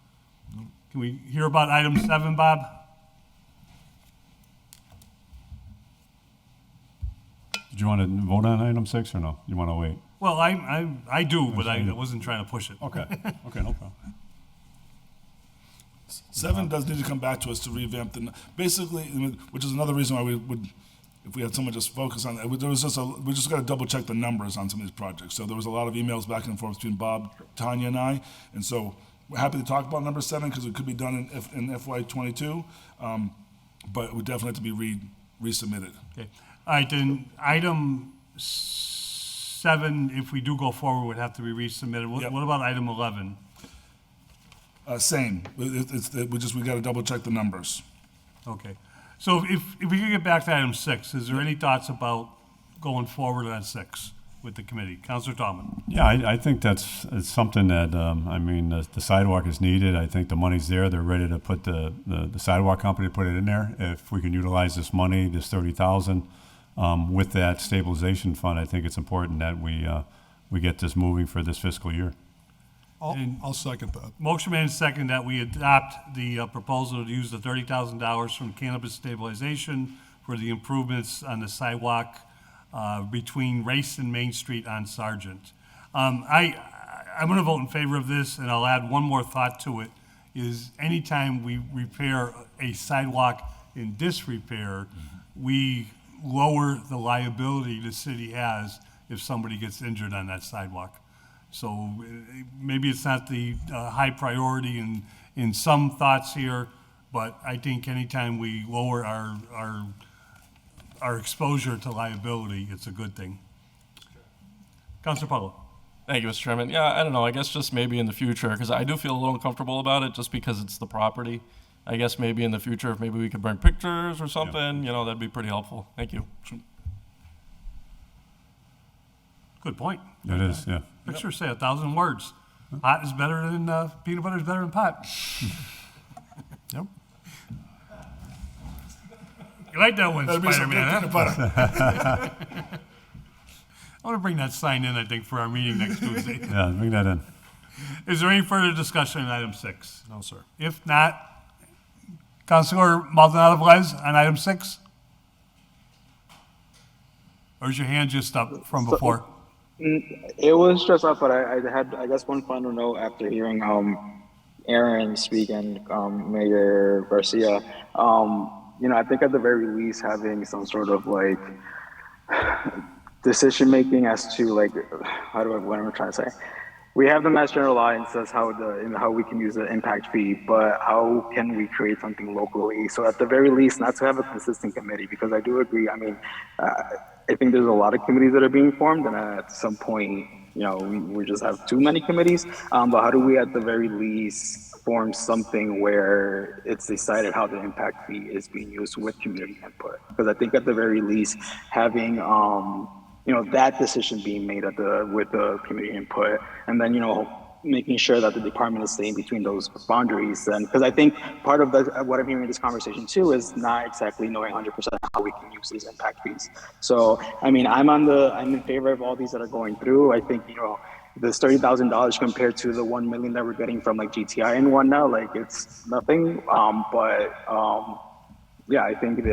Can we hear about item 7, Bob? Did you want to vote on item 6 or no? You want to wait? Well, I do, but I wasn't trying to push it. Okay, okay, no problem. 7 does need to come back to us to revamp basically, which is another reason why we would, if we had someone just focus on it, we just got to double check the numbers on some of these projects. So there was a lot of emails back and forth between Bob, Tanya, and I, and so we're happy to talk about number 7 because it could be done in FY22, but it would definitely have to be resubmitted. Okay. All right, then item 7, if we do go forward, would have to be resubmitted. What about item 11? Same. We got to double check the numbers. Okay. So if we could get back to item 6, is there any thoughts about going forward on 6 with the committee? Councilor Tallman. Yeah, I think it's something that, I mean, the sidewalk is needed. I think the money's there. They're ready to put the sidewalk company to put it in there. If we can utilize this money, this 30,000, with that stabilization fund, I think it's important that we get this moving for this fiscal year. I'll second that. Motion made and second that we adopt the proposal to use the $30,000 from cannabis stabilization for the improvements on the sidewalk between Race and Main Street on Sargent. I'm going to vote in favor of this, and I'll add one more thought to it, is anytime we repair a sidewalk in disrepair, we lower the liability the city has if somebody gets injured on that sidewalk. So maybe it's not the high priority in some thoughts here, but I think anytime we lower our exposure to liability, it's a good thing. Councilor Puddle. Thank you, Mr. Chairman. Yeah, I don't know. I guess just maybe in the future, because I do feel a little uncomfortable about it just because it's the property. I guess maybe in the future, if maybe we could bring pictures or something, that'd be pretty helpful. Thank you. Good point. It is, yeah. Pictures say 1,000 words. Pot is better than, peanut butter is better than pot. Yep. You like that one, That'd be some Spider-Man, good huh? peanut butter. I want to bring that sign in, I think, for our meeting next Tuesday. Yeah, bring that in. Is there any further discussion on item 6? No, sir. If not, Councilor Maldonado-Velez on item 6? Or is your hand just up from before? It was just up, but I had, I guess, one final note after hearing Aaron speak and Mayor Garcia. I think at the very least having some sort of like decision making as to like what am I trying to say? We have the Mass General Law and says how we can use the impact fee, but how can we create something locally? So at the very least, not to have a consistent committee, because I do agree. I mean, I think there's a lot of committees that are being formed, and at some point, we just have too many committees. But how do we, at the very least, form something where it's decided how the impact fee is being used with community input? Because I think at the very least, having that decision being made with the community input, and then making sure that the department is staying between those boundaries. And because I think part of what I'm hearing in this conversation too is not exactly knowing 100% how we can use these impact fees. So I mean, I'm in favor of all these that are going through. I think this $30,000 compared to the $1 million that we're getting from like GTI and whatnot, like it's nothing. Yeah, I think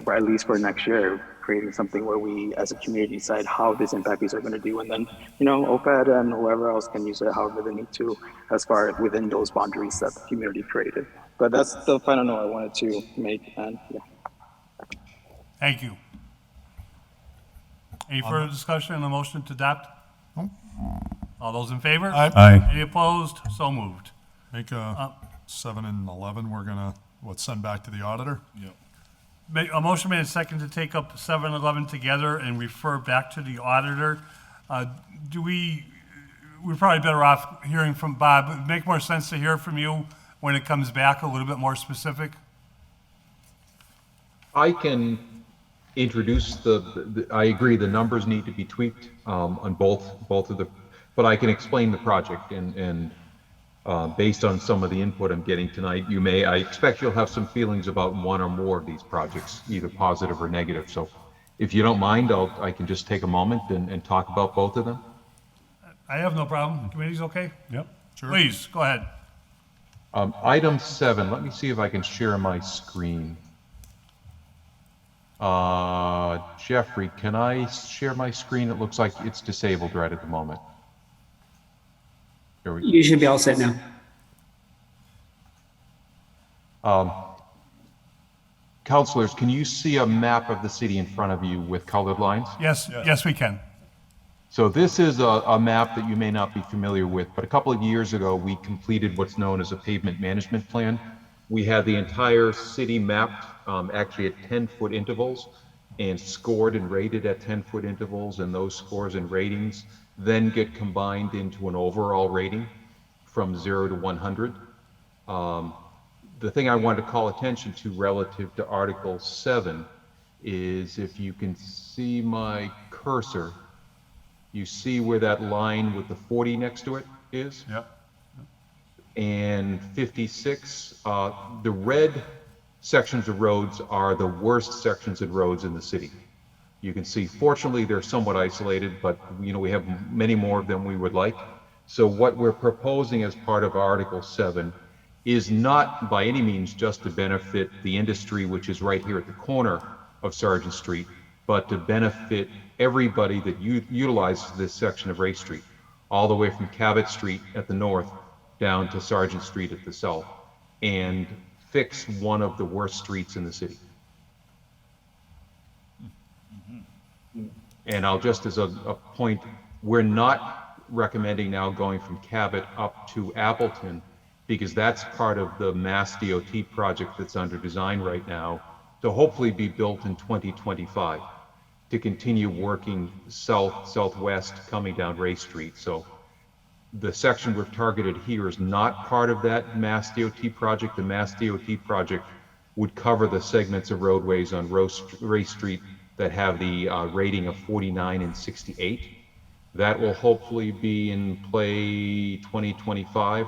for, at least for next year, creating something where we as a community decide how these impact fees are going to do, and then OPED and whoever else can use it however they need to, as far within those boundaries that the community created. But that's the final note I wanted to make. And yeah. Thank you. Any further discussion on the motion to adopt? All those in favor? Aye. Aye. Any opposed? So moved. Make 7 and 11, we're gonna, send back to the auditor? Yep. A motion made and second to take up 7 and 11 together and refer back to the auditor. We're probably better off hearing from Bob. Would it make more sense to hear from you when it comes back a little bit more specific? I can introduce I agree the numbers need to be tweaked on both of the, but I can explain the project and based on some of the input I'm getting tonight, I expect you'll have some feelings about one or more of these projects, either positive or negative. So if you don't mind, I can just take a moment and talk about both of them. I have no problem. Committee's okay? Yep. Sure. Please, go ahead. Item 7, let me see if I can share my screen. Jeffrey, can I share my screen? It looks like it's disabled right at the moment. There we go. You should be all set now. Councilors, can you see a map of the city in front of you with colored lines? Yes, yes, we can. So this is a map that you may not be familiar with, but a couple of years ago, we completed what's known as a pavement management plan. We had the entire city mapped, actually at 10-foot intervals, and scored and rated at 10-foot intervals, and those scores and ratings then get combined into an overall rating from 0 to 100. The thing I wanted to call attention to relative to Article 7 is, if you can see my cursor, you see where that line with the 40 next to it is? Yep. And 56, the red sections of roads are the worst sections of roads in the city. You can see, fortunately, they're somewhat isolated, but we have many more of them we would like. So what we're proposing as part of Article 7 is not by any means just to benefit the industry, which is right here at the corner of Sargent Street, but to benefit everybody that utilizes this section of Race Street, all the way from Cabot Street at the north down to Sargent Street at the south, and fix one of the worst streets in the city. And I'll just as a point, we're not recommending now going from Cabot up to Appleton, because that's part of the Mass DOT project that's under design right now to hopefully be built in 2025 to continue working southwest coming down Race Street. So the section we've targeted here is not part of that Mass DOT project. The Mass DOT project would cover the segments of roadways on Race Street that have the rating of 49 and 68. That will hopefully be in play 2025.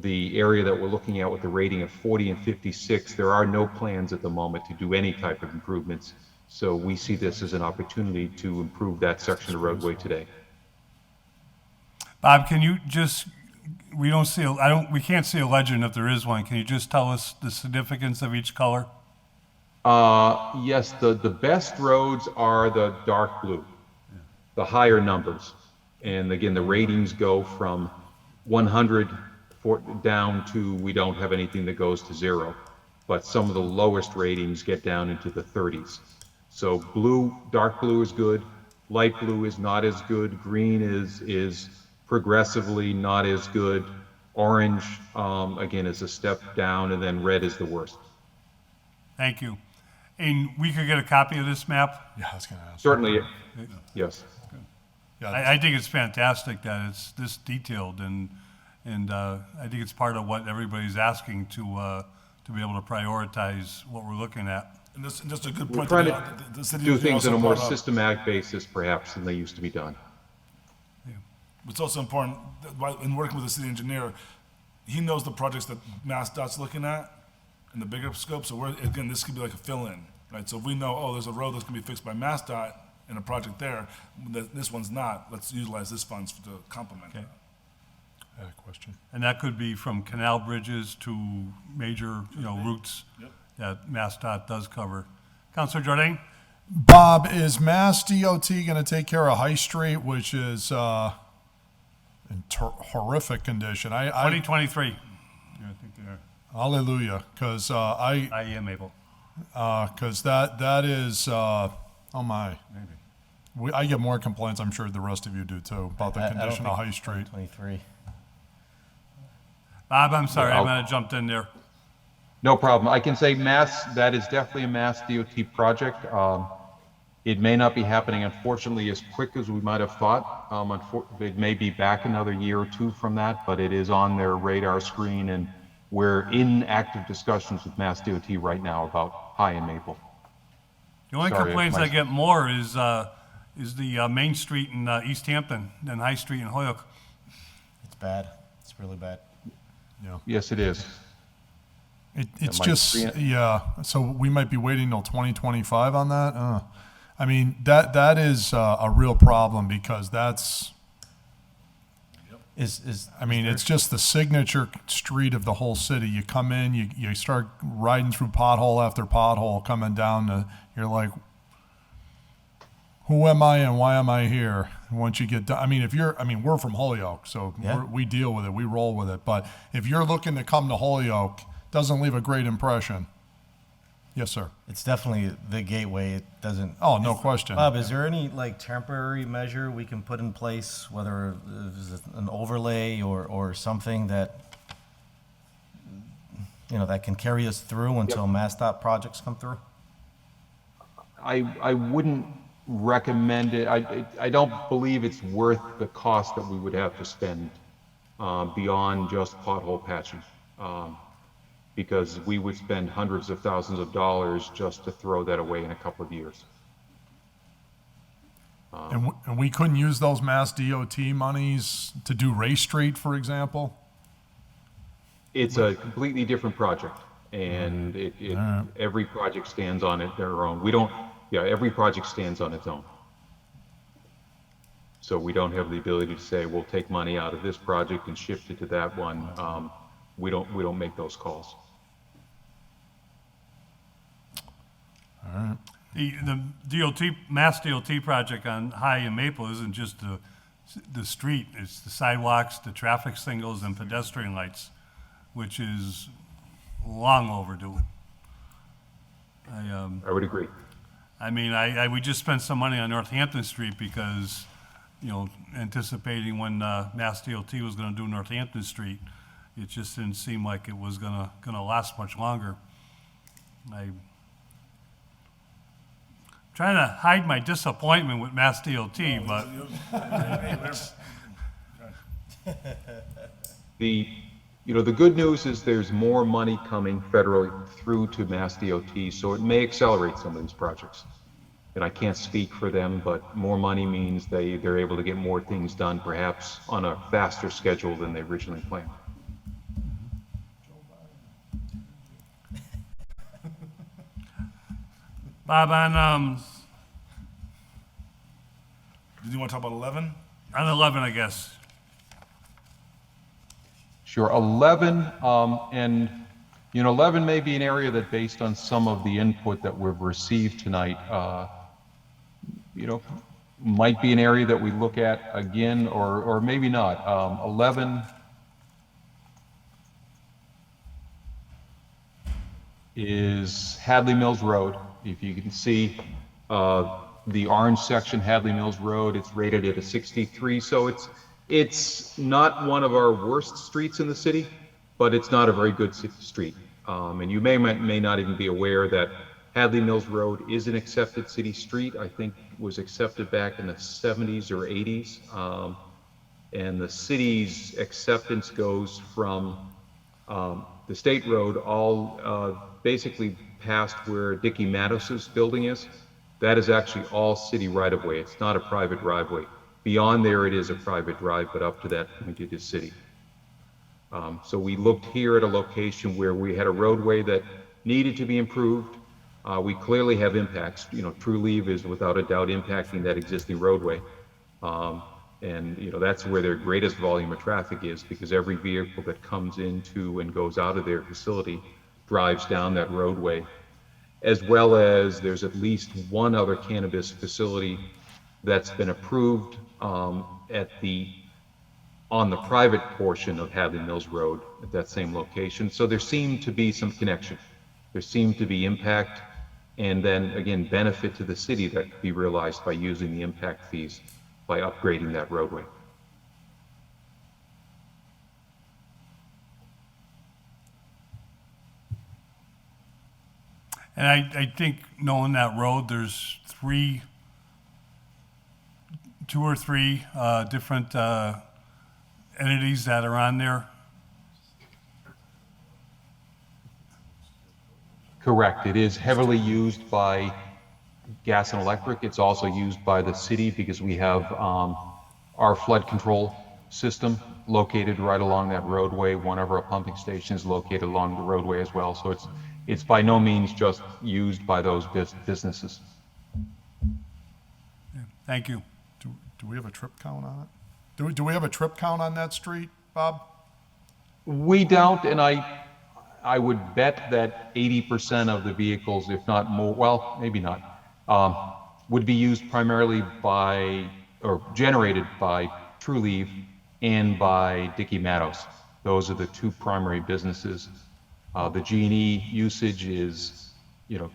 The area that we're looking at with the rating of 40 and 56, there are no plans at the moment to do any type of improvements. So we see this as an opportunity to improve that section of roadway today. Bob, can you just, we can't see a legend if there is one. Can you just tell us the significance of each color? Yes, the best roads are the dark blue, the higher numbers. And again, the ratings go from 100 down to, we don't have anything that goes to 0, but some of the lowest ratings get down into the 30s. So blue, dark blue is good, light blue is not as good, green is progressively not as good, orange again is a step down, and then red is the worst. Thank you. And we could get a copy of this map? Yeah, I was going to ask. Certainly, yes. Yeah, I think it's fantastic that it's this detailed, and I think it's part of what everybody's asking to be able to prioritize what we're looking at. And this, just a good We're point. trying The to city do things also on a more brought up- systematic basis, perhaps, than they used to be done. It's also important that in working with the city engineer, he knows the projects that MassDOT's looking at in the bigger scope. So again, this could be like a fill-in, right? So if we know, there's a road that's gonna be fixed by MassDOT in a project there, this one's not, let's utilize this funds to complement that. I had a question. And that could be from canal bridges to major, routes that MassDOT does cover. Councilor Jordan? Bob, is Mass DOT gonna take care of High Street, which is, in horrific condition? 2023. Yeah, I think they are. Hallelujah, because I am able. Because that is, oh my. Maybe. I get more complaints, I'm sure the rest of you do too, about the condition of High Street. 23. Bob, I'm sorry, Yeah, I might have jumped in there. No problem. I can say that is definitely a Mass DOT project. It may not be happening, unfortunately, as quick as we might have thought. It may be back another year or two from that, but it is on their radar screen, and we're in active discussions with Mass DOT right now about High and Maple. The only Sorry, complaints my- I get more is the Main Street in East Hampton than High Street in Holyoke. It's bad. It's really bad. Yeah. Yes, it is. It's Mike, just, Brianna? yeah, so we might be waiting till 2025 on that? I mean, that is a real problem, because that's, I mean, it's just the signature street of the whole city. You come in, you start riding through pothole after pothole, coming down you're like, who am I and why am I here? And once you get done, I mean, we're from Holyoke, so we deal with it, we roll with it. But if you're looking to come to Holyoke, doesn't leave a great impression. Yes, sir. It's definitely the gateway. It doesn't. Oh, no question. Bob, is there any like temporary measure we can put in place, whether it's an overlay or something that that can carry us through until MassDOT projects come through? I wouldn't recommend it. I don't believe it's worth the cost that we would have to spend beyond just pothole patching. Because we would spend hundreds of thousands of dollars just to throw that away in a couple of years. And we couldn't use those Mass DOT monies to do Race Street, for example? It's a completely different project, and every project stands on their own. Every project stands on its own. So we don't have the ability to say, we'll take money out of this project and shift it to that one. We don't make those calls. All right. The Mass DOT project on High and Maple isn't just the street, it's the sidewalks, the traffic signals, and pedestrian lights, which is long overdue. I would agree. I mean, we just spent some money on Northampton Street because, anticipating when Mass DOT was gonna do Northampton Street, it just didn't seem like it was gonna last much longer. I'm trying to hide my disappointment with Mass DOT, but the good news is there's more money coming federally through to Mass DOT, so it may accelerate some of these projects. And I can't speak for them, but more money means they're able to get more things done, perhaps on a faster schedule than they originally planned. Bob, on Did you want to talk about 11? on 11, I guess. Sure, 11, and 11 may be an area that, based on some of the input that we've received tonight, might be an area that we look at again, or maybe not. 11 is Hadley Mills Road. If you can see the orange section, Hadley Mills Road, it's rated at a 63, so it's not one of our worst streets in the city, but it's not a very good street. And you may not even be aware that Hadley Mills Road is an accepted city street. I think it was accepted back in the 70s or 80s. And the city's acceptance goes from the state road all basically past where Dickie Mattos's building is. That is actually all city right-of-way. It's not a private driveway. Beyond there, it is a private drive, but up to that point, it is city. So we looked here at a location where we had a roadway that needed to be improved. We clearly have impacts. True Leave is without a doubt impacting that existing roadway. And that's where their greatest volume of traffic is, because every vehicle that comes into and goes out of their facility drives down that roadway, as well as there's at least one other cannabis facility that's been approved on the private portion of Hadley Mills Road at that same location. So there seemed to be some connection. There seemed to be impact, and then again, benefit to the city that could be realized by using the impact fees by upgrading that roadway. And I think, knowing that road, there's two or three different entities that are on there. Correct. It is heavily used by gas and electric. It's also used by the city because we have our flood control system located right along that roadway. One of our pumping stations located along the roadway as well. So it's by no means just used by those businesses. Thank you. Do we have a trip count on it? Do we have a trip count on that street, Bob? We don't, and I would bet that 80% of the vehicles, if not more, well, maybe not, would be used primarily by, or generated by True Leaf and by Dickey Matos. Those are the two primary businesses. The G&E usage is,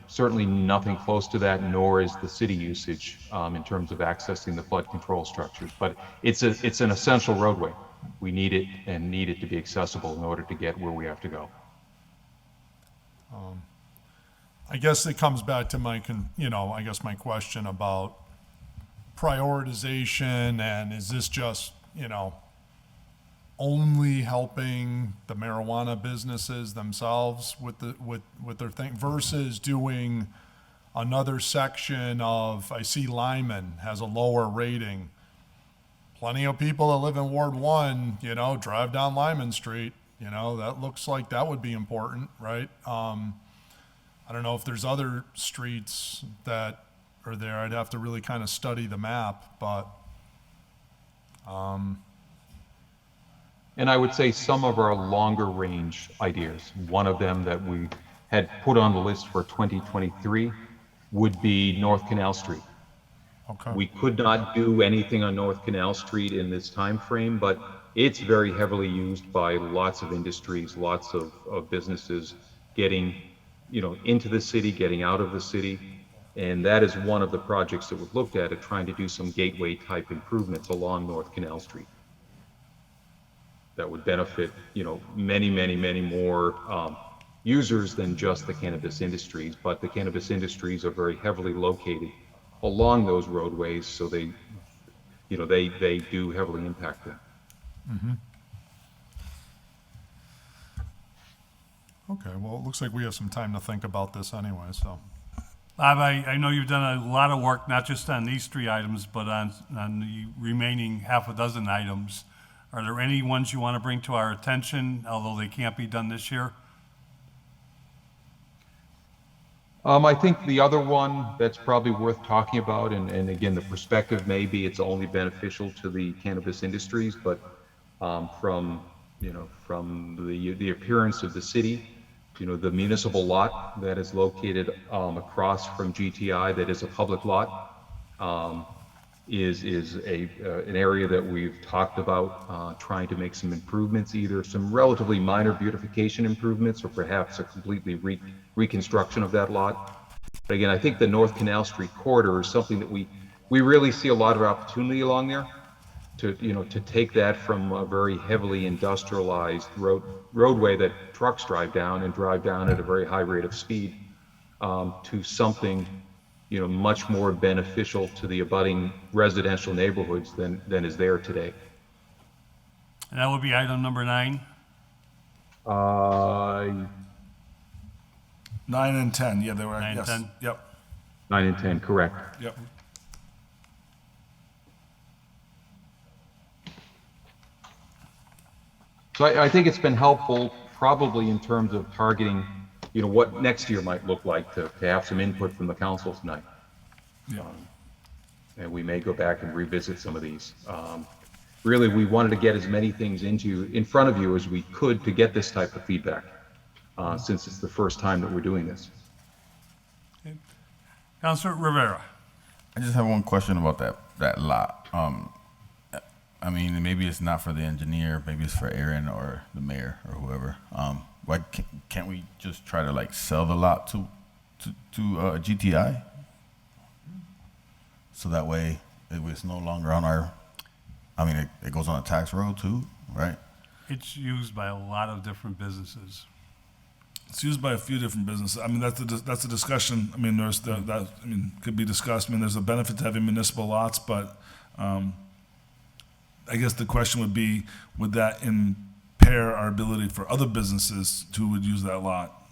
certainly nothing close to that, nor is the city usage in terms of accessing the flood control structures. But it's an essential roadway. We need it and need it to be accessible in order to get where we have to go. I guess it comes back to my question about prioritization, and is this just, only helping the marijuana businesses themselves with their thing versus doing another section of, I see Lyman has a lower rating. Plenty of people that live in Ward 1, drive down Lyman Street, that looks like that would be important, right? I don't know if there's other streets that are there. I'd have to really kind of study the map, but And I would say some of our longer range ideas, one of them that we had put on the list for 2023 would be North Canal Street. Okay. We could not do anything on North Canal Street in this time frame, but it's very heavily used by lots of industries, lots of businesses getting, into the city, getting out of the city. And that is one of the projects that we've looked at trying to do some gateway type improvements along North Canal Street. That would benefit, many more users than just the cannabis industries. But the cannabis industries are very heavily located along those roadways, so they do heavily impact them. Mm-hmm. Okay, well, it looks like we have some time to think about this anyway, so. Bob, I know you've done a lot of work, not just on these 3 items, but on the remaining half a dozen items. Are there any ones you want to bring to our attention, although they can't be done this year? I think the other one that's probably worth talking about, and again, the perspective may be it's only beneficial to the cannabis industries, but from the appearance of the city, the municipal lot that is located across from GTI, that is a public lot, is an area that we've talked about trying to make some improvements, either some relatively minor beautification improvements or perhaps a completely reconstruction of that lot. But again, I think the North Canal Street corridor is something that we really see a lot of opportunity along there to take that from a very heavily industrialized roadway that trucks drive down at a very high rate of speed to something much more beneficial to the abutting residential neighborhoods than is there today. And that would be item number 9? 9 and 10, yeah, they were, 9 and yes. 10? Yep. 9 and 10, correct. Yep. So I think it's been helpful, probably in terms of targeting, what next year might look like to have some input from the council tonight. Yeah. And we may go back and revisit some of these. Really, we wanted to get as many things in front of you as we could to get this type of feedback, since it's the first time that we're doing this. Okay. Councilor Rivera. I just have one question about that lot. I mean, maybe it's not for the engineer, maybe it's for Aaron or the mayor or whoever. Why can't we just try to sell the lot to GTI? So that way it's no longer on our, it goes on a tax road too, right? It's used by a lot of different businesses. It's used by a few different businesses. That's a discussion. There's could be discussed. There's a benefit to having municipal lots, but I guess the question would be, would that impair our ability for other businesses who would use that lot?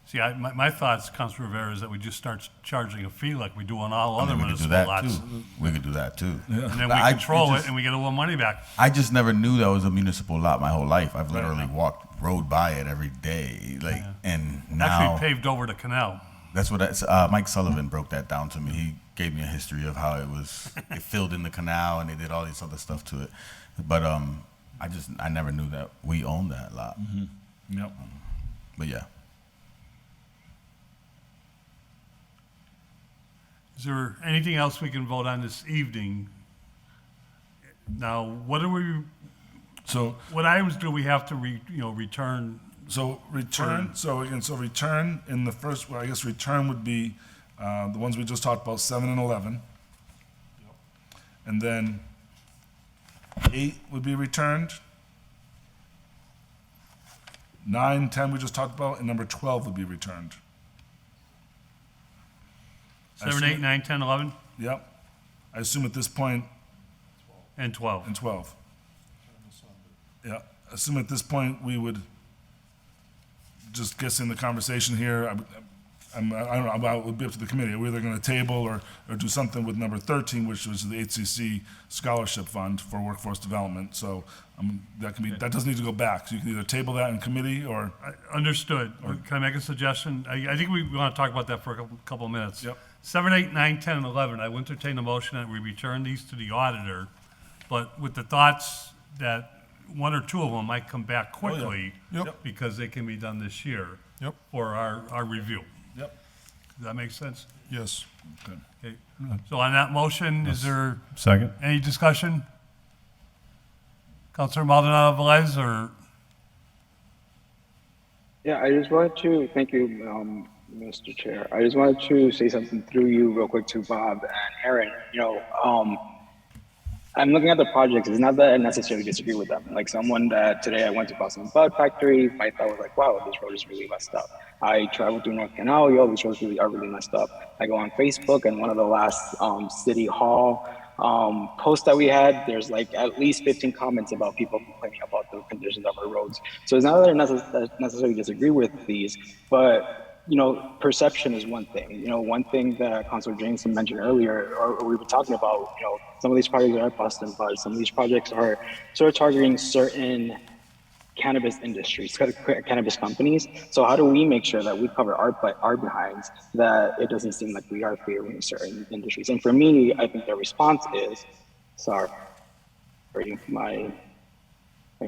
See, my thoughts, Councilor Rivera, is that we just start charging a fee like we do on all other we could do municipal that lots. too. We could do that too. And then we control it and we get a little money back. I just never knew that was a municipal lot my whole life. I've literally rode by it every day, and now actually paved over the canal. That's what Mike Sullivan broke that down to me. He gave me a history of how it filled in the canal and they did all this other stuff to it. But I never knew that we owned that lot. Mm-hmm. Yep. But yeah. Is there anything else we can vote on this evening? Now, what items do we have to return? So return. So return in the first. Well, I guess return would be the ones we just talked about, 7 and 11, and then 8 would be returned. 9, 10 we just talked about, and number 12 would be returned. 7, 8, 9, 10, 11? Yep. I assume at this point. And 12. And 12. Yeah. Assume at this point we would, just guessing the conversation here, I don't know, it would be up to the committee. We're either going to table or do something with number 13, which was the HCC Scholarship Fund for Workforce Development. So that doesn't need to go back. So you can either table that in committee or. Understood. Can I make a suggestion? I think we want to talk about that for a couple of minutes. Yep. 7, 8, 9, 10, and 11, I will entertain the motion that we return these to the auditor, but with the thoughts that 1 or 2 of them might come back quickly because they can be done this year for our review. Yep. Does that make sense? Yes. Okay. So on that motion, is there Second. any discussion? Councilor Maldonado Velez or? Yeah, I just wanted to thank you, Mr. Chair. I just wanted to say something through you real quick to Bob and Aaron. I'm looking at the projects. It's not that I necessarily disagree with them. Like someone that today I went to Boston Bud Factory, my thought was like, wow, this road is really messed up. I traveled through North Canal, these roads are really messed up. I go on Facebook and one of the last City Hall posts that we had, there's like at least 15 comments about people complaining about the conditions of our roads. So it's not that I necessarily disagree with these, but perception is one thing. One thing that Councilor Jameson mentioned earlier, or we were talking about, some of these projects are Boston Bud, some of these projects are sort of targeting certain cannabis industries, cannabis companies. So how do we make sure that we cover our behinds, that it doesn't seem like we are favoring certain industries? And for me, I think the response is, sorry, my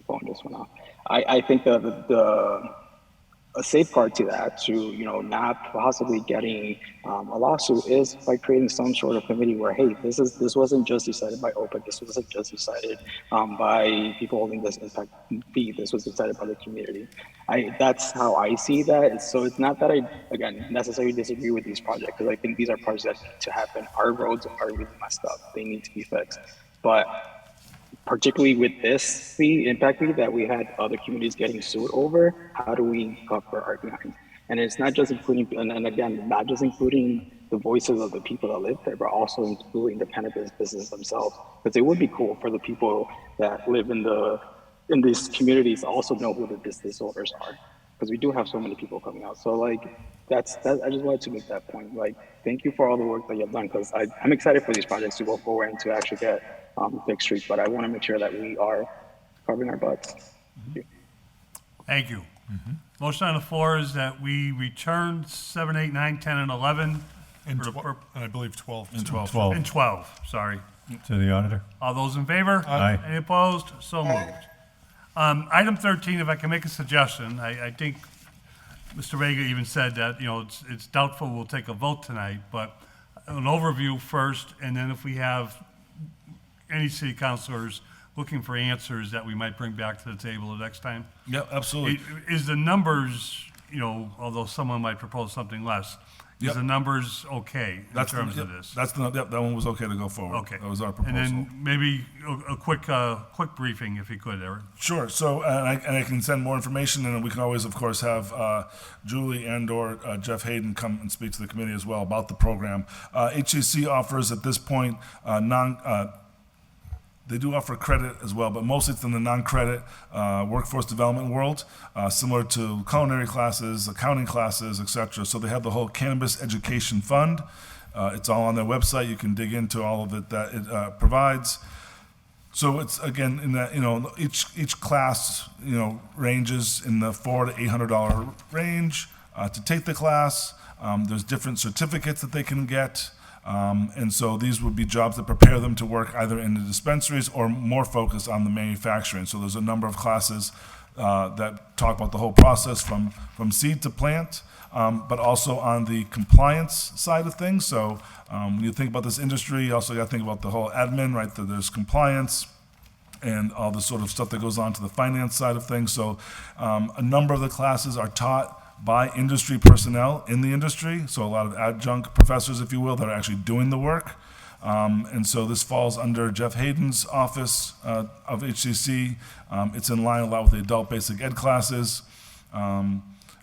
phone just went off. I think a safeguard to that, to not possibly getting a lawsuit, is by creating some sort of committee where, hey, this wasn't just decided by OPEC, this wasn't just decided by people holding this impact fee, this was decided by the community. That's how I see that. So it's not that I, again, necessarily disagree with these projects, because I think these are projects that need to happen. Our roads are really messed up, they need to be fixed. But particularly with this fee, impact fee, that we had other communities getting sued over, how do we cover our behind? And it's not just including, and again, not just including the voices of the people that live there, but also including the cannabis business themselves. Because it would be cool for the people that live in these communities to also know who the business owners are. Because we do have so many people coming out. So I just wanted to make that point. Thank you for all the work that you've done, because I'm excited for these projects to go forward and to actually get fixed streets, but I want to make sure that we are covering our butts. Thank you. Thank you. Motion on the floor is that we return 7, 8, 9, 10, and 11. And I believe 12. And 12. 12. And 12, sorry. To the auditor. All those in favor? Aye. Any opposed? So moved. Item 13, if I can make a suggestion, I think Mr. Vega even said that, it's doubtful we'll take a vote tonight, but an overview first, and then if we have any city councilors looking for answers that we might bring back to the table the next time. Yeah, absolutely. Is the numbers, although someone might propose something less, is the numbers okay in terms of this? That one was okay to go forward. Okay. That was our proposal. And then maybe a quick briefing, if you could, Eric. Sure. So, and I can send more information, and we can always, of course, have Julie and/or Jeff Hayden come and speak to the committee as well about the program. HCC offers at this point they do offer credit as well, but mostly it's in the non-credit workforce development world, similar to culinary classes, accounting classes, etc. So they have the whole Cannabis Education Fund. It's all on their website. You can dig into all of it that it provides. So it's, again, in that, each class, ranges in the $400 to $800 range to take the class. There's different certificates that they can get. And so these would be jobs that prepare them to work either in the dispensaries or more focused on the manufacturing. So there's a number of classes that talk about the whole process from seed to plant, but also on the compliance side of things. So when you think about this industry, you also got to think about the whole admin, right? There's compliance and all the sort of stuff that goes on to the finance side of things. So a number of the classes are taught by industry personnel in the industry, so a lot of adjunct professors, if you will, that are actually doing the work. And so this falls under Jeff Hayden's office of HCC. It's in line a lot with the adult basic ed classes. Some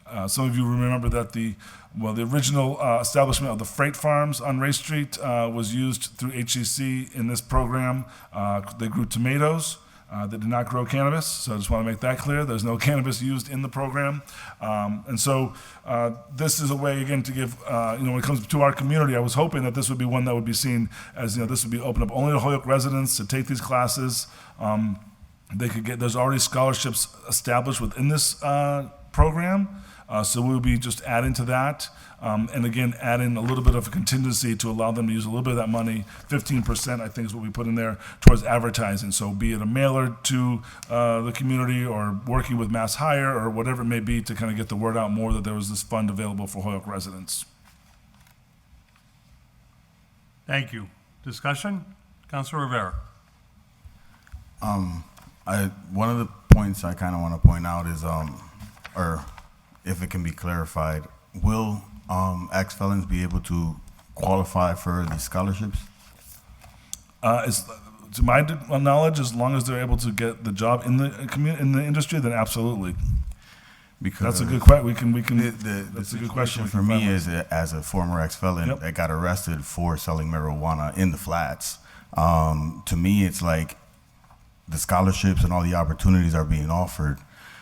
of you remember that the original establishment of the freight farms on Ray Street was used through HCC in this program. They grew tomatoes. They did not grow cannabis, so I just want to make that clear. There's no cannabis used in the program. And so this is a way, again, to give, when it comes to our community, I was hoping that this would be one that would be seen as, this would be open up only to Holyoke residents to take these classes. They could get, there's already scholarships established within this program. So we'll be just adding to that, and again, adding a little bit of a contingency to allow them to use a little bit of that money. 15%, I think, is what we put in there towards advertising. So be it a mailer to the community or working with Mass Hire or whatever it may be to kind of get the word out more that there was this fund available for Holyoke residents. Thank you. Discussion? Councilor Rivera. One of the points I kind of want to point out is, or if it can be clarified, will ex-felons be able to qualify for these scholarships? To my knowledge, as long as they're able to get the job in the industry, then absolutely. Because that's a good question. That's a good question for me is, as a former ex-felon that got arrested for selling marijuana in the flats. To me, it's like the scholarships and all the opportunities are being offered,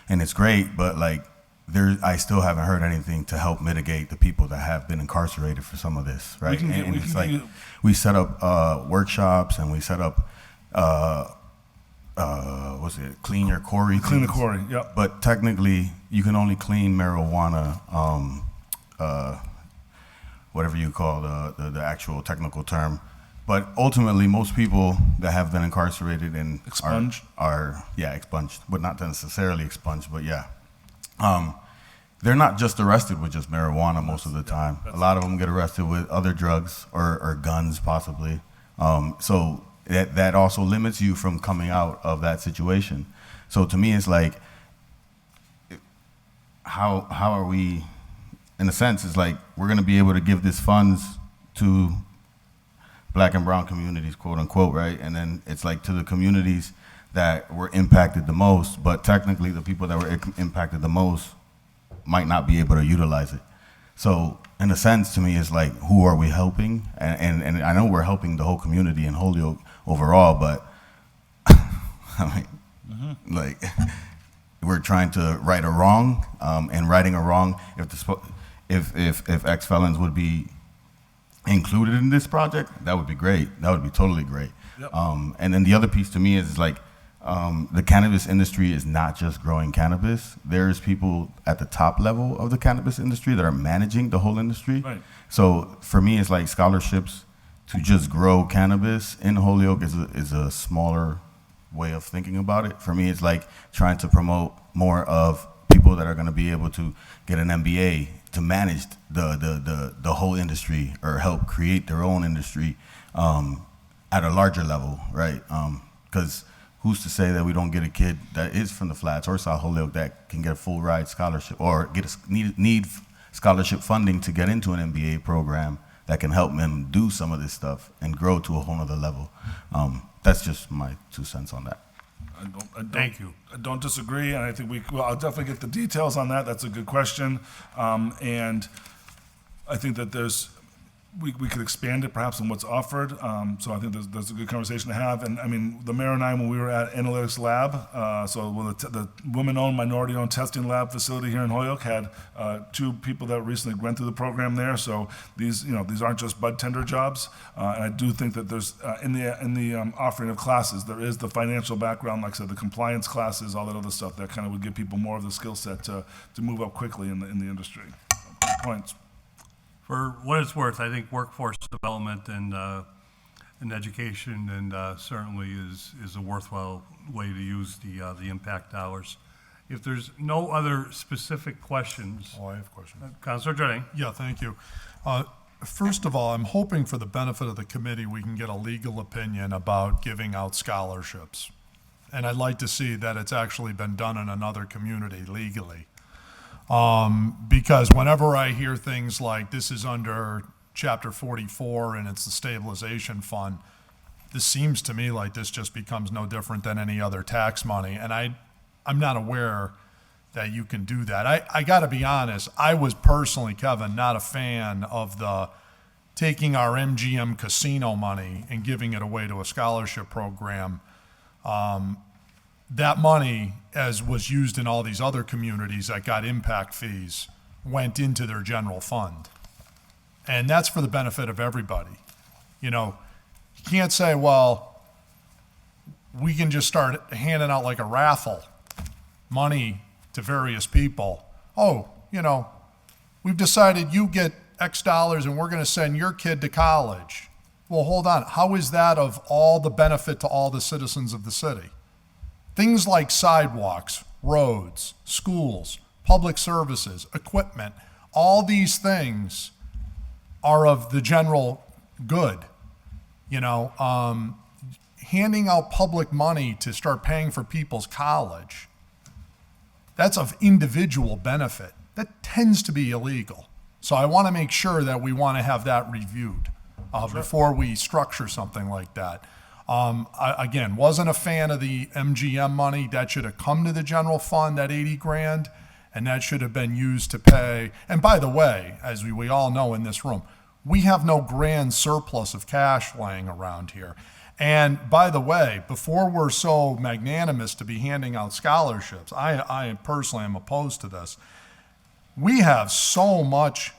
and it's great, but like, I still haven't heard anything to help mitigate the people that have been incarcerated for some of this, right? We set up workshops and we set up, clean your quarry? Clean the quarry, yep. But technically, you can only clean marijuana, whatever you call the actual technical term. But ultimately, most people that have been incarcerated and expunged are expunged, but not necessarily expunged, but yeah. They're not just arrested with just marijuana most of the time. A lot of them get arrested with other drugs or guns possibly. So that also limits you from coming out of that situation. So to me, it's like, how are we, in a sense, it's like we're going to be able to give these funds to Black and brown communities, quote unquote, right? And then it's like to the communities that were impacted the most, but technically the people that were impacted the most might not be able to utilize it. So in a sense, to me, it's like, who are we helping? And I know we're helping the whole community in Holyoke overall, but I mean, like, we're trying to right a wrong, and righting a wrong, if ex-felons would be included in this project, that would be great. That would be totally great. Yep. And then the other piece to me is like, the cannabis industry is not just growing cannabis. There's people at the top level of the cannabis industry that are managing the whole industry. Right. So for me, it's like scholarships to just grow cannabis in Holyoke is a smaller way of thinking about it. For me, it's like trying to promote more of people that are going to be able to get an MBA to manage the whole industry or help create their own industry at a larger level, right? Because who's to say that we don't get a kid that is from the Flats or South Holyoke that can get a full ride scholarship or get need scholarship funding to get into an MBA program that can help them do some of this stuff and grow to a whole other level. That's just my 2 cents on that. Thank you. I don't disagree, and I think I'll definitely get the details on that. That's a good question. And I think that we could expand it perhaps on what's offered. So I think there's a good conversation to have. And I mean, the mayor and I, when we were at Analytics Lab, the women-owned, minority-owned testing lab facility here in Holyoke had 2 people that recently went through the program there. So these aren't just bud tender jobs. And I do think that there's in the offering of classes, there is the financial background, like I said, the compliance classes, all that other stuff that kind of would give people more of the skill set to move up quickly in the industry. So, points. For what it's worth, I think workforce development and education and certainly is a worthwhile way to use the impact dollars. If there's no other specific questions. Oh, I have questions. Councilor Jardine. Yeah, thank you. First of all, I'm hoping for the benefit of the committee, we can get a legal opinion about giving out scholarships. And I'd like to see that it's actually been done in another community legally. Because whenever I hear things like this is under Chapter 44 and it's the stabilization fund, this seems to me like this just becomes no different than any other tax money. And I'm not aware that you can do that. I got to be honest, I was personally, Kevin, not a fan of the taking our MGM casino money and giving it away to a scholarship program. That money, as was used in all these other communities that got impact fees, went into their general fund. And that's for the benefit of everybody. You know, you can't say, well, we can just start handing out like a raffle money to various people. Oh, you know, we've decided you get X dollars and we're going to send your kid to college. Well, hold on. How is that of all the benefit to all the citizens of the city? Things like sidewalks, roads, schools, public services, equipment, all these things are of the general good. You know, handing out public money to start paying for people's college, that's of individual benefit. That tends to be illegal. So I want to make sure that we want to have that reviewed before we structure something like that. I, again, wasn't a fan of the MGM money. That should have come to the general fund, that 80 grand, and that should have been used to pay. And by the way, as we all know in this room, we have no grand surplus of cash laying around here. And by the way, before we're so magnanimous to be handing out scholarships, I personally am opposed to this. We have so much.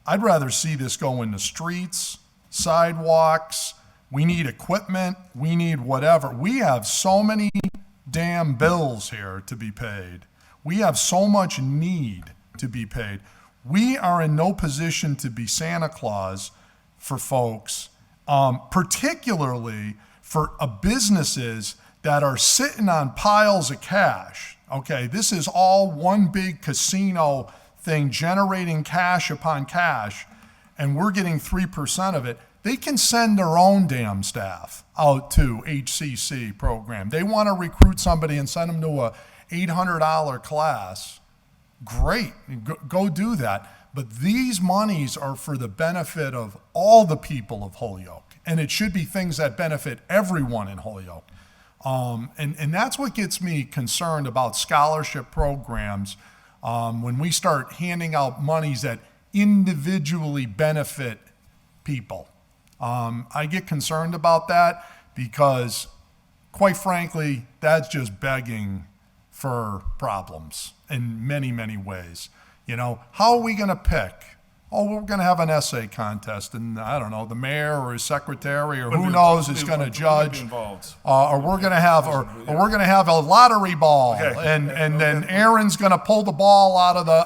I'd rather see this go into streets, sidewalks. We need equipment. We need whatever. We have so many damn bills here to be paid. We have so much need to be paid. We are in no position to be Santa Claus for folks, particularly for businesses that are sitting on piles of cash. Okay, this is all one big casino thing generating cash upon cash, and we're getting 3% of it. They can send their own damn staff out to HCC program. They want to recruit somebody and send them to a $800 class. Great, go do that. But these monies are for the benefit of all the people of Holyoke, and it should be things that benefit everyone in Holyoke. And that's what gets me concerned about scholarship programs when we start handing out monies that individually benefit people. I get concerned about that because, quite frankly, that's just begging for problems in many, many ways. You know, how are we going to pick? Oh, we're going to have an essay contest, and I don't know, the mayor or his secretary or who knows is going to judge. Or we're going to have, or we're going to have a lottery ball, and then Aaron's going to pull the ball out of the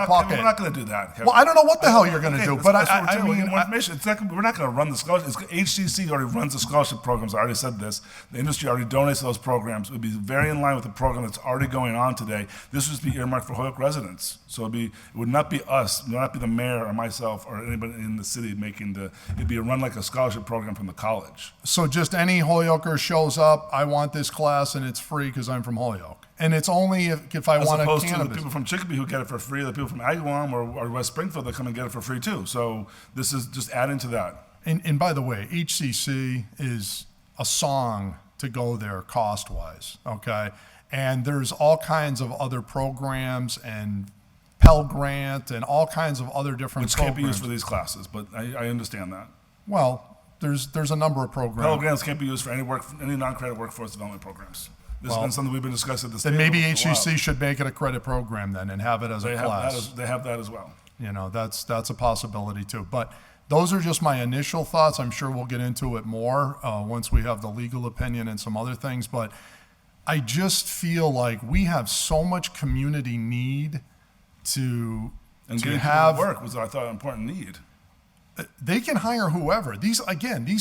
pocket. We're not going to do that. Well, I don't know what the hell you're going to do, but I mean, we're not going to run the scholarship. HCC already runs the scholarship programs. I already said this. The industry already donates to those programs. It would be very in line with the program that's already going on today. This would be earmarked for Holyoke residents. So it would not be us, it would not be the mayor or myself or anybody in the city it'd be run like a scholarship program from the college. So just any Holyoker shows up, I want this class and it's free because I'm from Holyoke. And it's only if I want a cannabis. As opposed to the people from Chicopee who get it for free, the people from Agawam or West Springfield that come and get it for free too. So this is just adding to that. And by the way, HCC is a song to go there cost-wise, okay? And there's all kinds of other programs and Pell Grant and all kinds of other different Which programs. can't be used for these classes, but I understand that. Well, there's a number of programs. Pell Grants can't be used for any non-credit workforce development programs. This has been something we've been discussing at the state. Then maybe HCC should make it a credit program then and have it as a class. They have that as well. You know, that's a possibility too. But those are just my initial thoughts. I'm sure we'll get into it more once we have the legal opinion and some other things. But I just feel like we have so much community need to And to getting have people to work was, I thought, an important need. they can hire whoever. These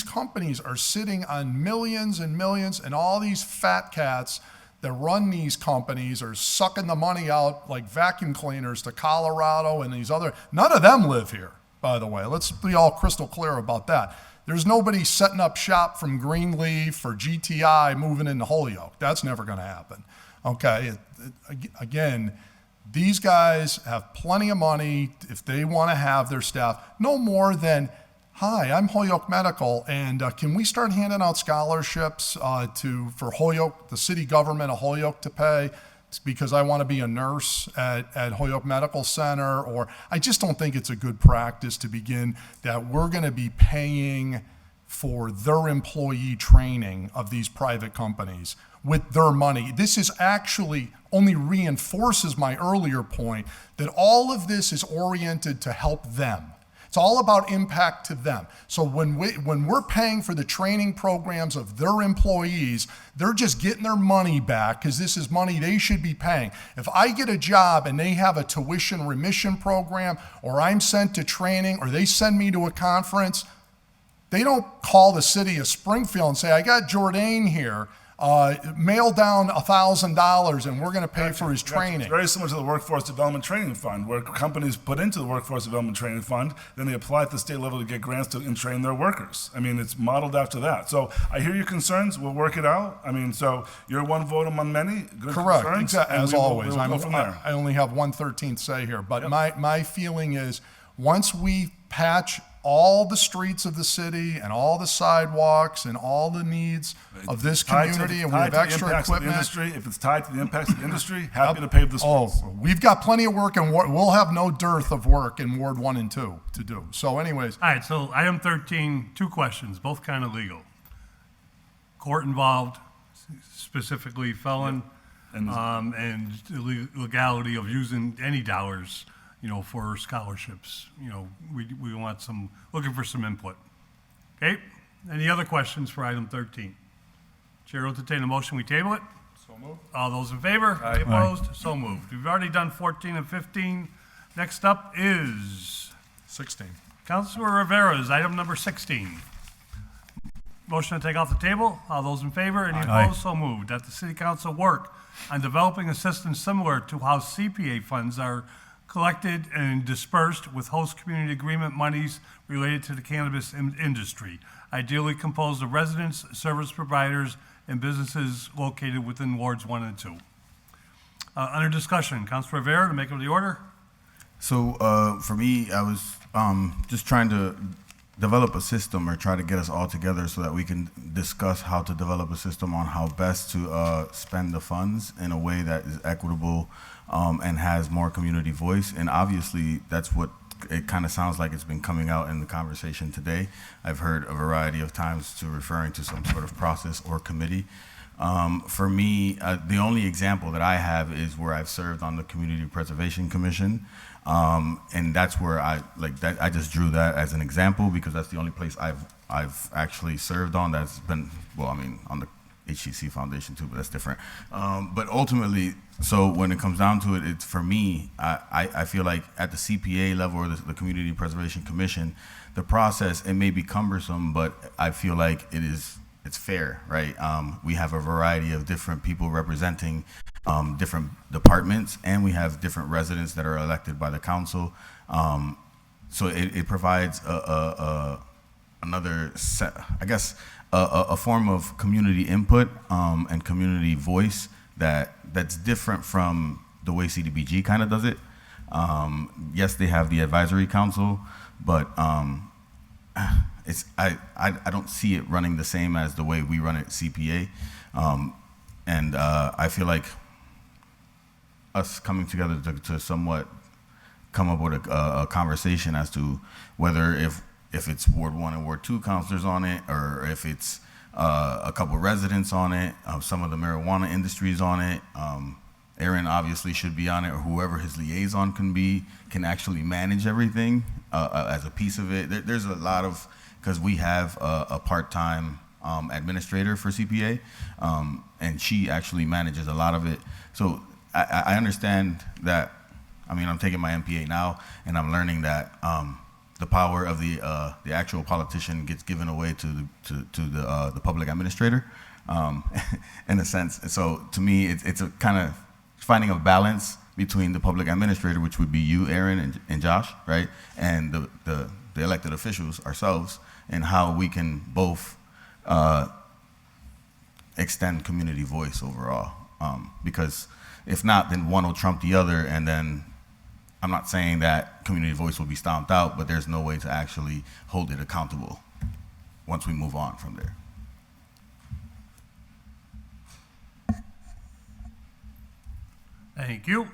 companies are sitting on millions and millions, and all these fat cats that run these companies are sucking the money out like vacuum cleaners to Colorado and these other. None of them live here, by the way. Let's be all crystal clear about that. There's nobody setting up shop from Greenleaf or GTI moving into Holyoke. That's never going to happen. Okay, again, these guys have plenty of money if they want to have their staff, no more than, hi, I'm Holyoke Medical, and can we start handing out scholarships for Holyoke, the city government of Holyoke to pay? It's because I want to be a nurse at Holyoke Medical Center, or I just don't think it's a good practice to begin that we're going to be paying for their employee training of these private companies with their money. This is actually only reinforces my earlier point that all of this is oriented to help them. It's all about impact to them. So when we're paying for the training programs of their employees, they're just getting their money back because this is money they should be paying. If I get a job and they have a tuition remission program, or I'm sent to training, or they send me to a conference, they don't call the city of Springfield and say, I got Jourdain here, mail down $1,000 and we're going to pay for his training. It's very similar to the Workforce Development Training Fund, where companies put into the Workforce Development Training Fund, then they apply at the state level to get grants and train their workers. I mean, it's modeled after that. So I hear your concerns. We'll work it out. I mean, so you're one vote among many. Good Correct, concerns, exactly. and As we will- always. we will go from there. I only have 1/13 say here, but my feeling is once we patch all the streets of the city and all the sidewalks and all the needs of this community, and we have extra equipment. If it's tied to the impacts of the industry, happy to pave the streets. Oh, we've got plenty of work, and we'll have no dearth of work in Ward 1 and 2 to do. So anyways. All right, so item 13, two questions, both kind of legal. Court involved, specifically felon, and the legality of using any dollars, for scholarships. We want looking for some input. Okay, any other questions for item 13? Chair will entertain a motion, we table it. So moved. All those in favor? Aye. Opposed? So moved. We've already done 14 and 15. Next up is 16. Councilor Rivera's item number 16. Motion to take off the table. All those in favor? Any Aye. opposed? So moved. That the city council work on developing a system similar to how CPA funds are collected and dispersed with host community agreement monies related to the cannabis industry, ideally composed of residents, service providers, and businesses located within wards 1 and 2. Under discussion, Councilor Rivera, to make it the order. So for me, I was just trying to develop a system, or try to get us all together so that we can discuss how to develop a system on how best to spend the funds in a way that is equitable and has more community voice. And obviously, that's what it kind of sounds like it's been coming out in the conversation today. I've heard a variety of times to referring to some sort of process or committee. For me, the only example that I have is where I've served on the Community Preservation Commission. And that's where I just drew that as an example because that's the only place I've actually served on that's been, on the HCC Foundation too, but that's different. But ultimately, so when it comes down to it, it's for me, I feel like at the CPA level or the Community Preservation Commission, the process, it may be cumbersome, but I feel like it's fair, right? We have a variety of different people representing different departments, and we have different residents that are elected by the council. So it provides another set, I guess, a form of community input and community voice that's different from the way CDBG kind of does it. Yes, they have the advisory council, but I don't see it running the same as the way we run it at CPA. And I feel like us coming together to somewhat come up with a conversation as to whether if it's Ward 1 and Ward 2 councilors on it, or if it's a couple residents on it, some of the marijuana industries on it. Aaron obviously should be on it, or whoever his liaison can actually manage everything as a piece of it. There's a lot of, because we have a part-time administrator for CPA, and she actually manages a lot of it. So I understand that I mean, I'm taking my MPA now, and I'm learning that the power of the actual politician gets given away to the public administrator, in a sense. And so to me, it's a kind of finding a balance between the public administrator, which would be you, Aaron, and Josh, right, and the elected officials, ourselves, and how we can both extend community voice overall. Because if not, then one will trump the other, and then I'm not saying that community voice will be stomped out, but there's no way to actually hold it accountable once we move on from there. Thank you.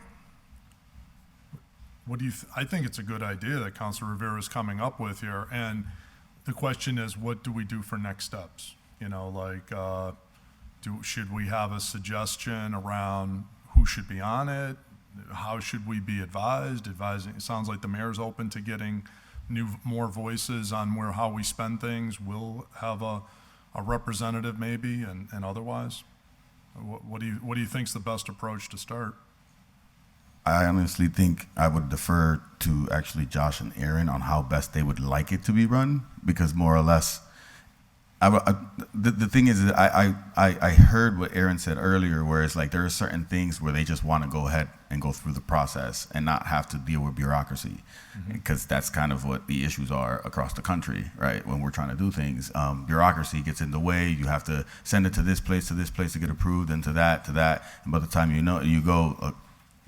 What do you, I think it's a good idea that Councilor Rivera is coming up with here, and the question is, what do we do for next steps? You know, like, should we have a suggestion around who should be on it? How should we be advised? Advising, it sounds like the mayor's open to getting more voices on how we spend things. We'll have a representative maybe, and otherwise. What do you think's the best approach to start? I honestly think I would defer to actually Josh and Aaron on how best they would like it to be run, because more or less, the thing is that I heard what Aaron said earlier, where it's like there are certain things where they just want to go ahead and go through the process and not have to deal with bureaucracy, because that's kind of what the issues are across the country, right? When we're trying to do things, bureaucracy gets in the way. You have to send it to this place to get approved, and to that, and by the time you know, you go,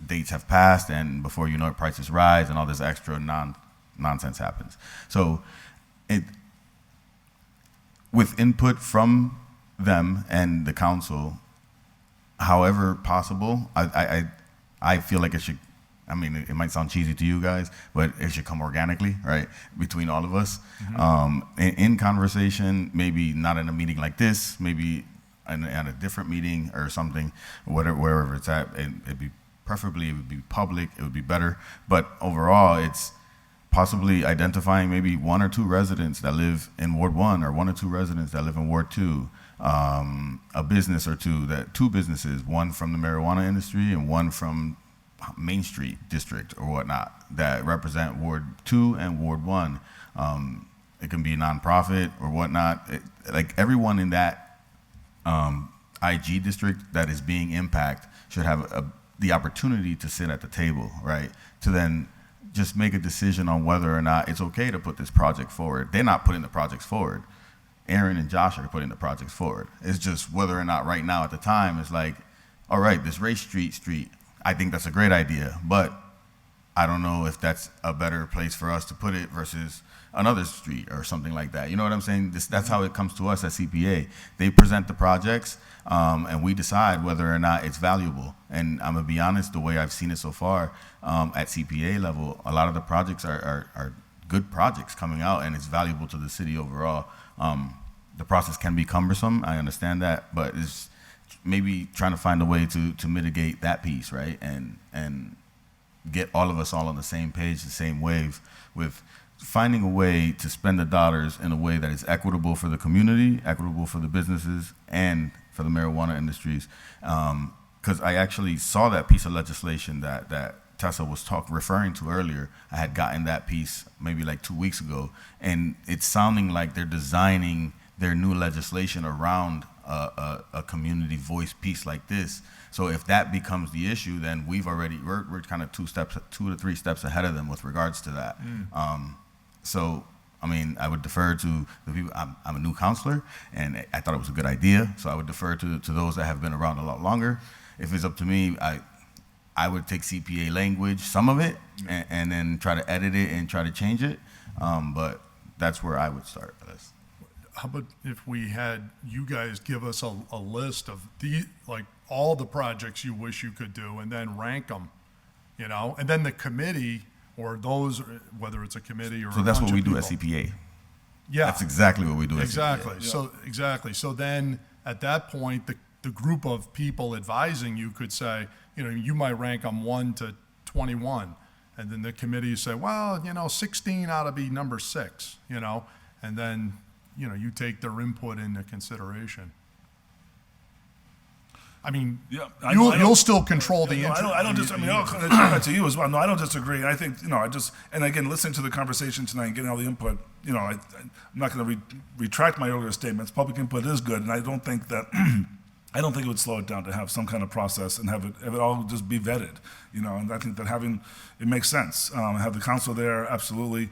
dates have passed, and before you know it, prices rise, and all this extra nonsense happens. So with input from them and the council, however possible, I feel like it should, I mean, it might sound cheesy to you guys, but it should come organically, right, between all of us. In conversation, maybe not in a meeting like this, maybe at a different meeting or something, wherever it's at. It'd be preferably, it would be public, it would be better. But overall, it's possibly identifying maybe one or two residents that live in Ward 1 or one or two residents that live in Ward 2, a business or two businesses, one from the marijuana industry and one from Main Street District or whatnot, that represent Ward 2 and Ward 1. It can be a nonprofit or whatnot. Like everyone in that IG district that is being impacted should have the opportunity to sit at the table, right? To then just make a decision on whether or not it's okay to put this project forward. They're not putting the projects forward. Aaron and Josh are putting the projects forward. It's just whether or not right now at the time it's like, all right, this Race Street, I think that's a great idea, but I don't know if that's a better place for us to put it versus another street or something like that. You know what I'm saying? That's how it comes to us at CPA. They present the projects, and we decide whether or not it's valuable. And I'm gonna be honest, the way I've seen it so far, at CPA level, a lot of the projects are good projects coming out, and it's valuable to the city overall. The process can be cumbersome, I understand that, but it's maybe trying to find a way to mitigate that piece, right? And get all of us all on the same page, the same wave, with finding a way to spend the dollars in a way that is equitable for the community, equitable for the businesses, and for the marijuana industries. Because I actually saw that piece of legislation that Tessa was referring to earlier. I had gotten that piece maybe like 2 weeks ago, and it's sounding like they're designing their new legislation around a community voice piece like this. So if that becomes the issue, then we're kind of 2 to 3 steps ahead of them with regards to that. So, I mean, I would defer to the people. I'm a new counselor, and I thought it was a good idea. So I would defer to those that have been around a lot longer. If it's up to me, I would take CPA language, some of it, and then try to edit it and try to change it. But that's where I would start this. How about if we had you guys give us a list of all the projects you wish you could do, and then rank them, you know, and then the committee or those, whether it's a committee or so a that's bunch what we of do at people. CPA. Yeah, that's exactly what we do. Exactly. At CPA. So exactly. So then at that point, the group of people advising you could say, you know, you might rank them 1 to 21, and then the committee say, well, you know, 16 ought to be number 6, you know, and then, you know, you take their input into consideration. I mean, Yeah, I know- I don't- you'll still control the No, interest. I don't disagree. I mean, I'll come back to you as well. No, I don't disagree. And I think, and again, listening to the conversation tonight and getting all the input, I'm not going to retract my earlier statements. Public input is good, and I don't think that, I don't think it would slow it down to have some kind of process and have it all just be vetted, and I think that it makes sense. Have the council there, absolutely.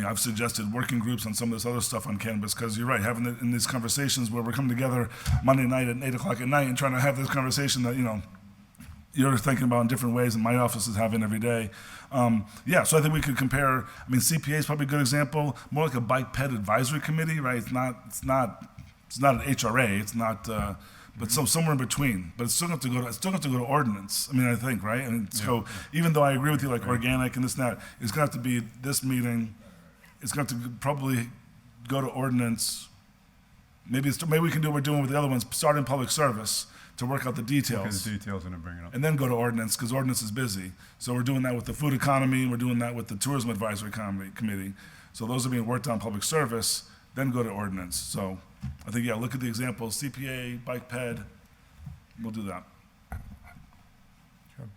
I've suggested working groups on some of this other stuff on cannabis, because you're right, having it in these conversations where we're coming together Monday night at 8 o'clock at night and trying to have this conversation that, you're thinking about in different ways and my office is having every day. So I think we could compare, CPA is probably a good example, more like a bike ped advisory committee, right? It's not an HRA, it's not, but somewhere in between. But it's still going to go to ordinance. I think, right? And so even though I agree with you, like organic and this and that, it's going to have to be this meeting. It's going to have to probably go to ordinance. Maybe we can do what we're doing with the other ones, start in public service to work out the details. Look at the details and then bring it up. And then go to ordinance, because ordinance is busy. So we're doing that with the food economy, and we're doing that with the tourism advisory committee. So those are being worked on public service, then go to ordinance. So I think, look at the examples, CPA, bike ped, we'll do that.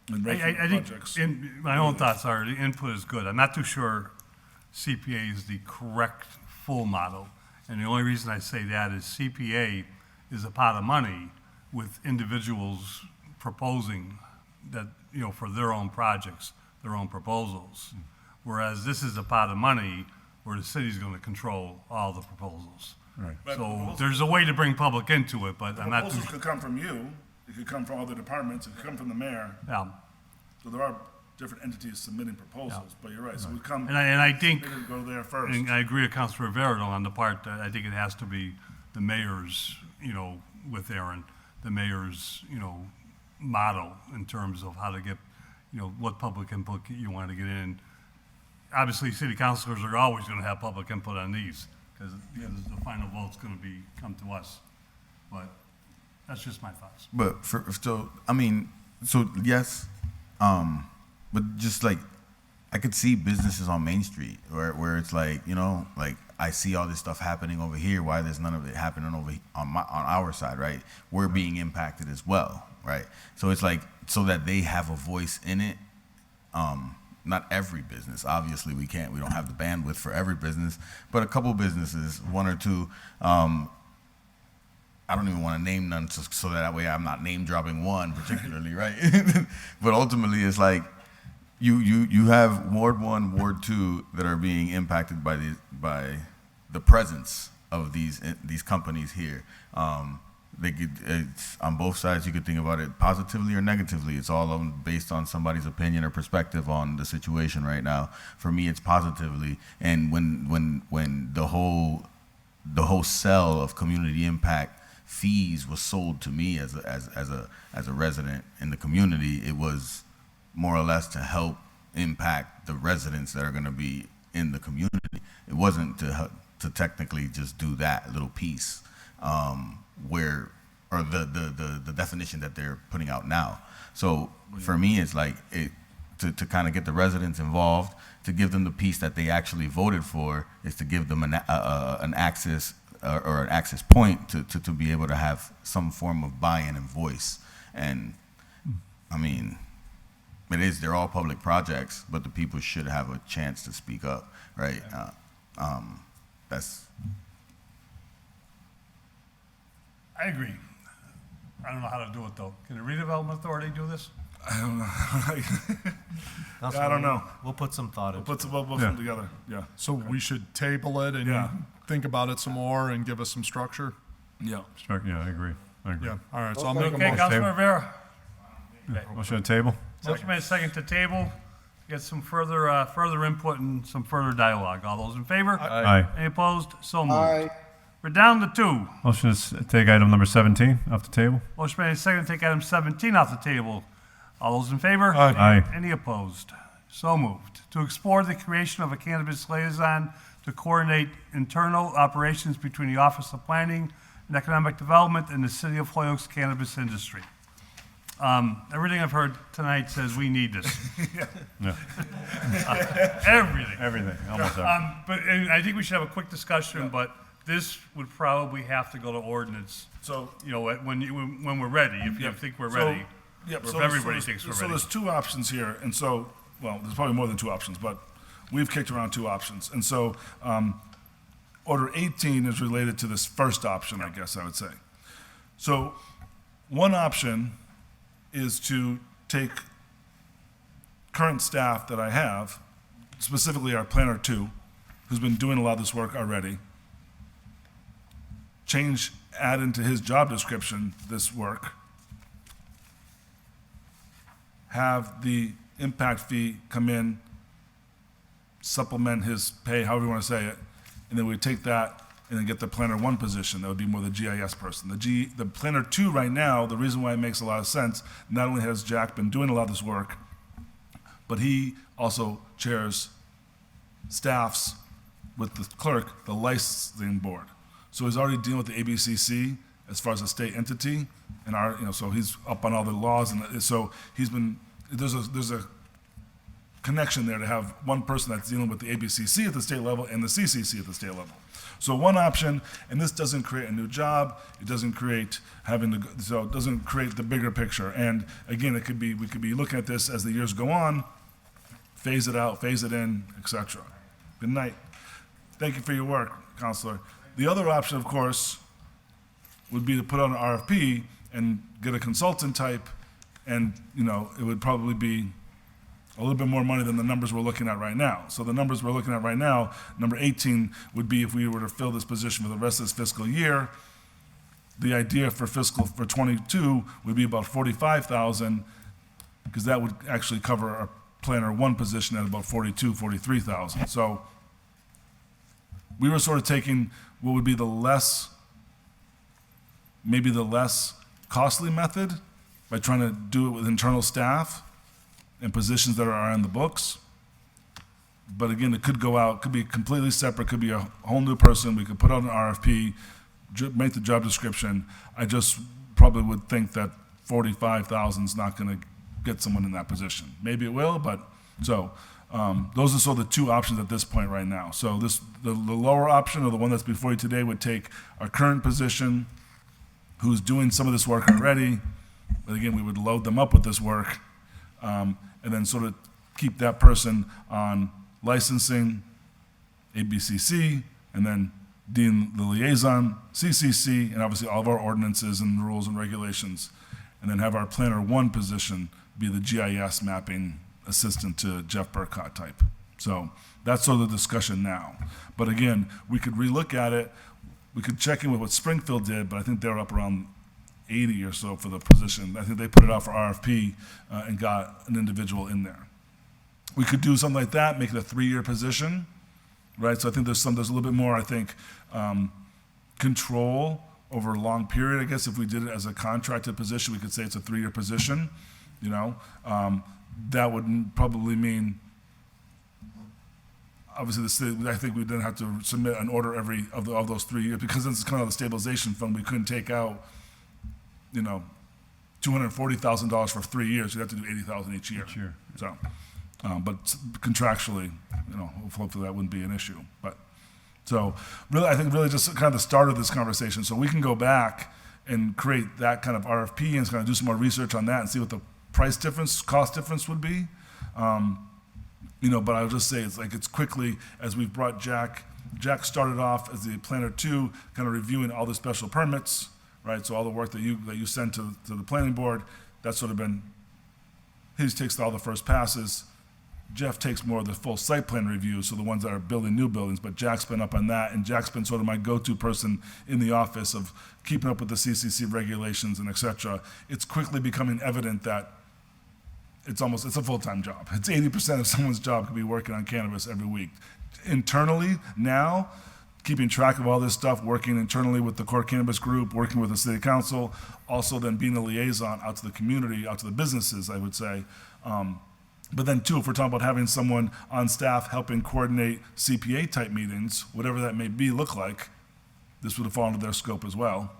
And I think, my own thoughts are, the input is good. I'm not too sure CPA is the correct full model. And the only reason I say that is CPA is a pot of money with individuals proposing that, for their own projects, their own proposals. Whereas this is a pot of money where the city's going to control all the proposals. Right. So there's a way to bring public into it, but I'm not too. Proposals could come from you, it could come from other departments, it could come from the mayor. Yeah. So there are different entities submitting proposals, but you're right, so we come. And I think, Maybe we go there first. and I agree with Councilor Rivera on the part that I think it has to be the mayor's, with Aaron, the mayor's, model in terms of how to get, what public input you want to get in. Obviously, city councilors are always going to have public input on these, because the final vote's going to come to us. But that's just my thoughts. But yes, but just like, I could see businesses on Main Street where it's like, I see all this stuff happening over here. Why there's none of it happening on our side, right? We're being impacted as well, right? So it's like, so that they have a voice in it. Not every business, obviously we don't have the bandwidth for every business, but a couple businesses, one or two. I don't even want to name none, so that way I'm not name dropping one particularly, right? But ultimately, it's like you have Ward 1, Ward 2 that are being impacted by the presence of these companies here. It's on both sides. You could think about it positively or negatively. It's all based on somebody's opinion or perspective on the situation right now. For me, it's positively. And when the whole sell of community impact fees was sold to me as a resident in the community, it was more or less to help impact the residents that are going to be in the community. It wasn't to technically just do that little piece, the definition that they're putting out now. So for me, it's like to kind of get the residents involved, to give them the piece that they actually voted for, is to give them an access or an access point to be able to have some form of buy-in and voice. And they're all public projects, but the people should have a chance to speak up, right? I agree. I don't know how to do it, though. Can the redevelopment authority do this? I don't know. I don't know. We'll put some thought into it. We'll put them together, yeah. So we should table it and think about it some more and give us some structure? Yeah. Yeah, I agree. Yeah, all right, so I'll make a Okay, motion. Councilor Rivera? Motion to table? Motion made second to table. Get some further input and some further dialogue. All those in favor? Aye. Any opposed? So moved. Aye. We're down to 2. Motion to take item number 17 off the table? Motion made second to take item 17 off the table. All those in favor? Aye. Aye. Any opposed? So moved. To explore the creation of a cannabis liaison to coordinate internal operations between the Office of Planning and Economic Development and the City of Holyoke's cannabis industry. Everything I've heard tonight says we need this. Yeah. Everything. Everything, almost everything. But I think we should have a quick discussion, but this would probably have to go to ordinance. So, you know, when we're ready, if you think we're ready. Yep. Or So if everybody there's- thinks we're so ready. there's two options here, and so, well, there's probably more than two options, but we've kicked around two options. And so, Order 18 is related to this first option, I guess I would say. So, one option is to take current staff that I have, specifically our planner 2, who's been doing a lot of this work already, add into his job description this work, have the impact fee come in, supplement his pay, however you want to say it, and then we take that and then get the planner 1 position. That would be more the GIS person. The planner 2 right now, the reason why it makes a lot of sense, not only has Jack been doing a lot of this work, but he also chairs staffs with the clerk, the licensing board. So he's already dealing with the ABCC as far as a state entity, and so he's up on all the laws, and so there's a connection there to have one person that's dealing with the ABCC at the state level and the CCC at the state level. So one option, and this doesn't create a new job, it doesn't create it doesn't create the bigger picture. And again, we could be looking at this as the years go on, phase it out, phase it in, etc. Good night. Thank you for your work, Counselor. The other option, of course, would be to put out an RFP and get a consultant type, and it would probably be a little bit more money than the numbers we're looking at right now. So the numbers we're looking at right now, number 18 would be if we were to fill this position for the rest of this fiscal year. The idea for 22 would be about 45,000, because that would actually cover our planner 1 position at about 43,000. So we were sort of taking what would be maybe the less costly method by trying to do it with internal staff and positions that are in the books. But again, it could go out, could be completely separate, could be a whole new person. We could put out an RFP, make the job description. I just probably would think that 45,000 is not going to get someone in that position. Maybe it will, but those are sort of the two options at this point right now. So the lower option, or the one that's before you today, would take our current position, who's doing some of this work already, but again, we would load them up with this work, and then sort of keep that person on licensing, ABCC, and then dean the liaison, CCC, and obviously all of our ordinances and rules and regulations, and then have our planner 1 position be the GIS mapping assistant to Jeff Burkott type. So that's sort of the discussion now. But again, we could relook at it. We could check in with what Springfield did, but I think they were up around 80 or so for the position. I think they put it out for RFP and got an individual in there. We could do something like that, make it a 3-year position, right? So I think there's a little bit more, I think, control over a long period. I guess if we did it as a contracted position, we could say it's a 3-year position. That would probably mean, obviously, the city, I think we then have to submit an order every of those 3 years, because it's kind of the stabilization fund. We couldn't take out, $240,000 for 3 years. You'd have to do $80,000 each year. So, but contractually, hopefully that wouldn't be an issue. But so really, I think really just kind of the start of this conversation. So we can go back and create that kind of RFP and kind of do some more research on that and see what the price difference, cost difference would be. But I would just say it's quickly, as we've brought Jack started off as the planner 2, kind of reviewing all the special permits, right? So all the work that you sent to the planning board, that's sort of been, he takes all the first passes. Jeff takes more of the full site plan review, so the ones that are building new buildings, but Jack's been up on that, and Jack's been sort of my go-to person in the office of keeping up with the CCC regulations and et cetera. It's quickly becoming evident that it's a full-time job. It's 80% of someone's job could be working on cannabis every week. Internally, now, keeping track of all this stuff, working internally with the core cannabis group, working with the city council, also then being a liaison out to the community, out to the businesses, I would say. But then too, if we're talking about having someone on staff helping coordinate CPA type meetings, whatever that may look like, this would fall under their scope as well,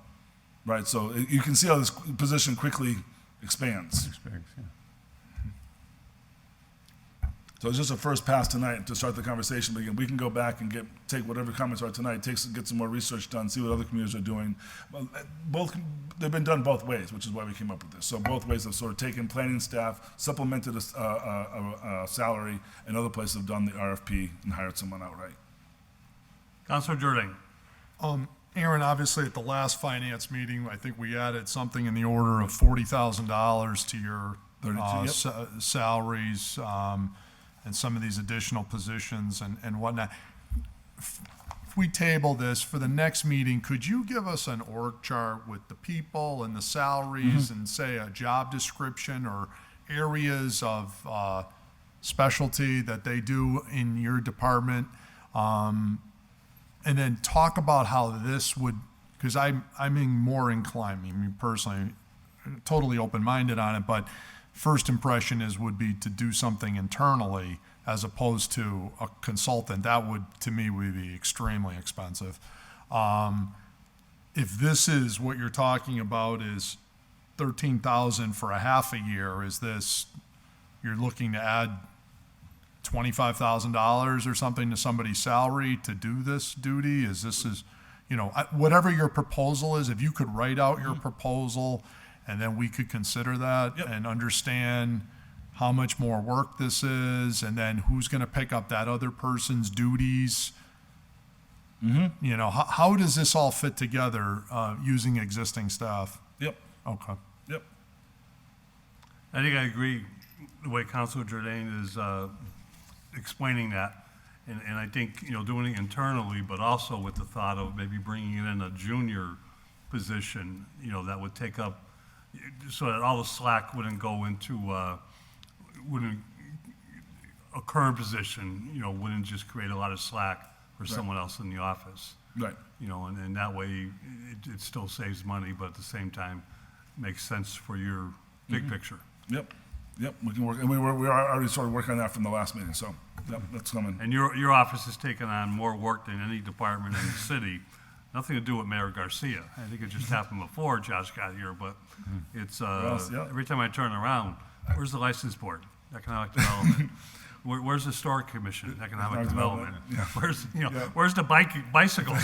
right? So you can see how this position quickly expands. So it's just a first pass tonight to start the conversation. But again, we can go back and take whatever comments are tonight, get some more research done, see what other communities are doing. They've been done both ways, which is why we came up with this. So both ways have sort of taken planning staff, supplemented a salary, and other places have done the RFP and hired someone outright. Councilor Jordan. Aaron, obviously at the last finance meeting, I think we added something in the order of $40,000 to your 32, salaries and some of these additional positions and whatnot. If we table this for the next meeting, could you give us an org chart with the people and the salaries and say a job description or areas of specialty that they do in your department? And then talk about how this would, because I'm more inclined, I mean, personally, totally open-minded on it, but first impression would be to do something internally as opposed to a consultant. That would, to me, would be extremely expensive. If this is what you're talking about is $13,000 for a half a year, is this, you're looking to add $25,000 or something to somebody's salary to do this duty? Whatever your proposal is, if you could write out your proposal and then we could consider that and understand how much more work this is and then who's going to pick up that other person's duties. How does this all fit together using existing staff? Yep. Okay. Yep. I think I agree the way Councilor Jordan is explaining that. And I think, doing it internally, but also with the thought of maybe bringing in a junior position, that would take up, so that all the slack wouldn't go into, a current position, wouldn't just create a lot of slack for someone else in the office. Right. And that way it still saves money, but at the same time makes sense for your big picture. Yep. Yep, we can work, and we are already sort of working on that from the last meeting, so that's coming. And your office has taken on more work than any department in the city. Nothing to do with Mayor Garcia. I think it just happened before Josh got here, but it's, every time I turn around, where's the license board? Economic development. Where's the historic commission? Economic development. Yeah. Where's the bicycle?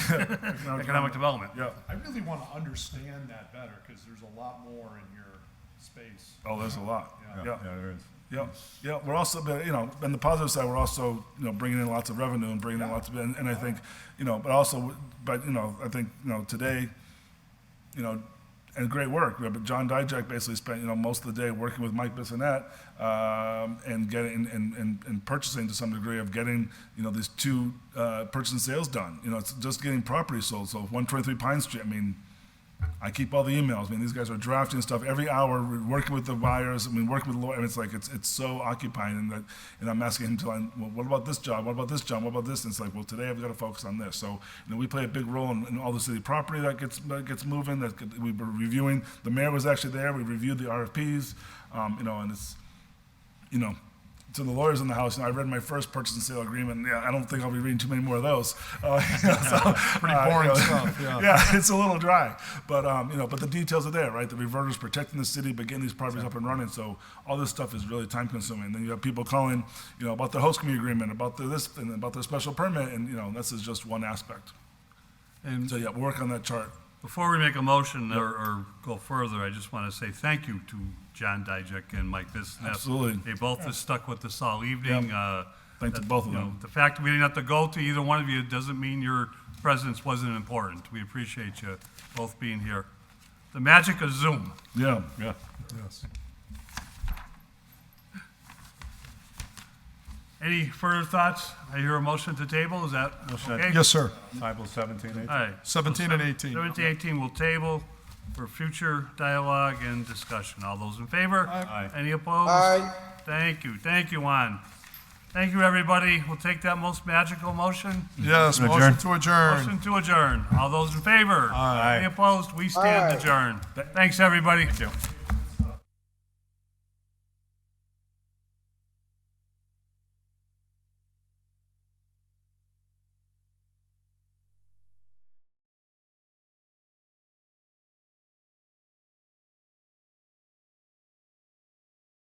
Economic development. Yeah. I really want to understand that better because there's a lot more in your space. Oh, there's a lot. Yeah. There is. Yeah. We're also, on the positive side, we're also, bringing in lots of revenue and bringing in lots of, and I think, I think, today, and great work. But John Dijak basically spent, most of the day working with Mike Bissonette, and getting and purchasing to some degree of getting, these two purchase and sales done. It's just getting property sold. So 123 Pine Street. I keep all the emails. These guys are drafting stuff every hour, we're working with the buyers. Working with lawyers. It's so occupying, and I'm asking him to, well, what about this job? What about this job? What about this? And it's like, well, today I've got to focus on this. So, we play a big role in all the city property that gets moving. We were reviewing. The mayor was actually there. We reviewed the RFPs, and it's, to the lawyers in the house, I read my first purchase and sale agreement. Yeah, I don't think I'll be reading too many more of those. Pretty boring stuff. Yeah, it's a little dry, but but the details are there, right? The reverter's protecting the city, but getting these properties up and running. So all this stuff is really time consuming. And then you have people calling, about the host community agreement, about this and about the special permit, and this is just one aspect. And so we'll work on that chart. Before we make a motion or go further, I just want to say thank you to John Dijak and Mike Bissonette. Absolutely. They both have stuck with us all evening. Thanks to both of them. The fact that we didn't have to go to either one of you doesn't mean your presence wasn't important. We appreciate you both being here. The magic of Zoom. Yeah. Yes. Any further thoughts? I hear a motion to table. Is that okay? Yes, sir. Table 17, 18. All right. 17 and 18. 17, 18 will table for future dialogue and discussion. All those in favor? Aye. Any opposed? Aye. Thank you. Thank you, Juan. Thank you, everybody. We'll take that most magical motion. Yes, motion to adjourn. Motion to adjourn. All those in favor? Aye. Any opposed? We stand Aye. adjourned. Thanks, everybody. Thank you.